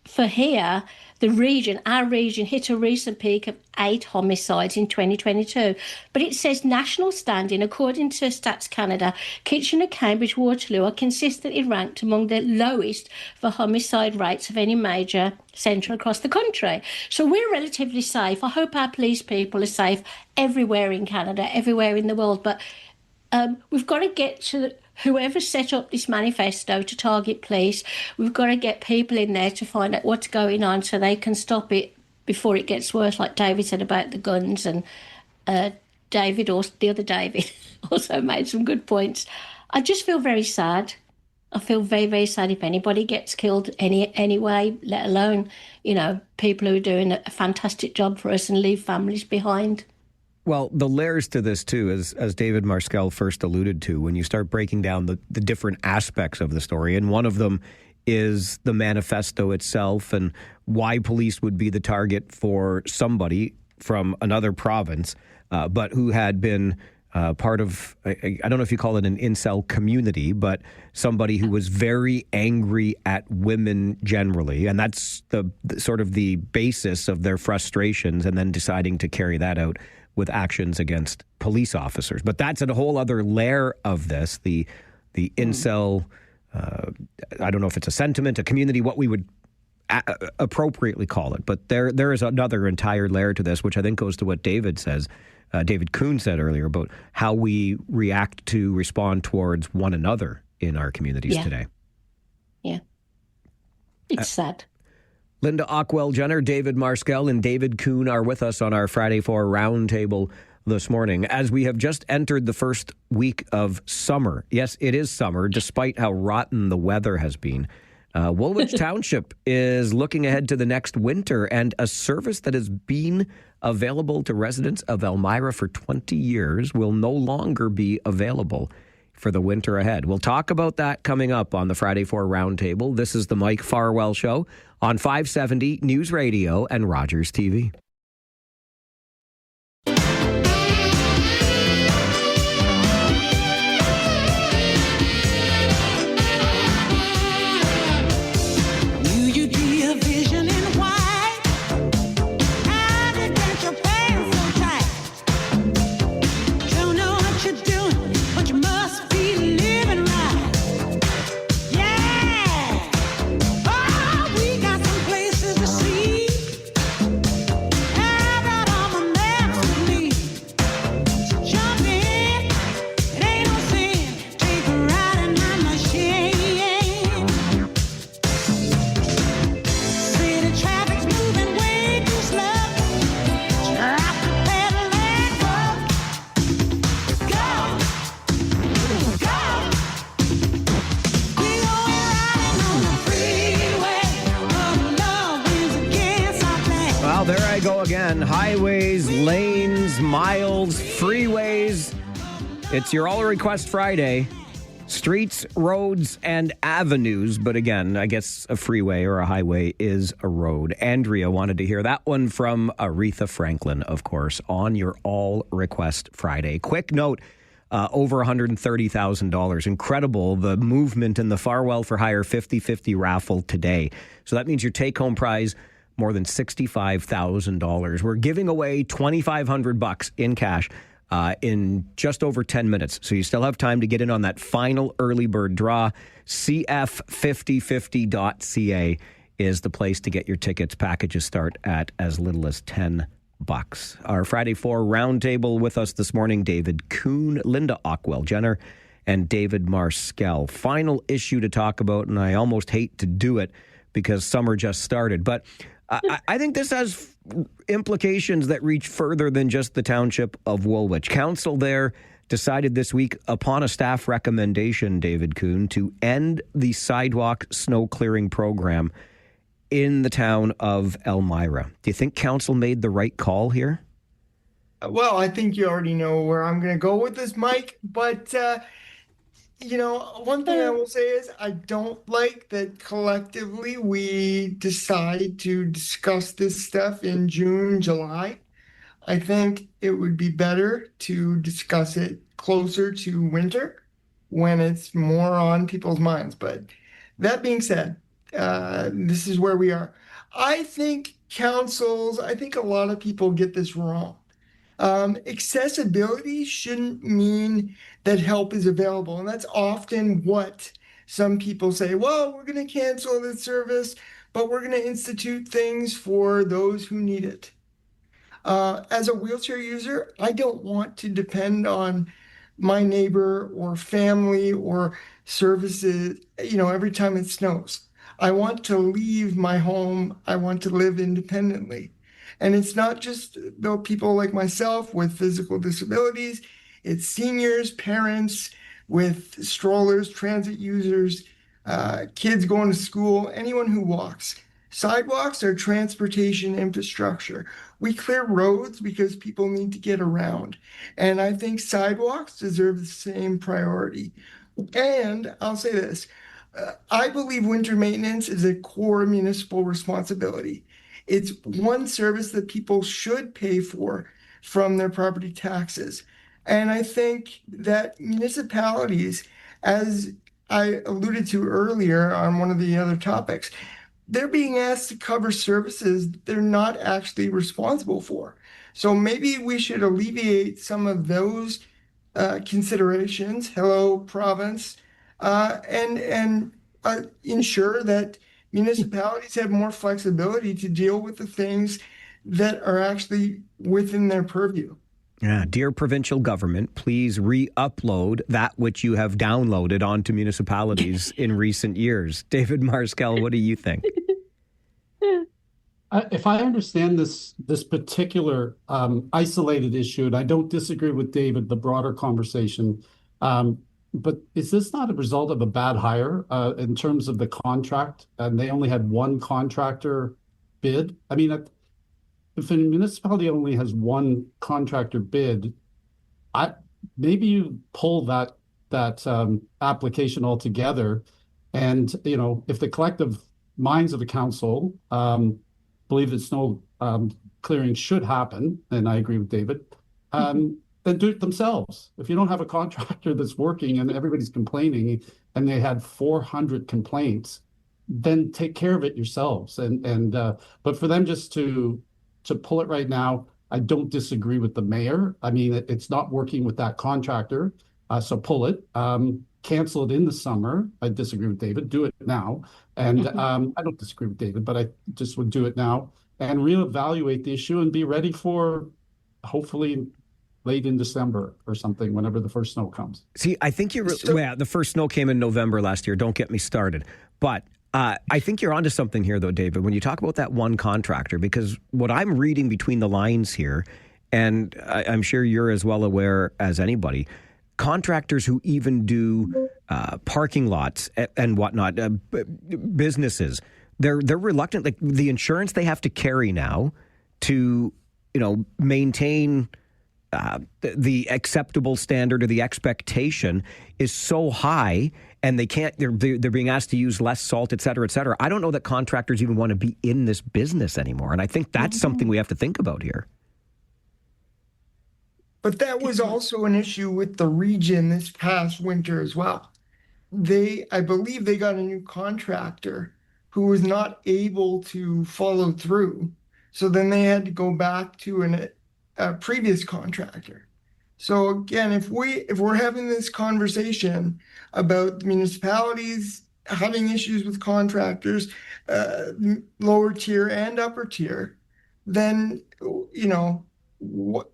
for here, our region hit a recent peak of 8 homicides in 2022. But it says national standing, according to Stats Canada, Kitchener, Cambridge, Waterloo are consistently ranked among the lowest for homicide rates of any major centre across the country. So we're relatively safe. I hope our police people are safe everywhere in Canada, everywhere in the world. But we've got to get to whoever set up this manifesto to target police. We've got to get people in there to find out what's going on so they can stop it before it gets worse, like David said about the guns. And the other David, also made some good points. I just feel very sad. I feel very, very sad if anybody gets killed anyway, let alone, people who are doing a fantastic job for us and leave families behind. Well, the layers to this, too, as David Marskell first alluded to, when you start breaking down the different aspects of the story, and one of them is the manifesto itself and why police would be the target for somebody from another province, but who had been part of, I don't know if you call it an incel community, but somebody who was very angry at women generally. And that's the sort of the basis of their frustrations, and then deciding to carry that out with actions against police officers. But that's a whole other layer of this, the incel, I don't know if it's a sentiment, a community, what we would appropriately call it. But there is another entire layer to this, which I think goes to what David Kuhn said earlier about how we react to respond towards one another in our communities today. Yeah. It's sad. Linda Ockwell-Jenner, David Marskell, and David Kuhn are with us on our Friday 4 Roundtable this morning, as we have just entered the first week of summer. Yes, it is summer, despite how rotten the weather has been. Woolwich Township is looking ahead to the next winter, and a service that has been available to residents of Elmira for 20 years will no longer be available for the winter ahead. We'll talk about that coming up on the Friday 4 Roundtable. This is the Mike Farwell Show on 570 News Radio and Rogers TV. Highways, lanes, miles, freeways. It's your All Request Friday. Streets, roads, and avenues. But again, I guess a freeway or a highway is a road. Andrea wanted to hear that one from Aretha Franklin, of course, on your All Request Friday. Quick note, over $130,000. Incredible, the movement in the Farwell for Hire 50-50 raffle today. So that means your take-home prize, more than $65,000. We're giving away $2,500 in cash in just over 10 minutes. So you still have time to get in on that final early bird draw. CF5050.ca is the place to get your tickets. Packages start at as little as $10. Our Friday 4 Roundtable with us this morning, David Kuhn, Linda Ockwell-Jenner, and David Marskell. Final issue to talk about, and I almost hate to do it because summer just started, but I think this has implications that reach further than just the township of Woolwich. Council there decided this week, upon a staff recommendation, David Kuhn, to end the sidewalk snow clearing program in the town of Elmira. Do you think council made the right call here? Well, I think you already know where I'm going to go with this, Mike. But one thing I will say is I don't like that collectively we decide to discuss this stuff in June, July. I think it would be better to discuss it closer to winter when it's more on people's minds. But that being said, this is where we are. I think a lot of people get this wrong. Accessibility shouldn't mean that help is available. And that's often what some people say. Well, we're going to cancel this service, but we're going to institute things for those who need it. As a wheelchair user, I don't want to depend on my neighbor or family or services, every time it snows. I want to leave my home. I want to live independently. And it's not just the people like myself with physical disabilities, it's seniors, parents with strollers, transit users, kids going to school, anyone who walks. Sidewalks are transportation infrastructure. We clear roads because people need to get around. And I think sidewalks deserve the same priority. And I'll say this, I believe winter maintenance is a core municipal responsibility. It's one service that people should pay for from their property taxes. And I think that municipalities, as I alluded to earlier on one of the other topics, they're being asked to cover services they're not actually responsible for. So maybe we should alleviate some of those considerations. Hello, province, and ensure that municipalities have more flexibility to deal with the things that are actually within their purview. Yeah, dear provincial government, please re-upload that which you have downloaded onto municipalities in recent years. David Marskel, what do you think? If I understand this particular isolated issue, and I don't disagree with David, the broader conversation, but is this not a result of a bad hire in terms of the contract? And they only had one contractor bid. I mean, if a municipality only has one contractor bid, maybe you pull that application altogether, and if the collective minds of the council believe that snow clearing should happen, and I agree with David, then do it themselves. If you don't have a contractor that's working and everybody's complaining, and they had 400 complaints, then take care of it yourselves. But for them just to pull it right now, I don't disagree with the mayor. I mean, it's not working with that contractor, so pull it. Cancel it in the summer. I disagree with David. Do it now. And I don't disagree with David, but I just would do it now and reevaluate the issue and be ready for hopefully late in December or something, whenever the first snow comes. See, I think the first snow came in November last year. Don't get me started. But I think you're onto something here, though, David, when you talk about that one contractor, because what I'm reading between the lines here, and I'm sure you're as well aware as anybody, contractors who even do parking lots and whatnot, businesses, they're reluctant. Like the insurance they have to carry now to, maintain the acceptable standard or the expectation is so high, and they're being asked to use less salt, et cetera, et cetera. I don't know that contractors even want to be in this business anymore. And I think that's something we have to think about here. But that was also an issue with the region this past winter as well. I believe they got a new contractor who was not able to follow through. So then they had to go back to a previous contractor. So again, if we're having this conversation about the municipalities having issues with contractors, lower tier and upper tier, then what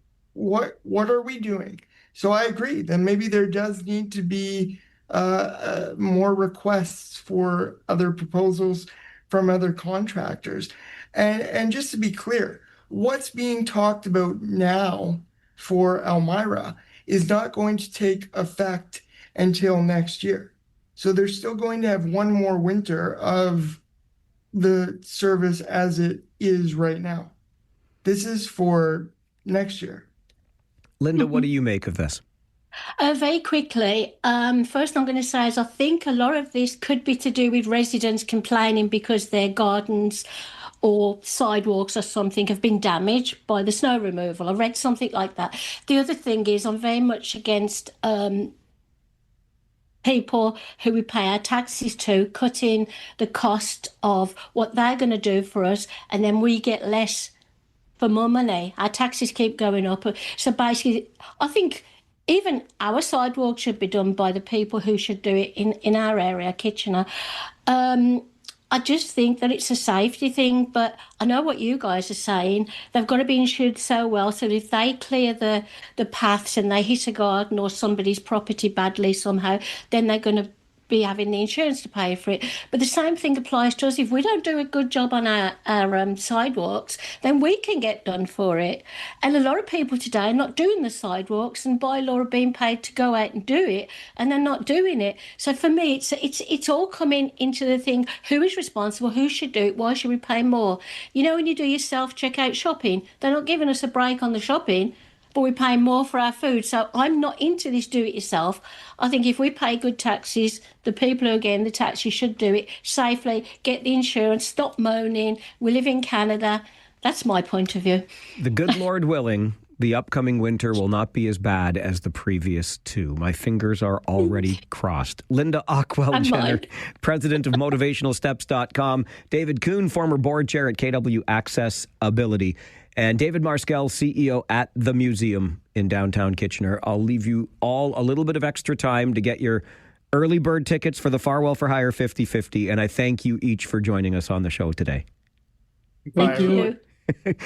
are we doing? So I agree. Then maybe there does need to be more requests for other proposals from other contractors. And just to be clear, what's being talked about now for Elmira is not going to take effect until next year. So they're still going to have one more winter of the service as it is right now. This is for next year. Linda, what do you make of this? Very quickly, first I'm going to say is I think a lot of this could be to do with residents complaining because their gardens or sidewalks or something have been damaged by the snow removal. I read something like that. The other thing is I'm very much against people who we pay our taxes to cutting the cost of what they're going to do for us, and then we get less for more money. Our taxes keep going up. So basically, I think even our sidewalk should be done by the people who should do it in our area, Kitchener. I just think that it's a safety thing, but I know what you guys are saying. They've got to be insured so well, so if they clear the paths and they hit a garden or somebody's property badly somehow, then they're going to be having the insurance to pay for it. But the same thing applies to us. If we don't do a good job on our sidewalks, then we can get done for it. And a lot of people today are not doing the sidewalks, and by law are being paid to go out and do it, and they're not doing it. So for me, it's all coming into the thing: who is responsible, who should do it, why should we pay more? You know, when you do your self-checkout shopping, they're not giving us a break on the shopping, but we pay more for our food. So I'm not into this do-it-yourself. I think if we pay good taxes, the people who are getting the taxes should do it safely, get the insurance, stop moaning. We live in Canada. That's my point of view. The good Lord willing, the upcoming winter will not be as bad as the previous two. My fingers are already crossed. Linda Ockwell-Jenner, president of motivationalsteps.com. David Kuhn, former board chair at KW Access Ability. And David Marskell, CEO at the Museum in downtown Kitchener. I'll leave you all a little bit of extra time to get your early bird tickets for the Farwell for Hire 50/50. And I thank you each for joining us on the show today. Thank you.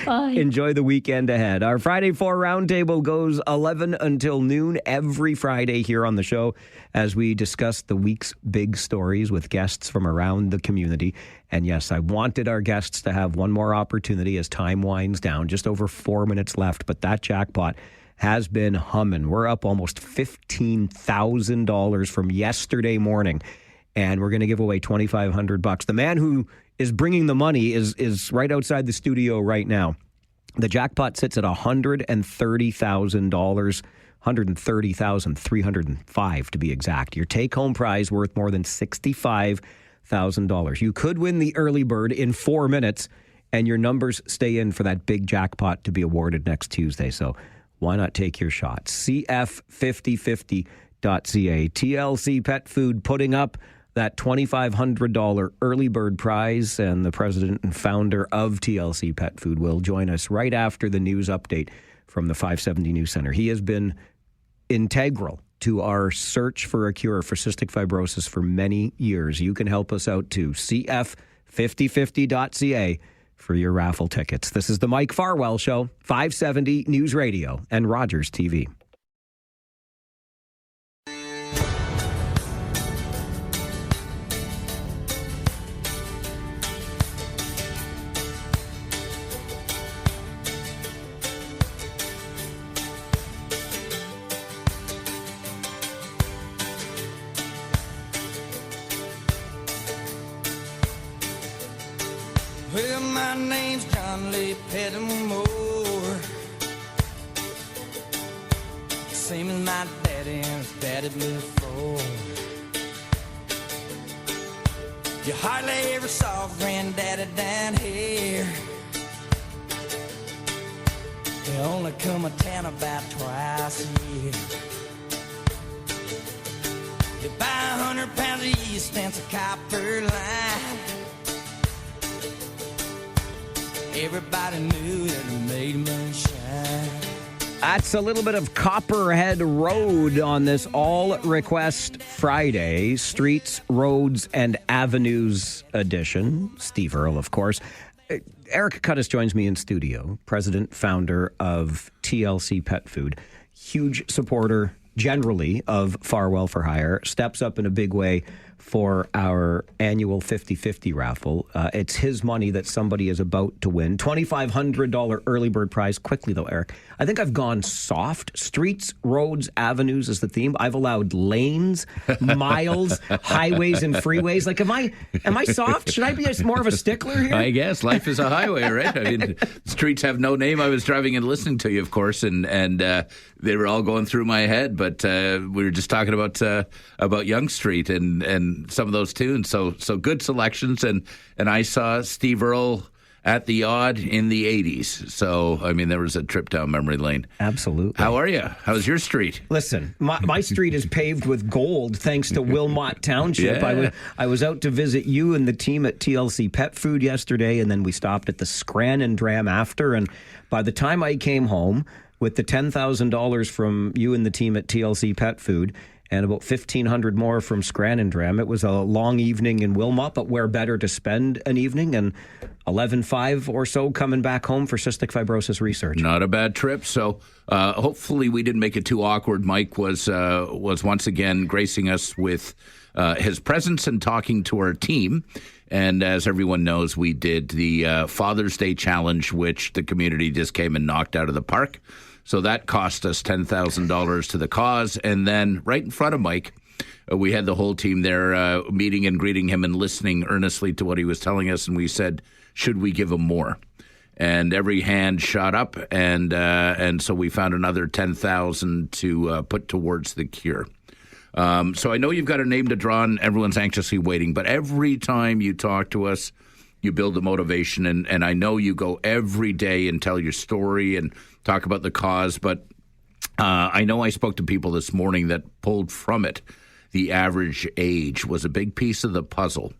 Bye. Enjoy the weekend ahead. Our Friday 4 Roundtable goes 11 until noon every Friday here on the show as we discuss the week's big stories with guests from around the community. And yes, I wanted our guests to have one more opportunity as time winds down. Just over 4 minutes left, but that jackpot has been humming. We're up almost $15,000 from yesterday morning, and we're going to give away $2,500. The man who is bringing the money is right outside the studio right now. The jackpot sits at $130,000, $130,305 to be exact. Your take-home prize worth more than $65,000. You could win the early bird in 4 minutes, and your numbers stay in for that big jackpot to be awarded next Tuesday. So why not take your shot? CF5050.ca. TLC Pet Food putting up that $2,500 early bird prize, and the president and founder of TLC Pet Food will join us right after the news update from the 570 News Center. He has been integral to our search for a cure for cystic fibrosis for many years. You can help us out too. CF5050.ca for your raffle tickets. This is the Mike Farwell Show, 570 News Radio and Rogers TV. Well, my name's John Lee Pettimore. Same as my daddy and his daddy before. You hardly ever saw granddaddy down here. They only come to town about twice a year. You buy 100 pounds of yeast and some copper line. Everybody knew that it made moonshine. That's a little bit of Copperhead Road on this All Request Friday, Streets, Roads, and Avenues edition. Steve Earle, of course. Eric Cuttis joins me in studio, president, founder of TLC Pet Food. Huge supporter, generally, of Farwell for Hire. Steps up in a big way for our annual 50-50 raffle. It's his money that somebody is about to win. $2,500 early bird prize. Quickly, though, Eric, I think I've gone soft. Streets, roads, avenues is the theme. I've allowed lanes, miles, highways, and freeways. Like, am I soft? Should I be more of a stickler here? I guess life is a highway, right? I mean, streets have no name. I was driving and listening to you, of course, and they were all going through my head. But we were just talking about Yonge Street and some of those tunes. So good selections, and I saw Steve Earle at the Odd in the 80s. So, I mean, there was a trip down memory lane. Absolutely. How are you? How's your street? Listen, my street is paved with gold thanks to Wilmot Township. Yeah. I was out to visit you and the team at TLC Pet Food yesterday, and then we stopped at the Scranton Dram after. And by the time I came home with the $10,000 from you and the team at TLC Pet Food, and about $1,500 more from Scranton Dram. It was a long evening in Wilmot, but where better to spend an evening? And 11.5 or so coming back home for cystic fibrosis research. Not a bad trip. So hopefully we didn't make it too awkward. Mike was once again gracing us with his presence and talking to our team. And as everyone knows, we did the Father's Day Challenge, which the community just came and knocked out of the park. So that cost us $10,000 to the cause. And then right in front of Mike, we had the whole team there meeting and greeting him and listening earnestly to what he was telling us. And we said, should we give him more? And every hand shot up. And so we found another $10,000 to put towards the cure. So I know you've got a name to draw and everyone's anxiously waiting. But every time you talk to us, you build the motivation. And I know you go every day and tell your story and talk about the cause, but I know I spoke to people this morning that pulled from it the average age was a big piece of the puzzle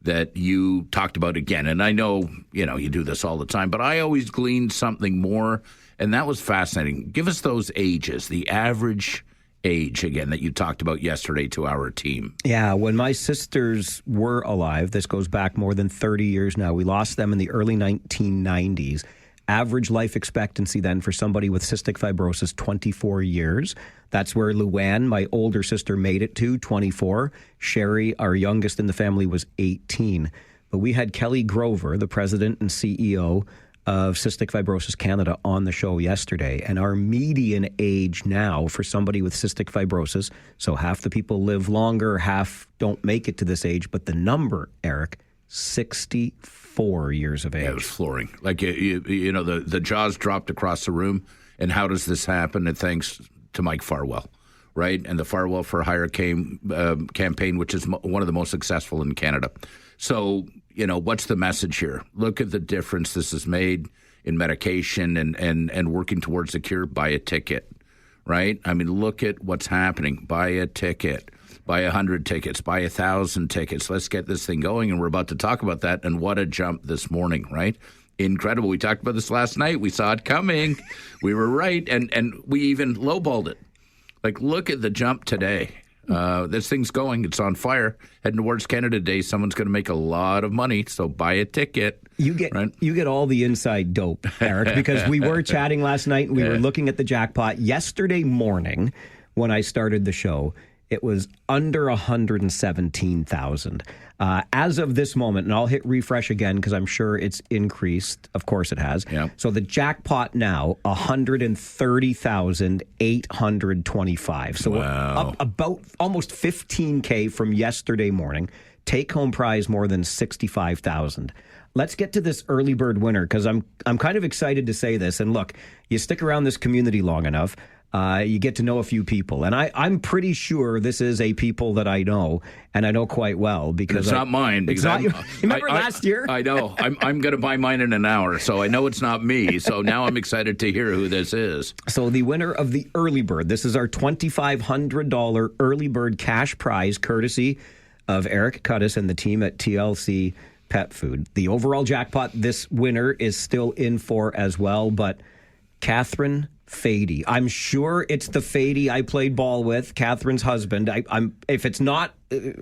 that you talked about again. And I know, you do this all the time, but I always gleaned something more, and that was fascinating. Give us those ages, the average age again that you talked about yesterday to our team. Yeah, when my sisters were alive, this goes back more than 30 years now, we lost them in the early 1990s. Average life expectancy then for somebody with cystic fibrosis, 24 years. That's where Luann, my older sister, made it to, 24. Sherry, our youngest in the family, was 18. But we had Kelly Grover, the president and CEO of Cystic Fibrosis Canada, on the show yesterday. And our median age now for somebody with cystic fibrosis, so half the people live longer, half don't make it to this age, but the number, Eric, 64 years of age. Yeah, it was flooring. Like, the jaws dropped across the room. And how does this happen? And thanks to Mike Farwell, right? And the Farwell for Hire campaign, which is one of the most successful in Canada. So, what's the message here? Look at the difference this has made in medication and working towards the cure. Buy a ticket, right? I mean, look at what's happening. Buy a ticket. Buy 100 tickets, buy 1,000 tickets. Let's get this thing going, and we're about to talk about that. And what a jump this morning, right? Incredible. We talked about this last night. We saw it coming. We were right, and we even lowballed it. Like, look at the jump today. This thing's going. It's on fire. Heading towards Canada Day. Someone's going to make a lot of money, so buy a ticket. You get all the inside dope, Eric, because we were chatting last night, and we were looking at the jackpot. Yesterday morning, when I started the show, it was under 117,000. As of this moment, and I'll hit refresh again because I'm sure it's increased. Of course it has. Yeah. So the jackpot now, 130,825. So we're up about almost 15K from yesterday morning. Take-home prize more than 65,000. Let's get to this early bird winner because I'm kind of excited to say this. And look, you stick around this community long enough, you get to know a few people. And I'm pretty sure this is a people that I know, and I know quite well. Because it's not mine. It's not your, remember last year? I know. I'm going to buy mine in an hour, so I know it's not me. So now I'm excited to hear who this is. So the winner of the early bird, this is our $2,500 early bird cash prize, courtesy of Eric Cudis and the team at TLC Pet Food. The overall jackpot, this winner is still in for as well, but Catherine Fady. I'm sure it's the Fady I played ball with, Catherine's husband. I'm if it's not,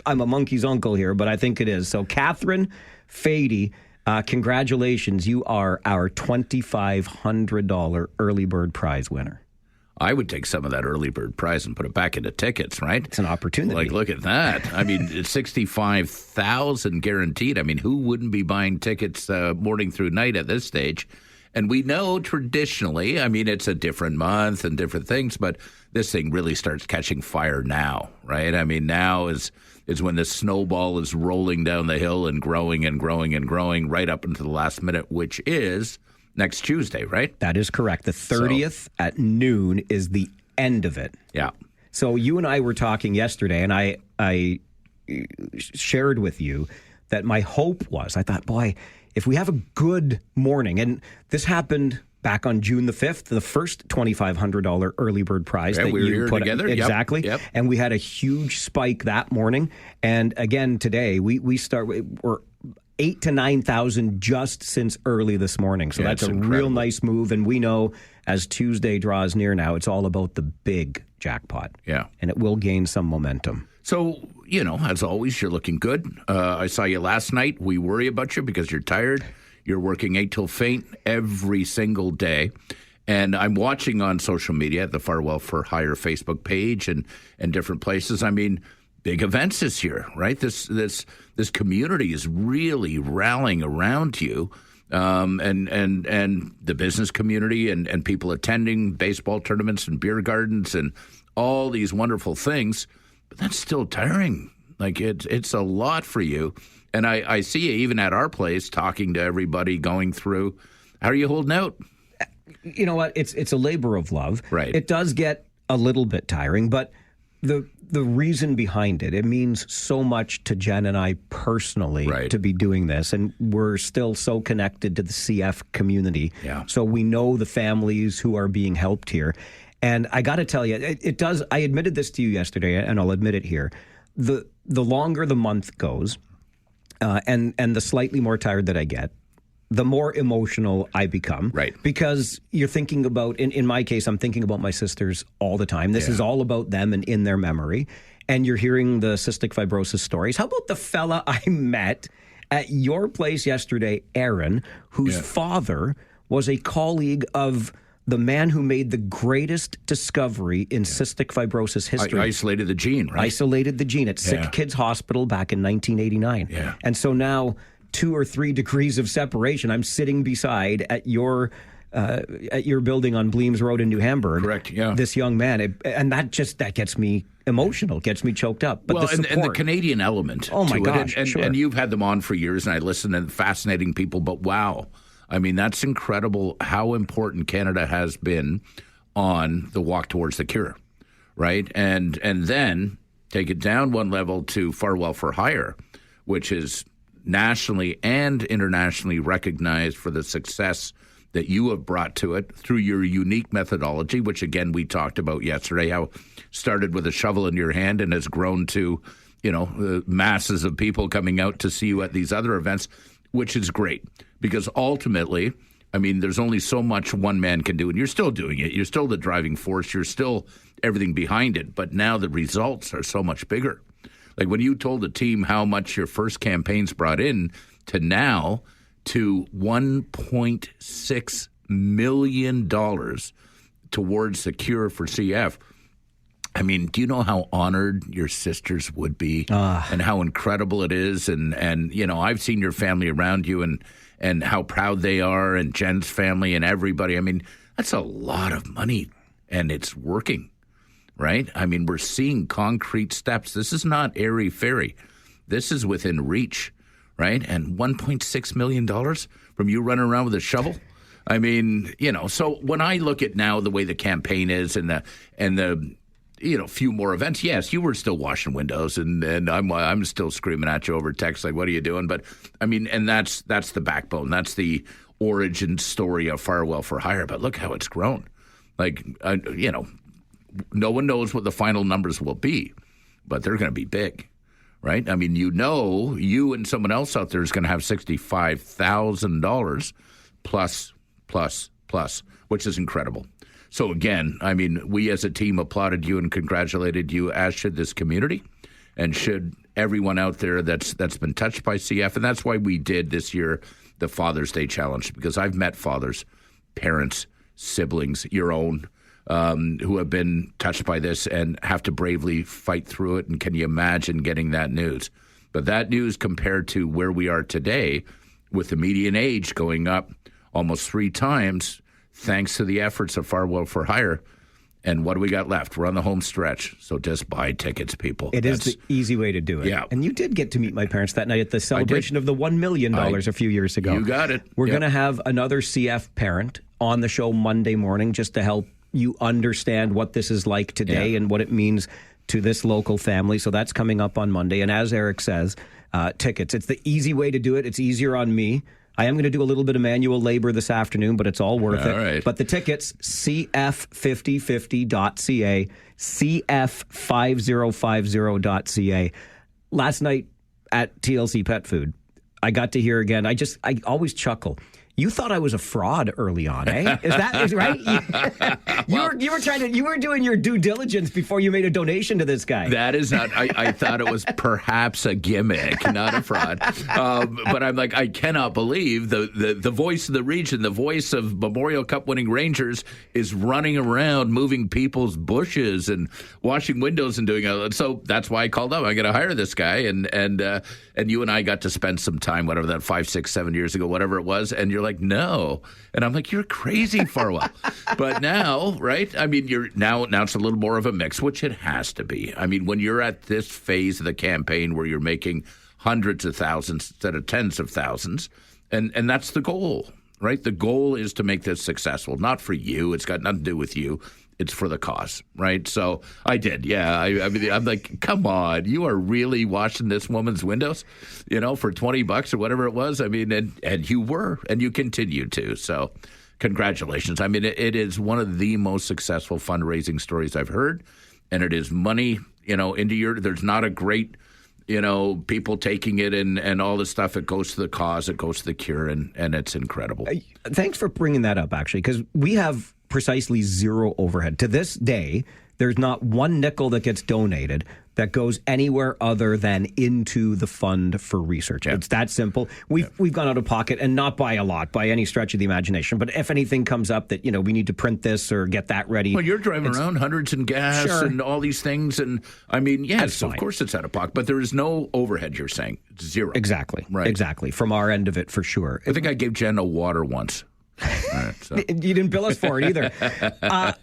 I'm a monkey's uncle here, but I think it is. So Catherine Fady, congratulations. You are our $2,500 early bird prize winner. I would take some of that early bird prize and put it back into tickets, right? It's an opportunity. Like, look at that. I mean, it's 65,000 guaranteed. I mean, who wouldn't be buying tickets morning through night at this stage? And we know traditionally, I mean, it's a different month and different things, but this thing really starts catching fire now, right? I mean, now is when the snowball is rolling down the hill and growing and growing and growing right up into the last minute, which is next Tuesday, right? That is correct. The 30th at noon is the end of it. Yeah. So you and I were talking yesterday, and I shared with you that my hope was, I thought, boy, if we have a good morning, and this happened back on June the 5th, the first $2,500 early bird prize that we were you here put together. Exactly. Yep. And we had a huge spike that morning. And again, today, we're 8,000 to 9,000 just since early this morning. So that's a real nice move. And we know as Tuesday draws near now, it's all about the big jackpot. Yeah. And it will gain some momentum. So, as always, you're looking good. I saw you last night. We worry about you because you're tired. You're working 8 till faint every single day. And I'm watching on social media, the Farwell for Hire Facebook page and different places. I mean, big events this year, right? This community is really rallying around you, and the business community and people attending baseball tournaments and beer gardens and all these wonderful things. But that's still tiring. Like it's a lot for you. And I see you even at our place talking to everybody, going through. How are you holding out? You know what? It's a labor of love. Right. It does get a little bit tiring, but the reason behind it means so much to Jen and I personally to be doing this. And we're still so connected to the CF community. Yeah. So we know the families who are being helped here. And I got to tell you, it does. I admitted this to you yesterday, and I'll admit it here. The longer the month goes, and the slightly more tired that I get, the more emotional I become. Right. Because you're thinking about, in my case, I'm thinking about my sisters all the time. This is all about them and in their memory. And you're hearing the cystic fibrosis stories. How about the fella I met at your place yesterday, Aaron, whose father was a colleague of the man who made the greatest discovery in cystic fibrosis history. Isolated the gene, right? Isolated the gene at Sick Kids Hospital back in 1989. Yeah. And so now 2 or 3 degrees of separation, I'm sitting beside at your building on Bleems Road in New Hamburg. Correct, yeah. This young man. And that gets me emotional, gets me choked up. But and the Canadian element. Oh, my to gosh, it. sure. And you've had them on for years, and I listen, and fascinating people, but wow. I mean, that's incredible how important Canada has been on the walk towards the cure, right? And then take it down one level to Farwell for Hire, which is nationally and internationally recognized for the success that you have brought to it through your unique methodology, which, again, we talked about yesterday, how it started with a shovel in your hand and has grown to, masses of people coming out to see you at these other events, which is great. Because ultimately, I mean, there's only so much one man can do, and you're still doing it. You're still the driving force. You're still everything behind it. But now the results are so much bigger. Like when you told the team how much your first campaigns brought in to now to $1.6 million towards the cure for CF. I mean, do you know how honored your sisters would be and how incredible it is? And I've seen your family around you and how proud they are, and Jen's family and everybody. I mean, that's a lot of money, and it's working, right? I mean, we're seeing concrete steps. This is not airy-fairy. This is within reach, right? And $1.6 million from you running around with a shovel? I mean, so when I look at now the way the campaign is and the few more events. Yes, you were still washing windows, and I'm still screaming at you over text like, "What are you doing?" But I mean, and that's the backbone. That's the origin story of Farwell for Hire. But look how it's grown. Like, no one knows what the final numbers will be, but they're going to be big, right? I mean, you and someone else out there is going to have $65,000 plus, which is incredible. So again, I mean, we as a team applauded you and congratulated you, as should this community, and should everyone out there that's been touched by CF. And that's why we did this year the Father's Day Challenge, because I've met fathers, parents, siblings, your own, who have been touched by this and have to bravely fight through it. And can you imagine getting that news? But that news compared to where we are today, with the median age going up almost 3 times, thanks to the efforts of Farwell for Hire. And what do we got left? We're on the home stretch. So just buy tickets, people. It is the easy way to do it. Yeah. And you did get to meet my parents that night at the celebration of the $1 million a few years ago. You got it. We're Yep. going to have another CF parent on the show Monday morning just to help you understand what this is like today and what it means to this local family. So that's coming up on Monday. And as Eric says, tickets. It's the easy way to do it. It's easier on me. I am going to do a little bit of manual labor this afternoon, but it's all worth it. Right. But the tickets, cf5050.ca, cf5050.ca. Last night at TLC Pet Food, I got to hear again. I always chuckle. You thought I was a fraud early on, eh? Is that right? You were doing your due diligence before you made a donation to this guy. That is not. I thought it was perhaps a gimmick, not a fraud. But I'm like, I cannot believe the voice of the region, the voice of Memorial Cup winning Rangers, is running around moving people's bushes and washing windows and doing it. So that's why I called up. I got to hire this guy, and you and I got to spend some time, whatever that 5, 6, 7 years ago, whatever it was, and you're like, no. And I'm like, you're crazy, Farwell. But now, right? I mean, now it's a little more of a mix, which it has to be. I mean, when you're at this phase of the campaign where you're making hundreds of thousands instead of tens of thousands, and that's the goal, right? The goal is to make this successful, not for you. It's got nothing to do with you. It's for the cause, right? So I did, yeah. I mean, I'm like, come on, you are really washing this woman's windows, for $20 or whatever it was. I mean, and you were, and you continue to. So congratulations. I mean, it is one of the most successful fundraising stories I've heard, and it is money, into there's not a great, people taking it and all this stuff. It goes to the cause, it goes to the cure, and it's incredible. Thanks for bringing that up, actually, because we have precisely zero overhead. To this day, there's not one nickel that gets donated that goes anywhere other than into the fund for research. It's that simple. We've gone out of pocket, and not by a lot, by any stretch of the imagination. But if anything comes up that, we need to print this or get that ready. Well, you're driving around hundreds in gas and all these things. And I mean, yes, of course it's out of pocket, but there is no overhead, you're saying. Zero. Exactly. Right. Exactly. From our end of it, for sure. I think I gave Jen a water once. Right, so. You didn't bill us for it either.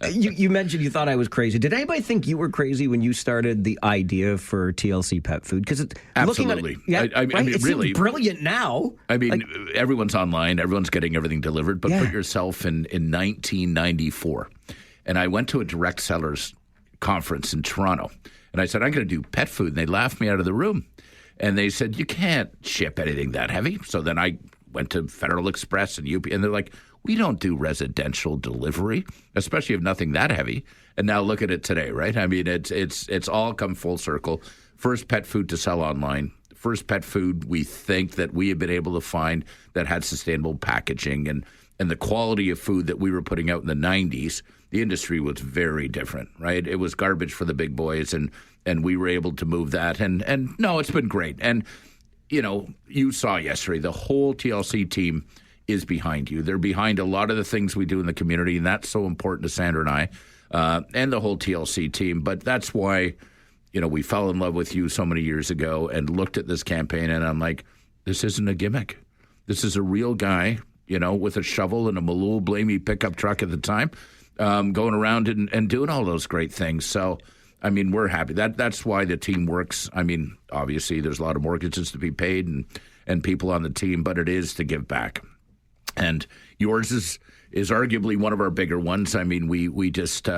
You mentioned you thought I was crazy. Did anybody think you were crazy when you started the idea for TLC Pet Food? Because Absolutely. I mean, it really seems brilliant now. I mean, everyone's online. Everyone's getting everything delivered. But put yourself in 1994. And I went to a direct sellers conference in Toronto. And I said, I'm going to do pet food. And they laughed me out of the room. And they said, you can't ship anything that heavy. So then I went to Federal Express and UP, and they're like, we don't do residential delivery, especially if nothing that heavy. And now look at it today, right? I mean, it's all come full circle. First pet food to sell online. First pet food we think that we have been able to find that had sustainable packaging and the quality of food that we were putting out in the 90s. The industry was very different, right? It was garbage for the big boys, and we were able to move that. And no, it's been great. And you saw yesterday, the whole TLC team is behind you. They're behind a lot of the things we do in the community, and that's so important to Sandra and I, and the whole TLC team. But that's why, we fell in love with you so many years ago and looked at this campaign, and I'm like, this isn't a gimmick. This is a real guy, with a shovel and a Malul Blamey pickup truck at the time, going around and doing all those great things. So, I mean, we're happy. That's why the team works. I mean, obviously, there's a lot of mortgages to be paid and people on the team, but it is to give back. And yours is arguably one of our bigger ones. I mean, we just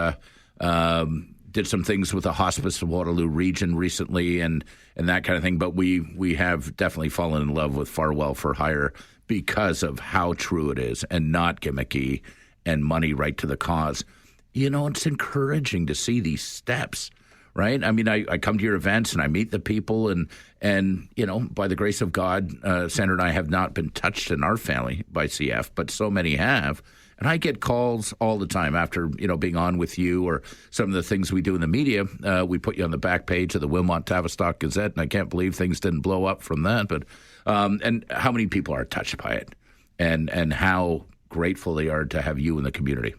did some things with the hospice of Waterloo region recently and that kind of thing. But we have definitely fallen in love with Farwell for Hire because of how true it is and not gimmicky and money right to the cause. It's encouraging to see these steps, right? I mean, I come to your events and I meet the people and by the grace of God, Sandra and I have not been touched in our family by CF, but so many have. And I get calls all the time after, being on with you or some of the things we do in the media. We put you on the back page of the Wilmot Tavistock Gazette, and I can't believe things didn't blow up from that. But and how many people are touched by it and how grateful they are to have you in the community.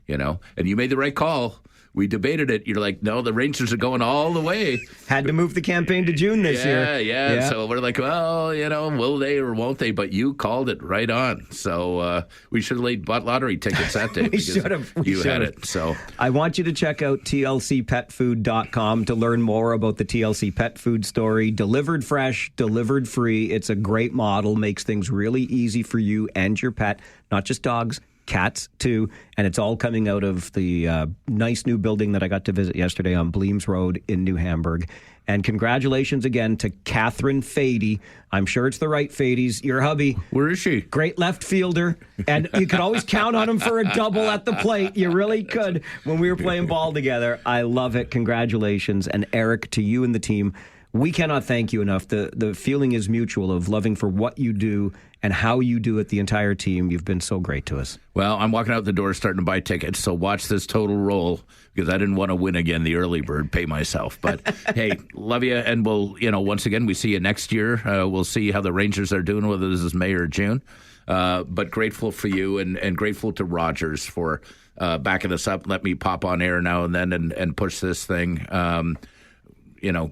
And you made the right call. We debated it. You're like, no, the Rangers are going all the way. Had to move the campaign to June this year. Yeah. So we're like, well, will they or won't they? But you called it right on. So we should have laid lottery tickets that day. We should have. You had it. So I want you to check out tlcpetfood.com to learn more about the TLC pet food story. Delivered fresh, delivered free. It's a great model. Makes things really easy for you and your pet, not just dogs. Cats, too, and it's all coming out of the nice new building that I got to visit yesterday on Bleems Road in New Hamburg. And congratulations again to Catherine Fady. I'm sure it's the right Fadies. Your hubby. Where is she? Great left fielder. And you could always count on him for a double at the plate. You really could when we were playing ball together. I love it. Congratulations. And Eric, to you and the team, we cannot thank you enough. The feeling is mutual of loving for what you do and how you do it, the entire team. You've been so great to us. Well, I'm walking out the door starting to buy tickets, so watch this total roll because I didn't want to win again the early bird, pay myself. But, hey, love you, and we'll, once again, we see you next year. We'll see how the Rangers are doing, whether this is May or June. But grateful for you and grateful to Rogers for backing us up. Let me pop on air now and then and push this thing.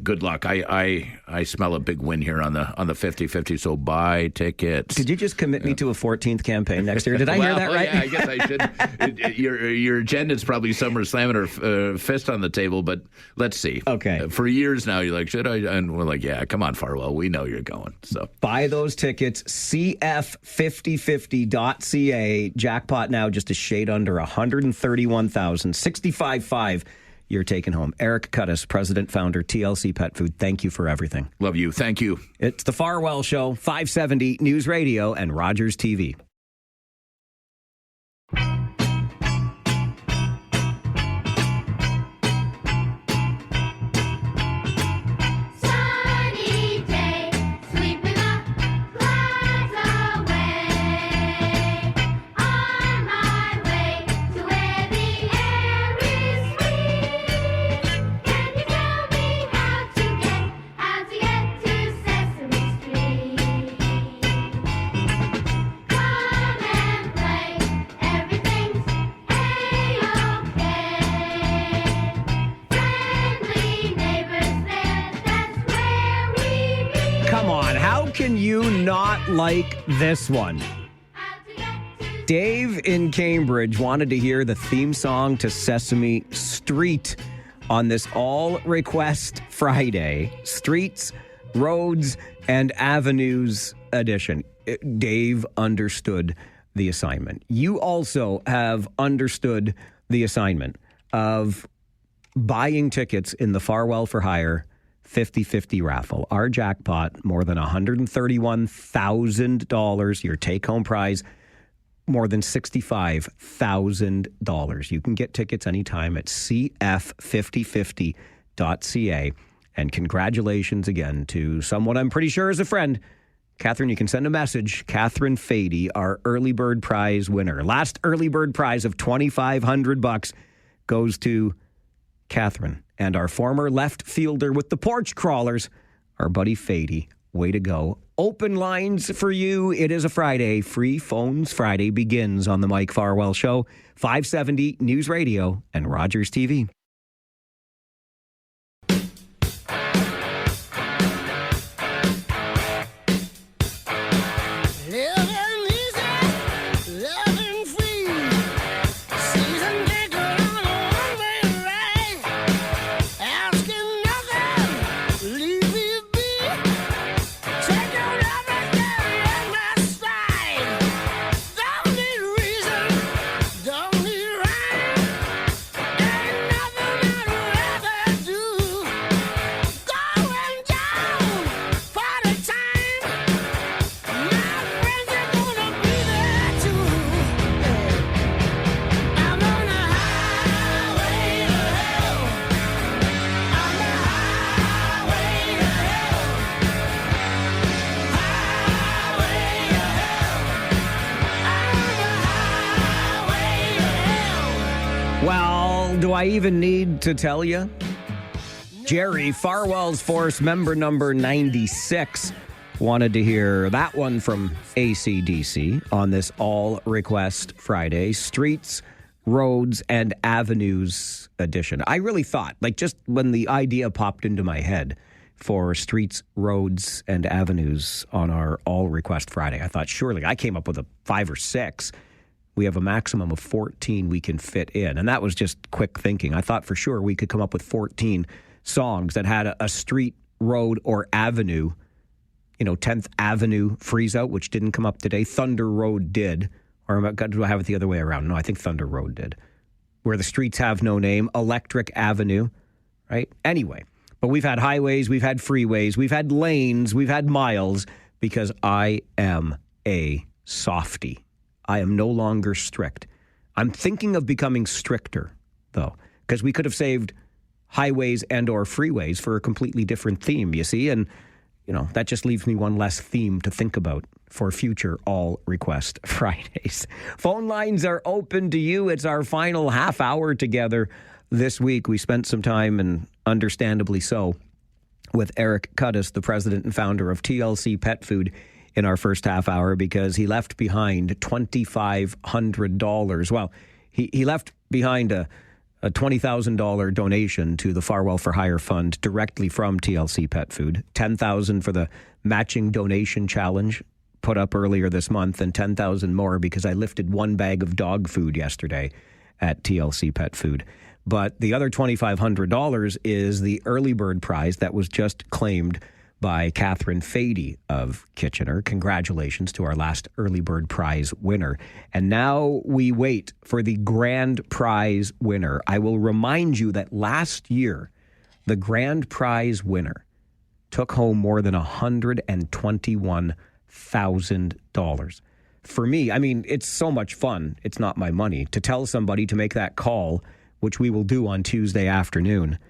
Good luck. I smell a big win here on the 50-50, so buy tickets. Did you just commit me to a 14th campaign next year? Did I hear that right? Yeah, I guess I should. Your agenda is probably somewhere slamming her fist on the table, but let's see. Okay. For years now, you're like, should I? And we're like, yeah, come on, Farwell. We know you're going. So buy those tickets, cf5050.ca. Jackpot now just a shade under 131,000, 65.5. You're taking home. Eric Cuttis, president, founder, TLC Pet Food. Thank you for everything. Love you. Thank you. It's the Farwell Show, 570 News Radio and Rogers TV. Can you not like this one? Dave in Cambridge wanted to hear the theme song to Sesame Street on this All Request Friday. Streets, Roads, and Avenues edition. Dave understood the assignment. You also have understood the assignment of buying tickets in the Farwell for Hire 50-50 raffle. Our jackpot, more than $131,000. Your take-home prize, more than $65,000. You can get tickets anytime at cf5050.ca. And congratulations again to someone I'm pretty sure is a friend. Catherine, you can send a message. Catherine Fady, our early bird prize winner. Last early bird prize of $2,500 goes to Catherine. And our former left fielder with the porch crawlers, our buddy Fady. Way to go. Open lines for you. It is a Friday. Free Phones Friday begins on the Mike Farwell Show, 570 News Radio and Rogers TV. Do I even need to tell you? Jerry, Farwell's Force member number 96, wanted to hear that one from AC/DC on this All Request Friday. Streets, Roads and Avenues edition. I really thought, like, just when the idea popped into my head for Streets, Roads, and Avenues on our All Request Friday, I thought, surely I came up with a 5 or 6. We have a maximum of 14 we can fit in. And that was just quick thinking. I thought for sure we could come up with 14 songs that had a street, road, or avenue. 10th Avenue Freeze Out, which didn't come up today. Thunder Road did. Or do I have it the other way around? No, I think Thunder Road did. Where the streets have no name. Electric Avenue, right? Anyway, but we've had highways, we've had freeways, we've had lanes, we've had miles, because I am a softie. I am no longer strict. I'm thinking of becoming stricter, though, because we could have saved highways and or freeways for a completely different theme, you see? And, that just leaves me one less theme to think about for future All Request Fridays. Phone lines are open to you. It's our final half hour together this week. We spent some time, and understandably so, with Eric Cuddiss, the president and founder of TLC Pet Food, in our first half hour, because he left behind $2,500. Well, he left behind a $20,000 donation to the Farwell for Hire Fund directly from TLC Pet Food, $10,000 for the matching donation challenge put up earlier this month, and $10,000 more because I lifted one bag of dog food yesterday at TLC Pet Food. But the other $2,500 is the early bird prize that was just claimed by Catherine Fady of Kitchener. Congratulations to our last early bird prize winner. And now we wait for the grand prize winner. I will remind you that last year, the grand prize winner took home more than $121,000. For me, it's so much fun. It's not my money to tell somebody to make that call, which we will do on Tuesday afternoon,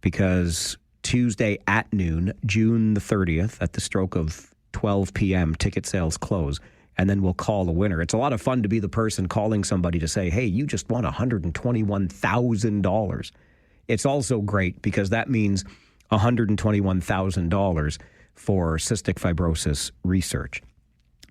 because Tuesday at noon, June the 30th, at the stroke of 12 p.m., ticket sales close, and then we'll call a winner. It's a lot of fun to be the person calling somebody to say, hey, you just won $121,000. It's also great because that means $121,000 for cystic fibrosis research.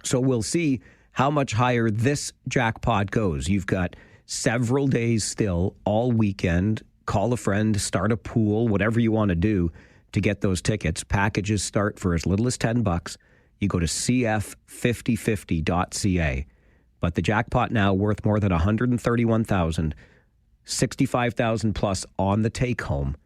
So we'll see how much higher this jackpot goes. You've got several days still, all weekend. Call a friend, start a pool, whatever you want to do to get those tickets. Packages start for as little as $10. You go to cf5050.ca. But the jackpot now worth more than $131,000, $65,000 plus on the take home,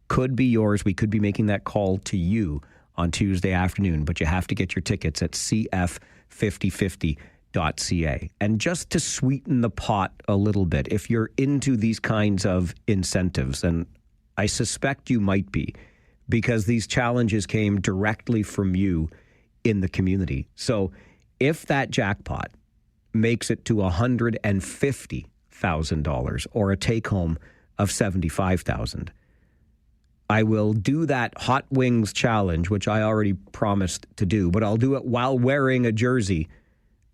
could be yours. We could be making that call to you on Tuesday afternoon, but you have to get your tickets at cf5050.ca. And just to sweeten the pot a little bit, if you're into these kinds of incentives, and I suspect you might be, because these challenges came directly from you in the community. So if that jackpot makes it to $150,000 or a take home of $75,000, I will do that Hot Wings challenge, which I already promised to do, but I'll do it while wearing a jersey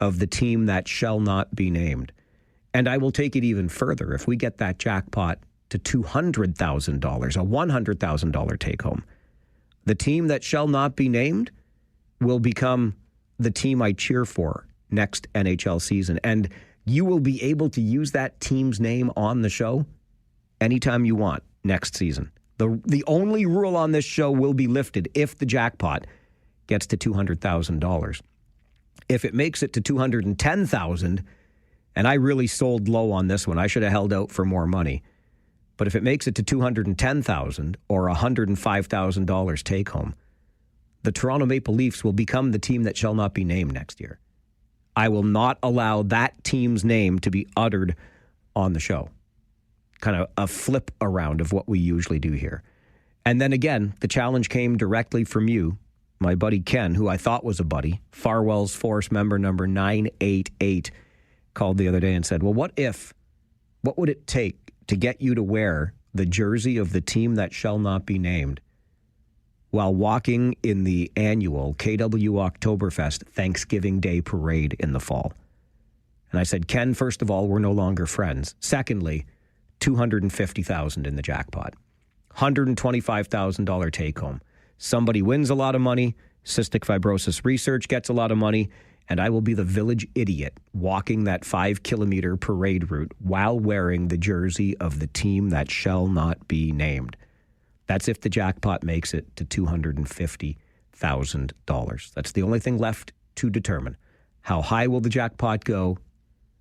of the team that shall not be named. And I will take it even further. If we get that jackpot to $200,000, a $100,000 take home, the team that shall not be named will become the team I cheer for next NHL season. And you will be able to use that team's name on the show anytime you want next season. The only rule on this show will be lifted if the jackpot gets to $200,000. If it makes it to $210,000, and I really sold low on this one, I should have held out for more money. But if it makes it to $210,000 or $105,000 take home, the Toronto Maple Leafs will become the team that shall not be named next year. I will not allow that team's name to be uttered on the show. Kind of a flip around of what we usually do here. And then again, the challenge came directly from you, my buddy Ken, who I thought was a buddy, Farwell's Force member number 988, called the other day and said, well, what would it take to get you to wear the jersey of the team that shall not be named while walking in the annual KW Oktoberfest Thanksgiving Day parade in the fall? And I said, Ken, first of all, we're no longer friends. Secondly, $250,000 in the jackpot, $125,000 take home. Somebody wins a lot of money, cystic fibrosis research gets a lot of money, and I will be the village idiot walking that 5-kilometer parade route while wearing the jersey of the team that shall not be named. That's if the jackpot makes it to $250,000. That's the only thing left to determine. How high will the jackpot go?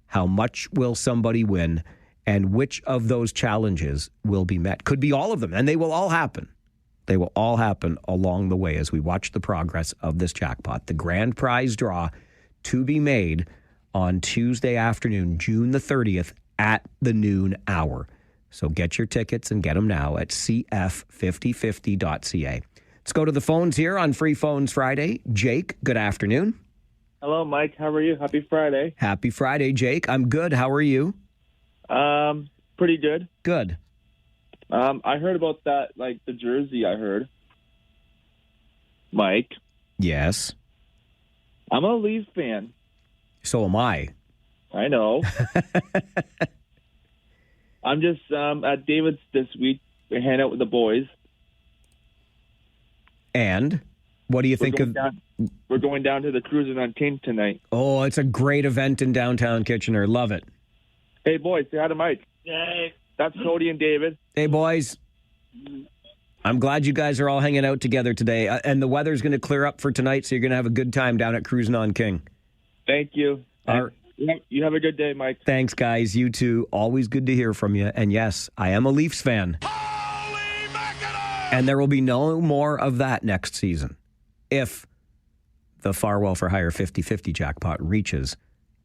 How much will somebody win? And which of those challenges will be met? Could be all of them, and they will all happen. They will all happen along the way as we watch the progress of this jackpot. The grand prize draw to be made on Tuesday afternoon, June the 30th at the noon hour. So get your tickets and get them now at cf5050.ca. Let's go to the phones here on Free Phones Friday. Jake, good afternoon. Hello, Mike. How are you? Happy Friday. Happy Friday, Jake. I'm good. How are you? Pretty good. Good. I heard about that, like the jersey I heard. Mike. Yes. I'm a Leafs fan. So am I. I know. I'm just at David's this week. We hang out with the boys. And what do you think of... We're going down to the Cruising on King tonight. Oh, it's a great event in downtown Kitchener. Love it. Hey, boys, say hi to Mike. Hey. That's Cody and David. Hey, boys. I'm glad you guys are all hanging out together today. And the weather's going to clear up for tonight, so you're going to have a good time down at Cruising on King. Thank you. You have a good day, Mike. Thanks, guys. You too. Always good to hear from you. And yes, I am a Leafs fan. And there will be no more of that next season if the Farwell for Hire 50-50 jackpot reaches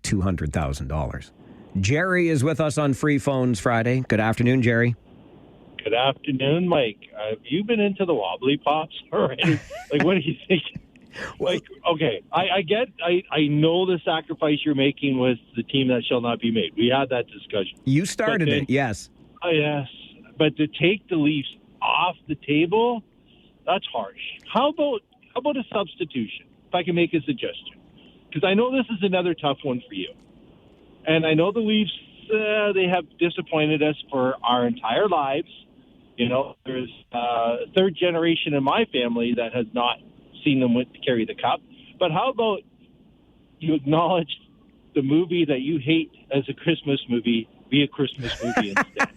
$200,000. Jerry is with us on Free Phones Friday. Good afternoon, Jerry. Good afternoon, Mike. Have you been into the wobbly pops already? Like, what do you think? Like, okay, I know the sacrifice you're making with the team that shall not be made. We had that discussion. You started it, yes. Yes, but to take the Leafs off the table, that's harsh. How about a substitution? If I can make a suggestion, because I know this is another tough one for you. And I know the Leafs, they have disappointed us for our entire lives. You know, there's a third generation in my family that has not seen them carry the cup. But how about you acknowledge the movie that you hate as a Christmas movie be a Christmas movie instead?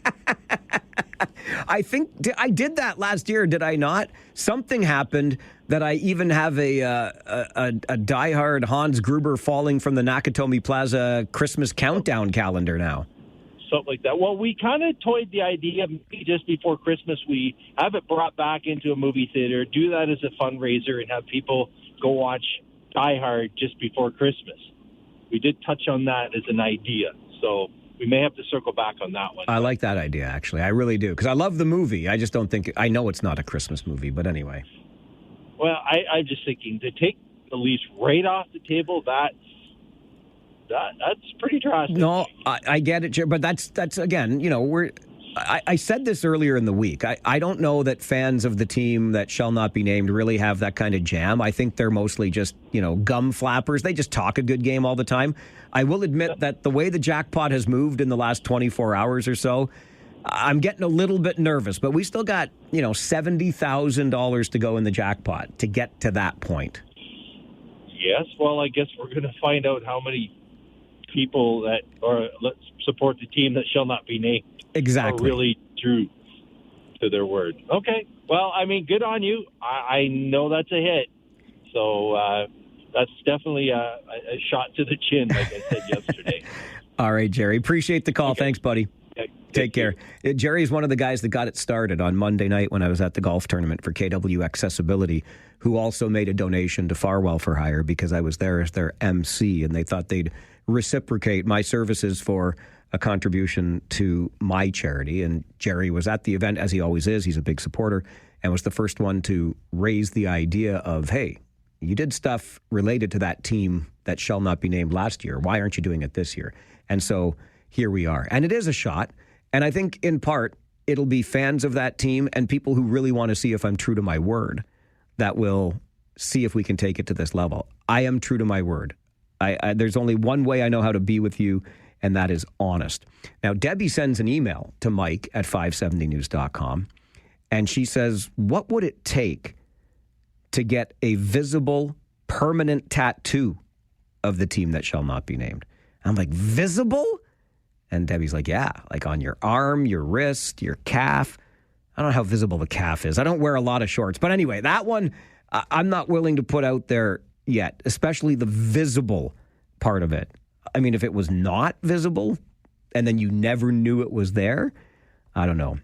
I think I did that last year, did I not? Something happened that I even have a diehard Hans Gruber falling from the Nakatomi Plaza Christmas countdown calendar now. Something like that. Well, we kind of toyed the idea maybe just before Christmas. We have it brought back into a movie theater, do that as a fundraiser, and have people go watch Die Hard just before Christmas. We did touch on that as an idea, so we may have to circle back on that one. I like that idea, actually. I really do, because I love the movie. I just don't think... I know it's not a Christmas movie, but anyway. Well, I'm just thinking, to take the Leafs right off the table, that's pretty drastic. No, I get it, but that's again, you know, I said this earlier in the week. I don't know that fans of the team that shall not be named really have that kind of jam. I think they're mostly just, you know, gum flappers. They just talk a good game all the time. I will admit that the way the jackpot has moved in the last 24 hours or so, I'm getting a little bit nervous, but we still got, you know, $70,000 to go in the jackpot to get to that point. Yes, well, I guess we're going to find out how many people that support the team that shall not be named are really true to their word. Okay, well, I mean, good on you. I know that's a hit, so that's definitely a shot to the chin, like I said yesterday. All right, Jerry. Appreciate the call. Okay. Thanks, buddy. Okay. Take care. Jerry's one of the guys that got it started on Monday night when I was at the golf tournament for KW Accessibility, who also made a donation to Farwell for Hire because I was there as their MC, and they thought they'd reciprocate my services for a contribution to my charity. And Jerry was at the event, as he always is. He's a big supporter, and was the first one to raise the idea of, hey, you did stuff related to that team that shall not be named last year. Why aren't you doing it this year? And so here we are. And it is a shot. And I think in part, it'll be fans of that team and people who really want to see if I'm true to my word that will see if we can take it to this level. I am true to my word. There's only one way I know how to be with you, and that is honest. Now, Debbie sends an email to Mike at 570news.com, and she says, what would it take to get a visible, permanent tattoo of the team that shall not be named. I'm like, visible? And Debbie's like, yeah, like on your arm, your wrist, your calf. I don't know how visible the calf is. I don't wear a lot of shorts. But anyway, that one I'm not willing to put out there yet, especially the visible part of it. I mean, if it was not visible and then you never knew it was there, I don't know.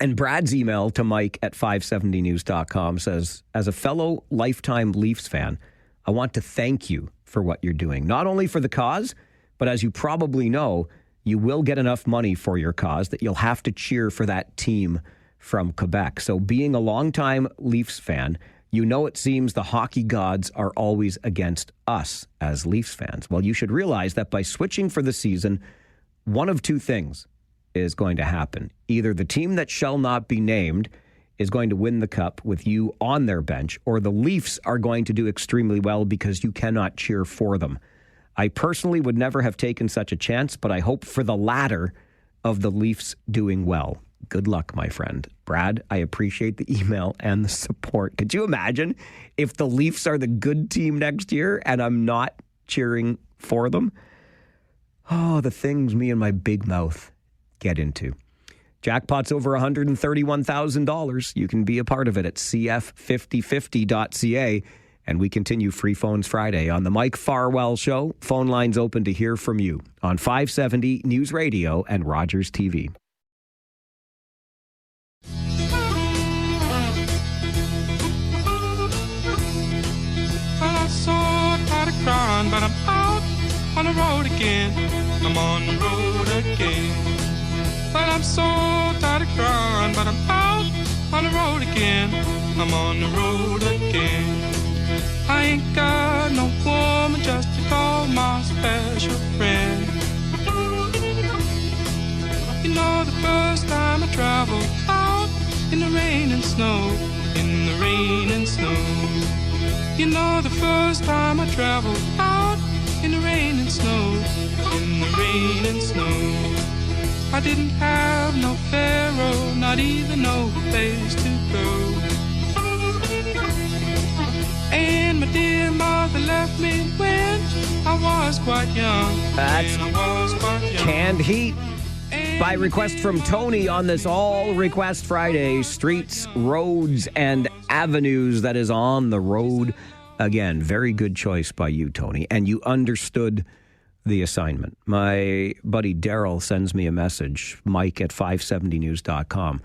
And Brad's email to Mike at 570news.com says, as a fellow lifetime Leafs fan, I want to thank you for what you're doing. Not only for the cause, but as you probably know, you will get enough money for your cause that you'll have to cheer for that team from Quebec. So being a longtime Leafs fan, you know it seems the hockey gods are always against us as Leafs fans. Well, you should realize that by switching for the season, one of two things is going to happen. Either the team that shall not be named is going to win the cup with you on their bench, or the Leafs are going to do extremely well because you cannot cheer for them. I personally would never have taken such a chance, but I hope for the latter of the Leafs doing well. Good luck, my friend. Brad, I appreciate the email and the support. Could you imagine if the Leafs are the good team next year and I'm not cheering for them? Oh, the things me and my big mouth get into. Jackpot's over $131,000. You can be a part of it at cf5050.ca. And we continue Free Phones Friday on the Mike Farwell Show. Phone lines open to hear from you on 570 News Radio and Rogers TV. I'm so tired of crying, but I'm out on the road again. I'm on the road again. But I'm so tired of crying, but I'm out on the road again. I'm on the road again. I ain't got no woman just to call my special friend. You know the first time I traveled out in the rain and snow, in the rain and snow. You know the first time I traveled out in the rain and snow, in the rain and snow. I didn't have no pharaoh, not even no place to go. And my dear mother left me when I was quite young. That's Canned Heat by request from Tony on this All Request Friday. Streets, roads, and avenues that is on the road again. Very good choice by you, Tony. And you understood the assignment. My buddy Daryl sends me a message, Mike at 570news.com.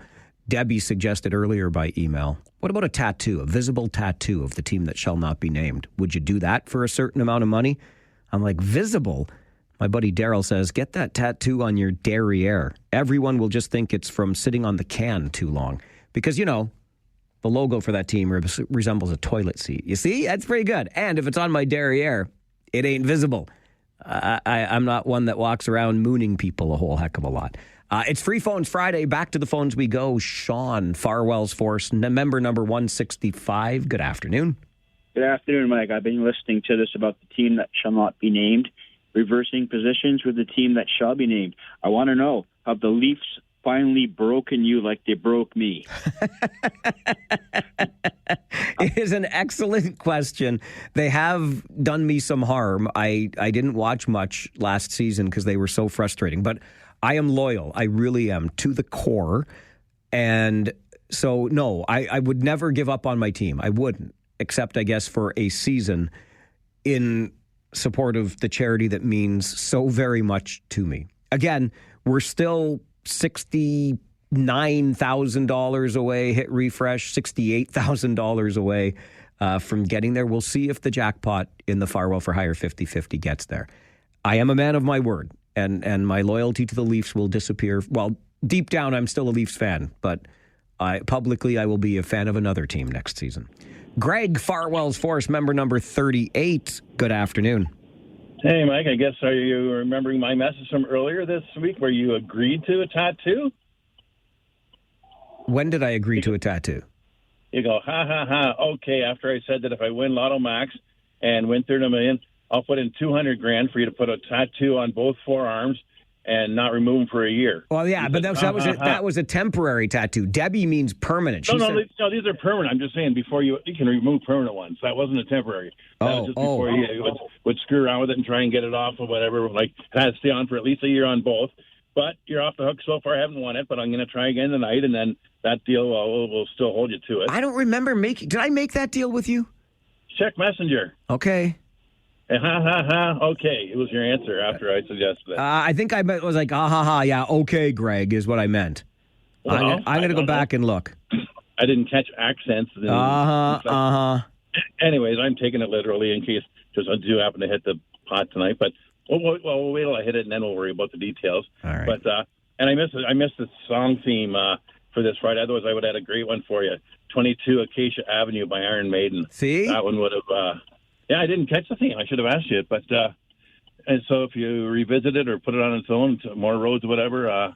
Debbie suggested earlier by email, what about a tattoo, a visible tattoo of the team that shall not be named? Would you do that for a certain amount of money? I'm like, visible? My buddy Daryl says, get that tattoo on your derriere. Everyone will just think it's from sitting on the can too long. Because, you know, the logo for that team resembles a toilet seat. You see? That's pretty good. And if it's on my derriere, it ain't visible. I'm not one that walks around mooning people a whole heck of a lot. It's Free Phones Friday. Back to the phones we go. Sean, Farwell's Force, member number 165. Good afternoon. Good afternoon, Mike. I've been listening to this about the team that shall not be named, reversing positions with the team that shall be named. I want to know, have the Leafs finally broken you like they broke me? It is an excellent question. They have done me some harm. I didn't watch much last season because they were so frustrating, but I am loyal. I really am, to the core. And so, no, I would never give up on my team. I wouldn't, except, I guess, for a season in support of the charity that means so very much to me. Again, we're still $69,000 away, hit refresh, $68,000 away from getting there. We'll see if the jackpot in the Farwell for Hire 50-50 gets there. I am a man of my word. And my loyalty to the Leafs will disappear. Well, deep down, I'm still a Leafs fan, but publicly, I will be a fan of another team next season. Greg, Farwell's Force, member number 38. Good afternoon. Hey, Mike, I guess, are you remembering my message from earlier this week where you agreed to a tattoo? When did I agree to a tattoo? You go, ha, ha, ha. Okay, after I said that if I win Lotto Max and win $30 million, I'll put in $200,000 for you to put a tattoo on both forearms and not remove them for a year. Well, yeah, but that was a temporary tattoo. Debbie means permanent. No, these are permanent. I'm just saying before you can remove permanent ones. That wasn't a temporary. That was just before you would screw around with it and try and get it off or whatever. Like, it has to stay on for at least a year on both. But you're off the hook so far. I haven't won it, but I'm going to try again tonight, and then that deal will still hold you to it. I don't remember did I make that deal with you? Check Messenger. Okay. Okay, it was your answer after I suggested it. I think I was like, yeah, okay, Greg, is what I meant. Well, I'm going to go back and look. I didn't catch accents. Anyways, I'm taking it literally in case just I do happen to hit the pot tonight. But we'll wait till I hit it, and then we'll worry about the details. All right. But and I missed the song theme for this Friday. Otherwise, I would have had a great one for you. 22 Acacia Avenue by Iron Maiden. See? That one would have... Yeah, I didn't catch the theme. I should have asked you it. But and so if you revisit it or put it on its own, to more roads or whatever,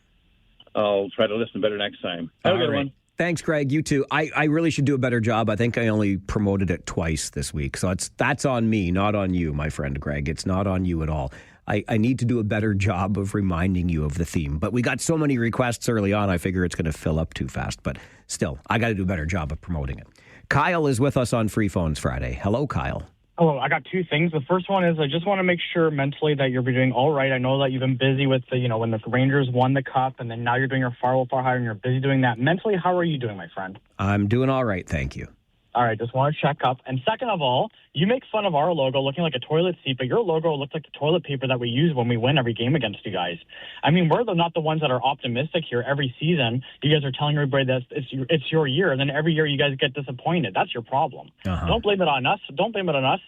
I'll try to listen better next time. Have a good one. Thanks, Greg. You too. I really should do a better job. I think I only promoted it twice this week. So that's on me, not on you, my friend Greg. It's not on you at all. I need to do a better job of reminding you of the theme. But we got so many requests early on, I figure it's going to fill up too fast. But still, I got to do a better job of promoting it. Kyle is with us on Free Phones Friday. Hello, Kyle. Hello, I got two things. The first one is I just want to make sure mentally that you're doing all right. I know that you've been busy with when the Rangers won the Cup, and then now you're doing your Farwell Far Higher, and you're busy doing that. Mentally, how are you doing, my friend? I'm doing all right, thank you. All right, just want to check up. And second of all, you make fun of our logo looking like a toilet seat, but your logo looks like the toilet paper that we use when we win every game against you guys. I mean, we're not the ones that are optimistic here every season. You guys are telling everybody that it's your year, and then every year you guys get disappointed. That's your problem. Don't blame it on us. Don't blame it on us,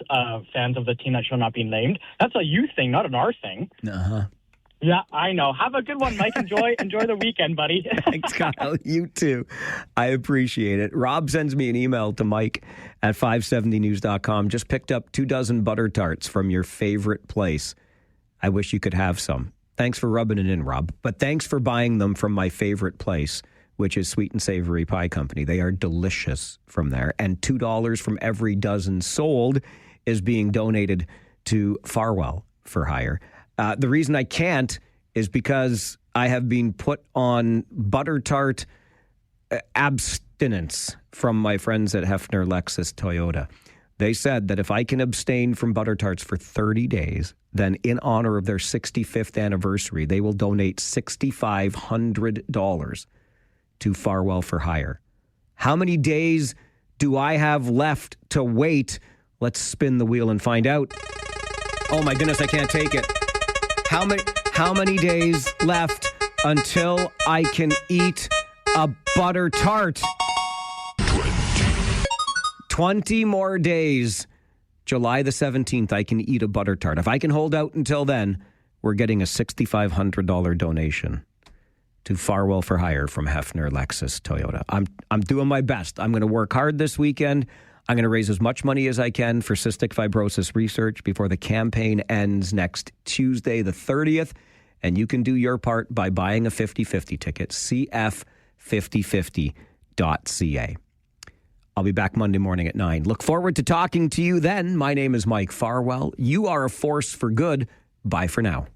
fans of the team that shall not be named. That's a you thing, not an our thing. Yeah, I know. Have a good one, Mike. Enjoy the weekend, buddy. Thanks, Kyle. You too. I appreciate it. Rob sends me an email to Mike at 570news.com. Just picked up 24 butter tarts from your favorite place. I wish you could have some. Thanks for rubbing it in, Rob. But thanks for buying them from my favorite place, which is Sweet and Savory Pie Company. They are delicious from there. And $2 from every dozen sold is being donated to Farwell for Hire. The reason I can't is because I have been put on butter tart abstinence from my friends at Hefner Lexus Toyota. They said that if I can abstain from butter tarts for 30 days, then in honor of their 65th anniversary, they will donate $6,500 to Farwell for Hire. How many days do I have left to wait? Let's spin the wheel and find out. Oh my goodness, I can't take it. How many days left until I can eat a butter tart? 20 more days. July the 17th, I can eat a butter tart. If I can hold out until then, we're getting a $6,500 donation to Farwell for Hire from Hefner Lexus Toyota. I'm doing my best. I'm going to work hard this weekend. I'm going to raise as much money as I can for cystic fibrosis research before the campaign ends next Tuesday, the 30th. And you can do your part by buying a 50/50 ticket, cf5050.ca. I'll be back Monday morning at 9. Look forward to talking to you then. My name is Mike Farwell. You are a force for good. Bye for now.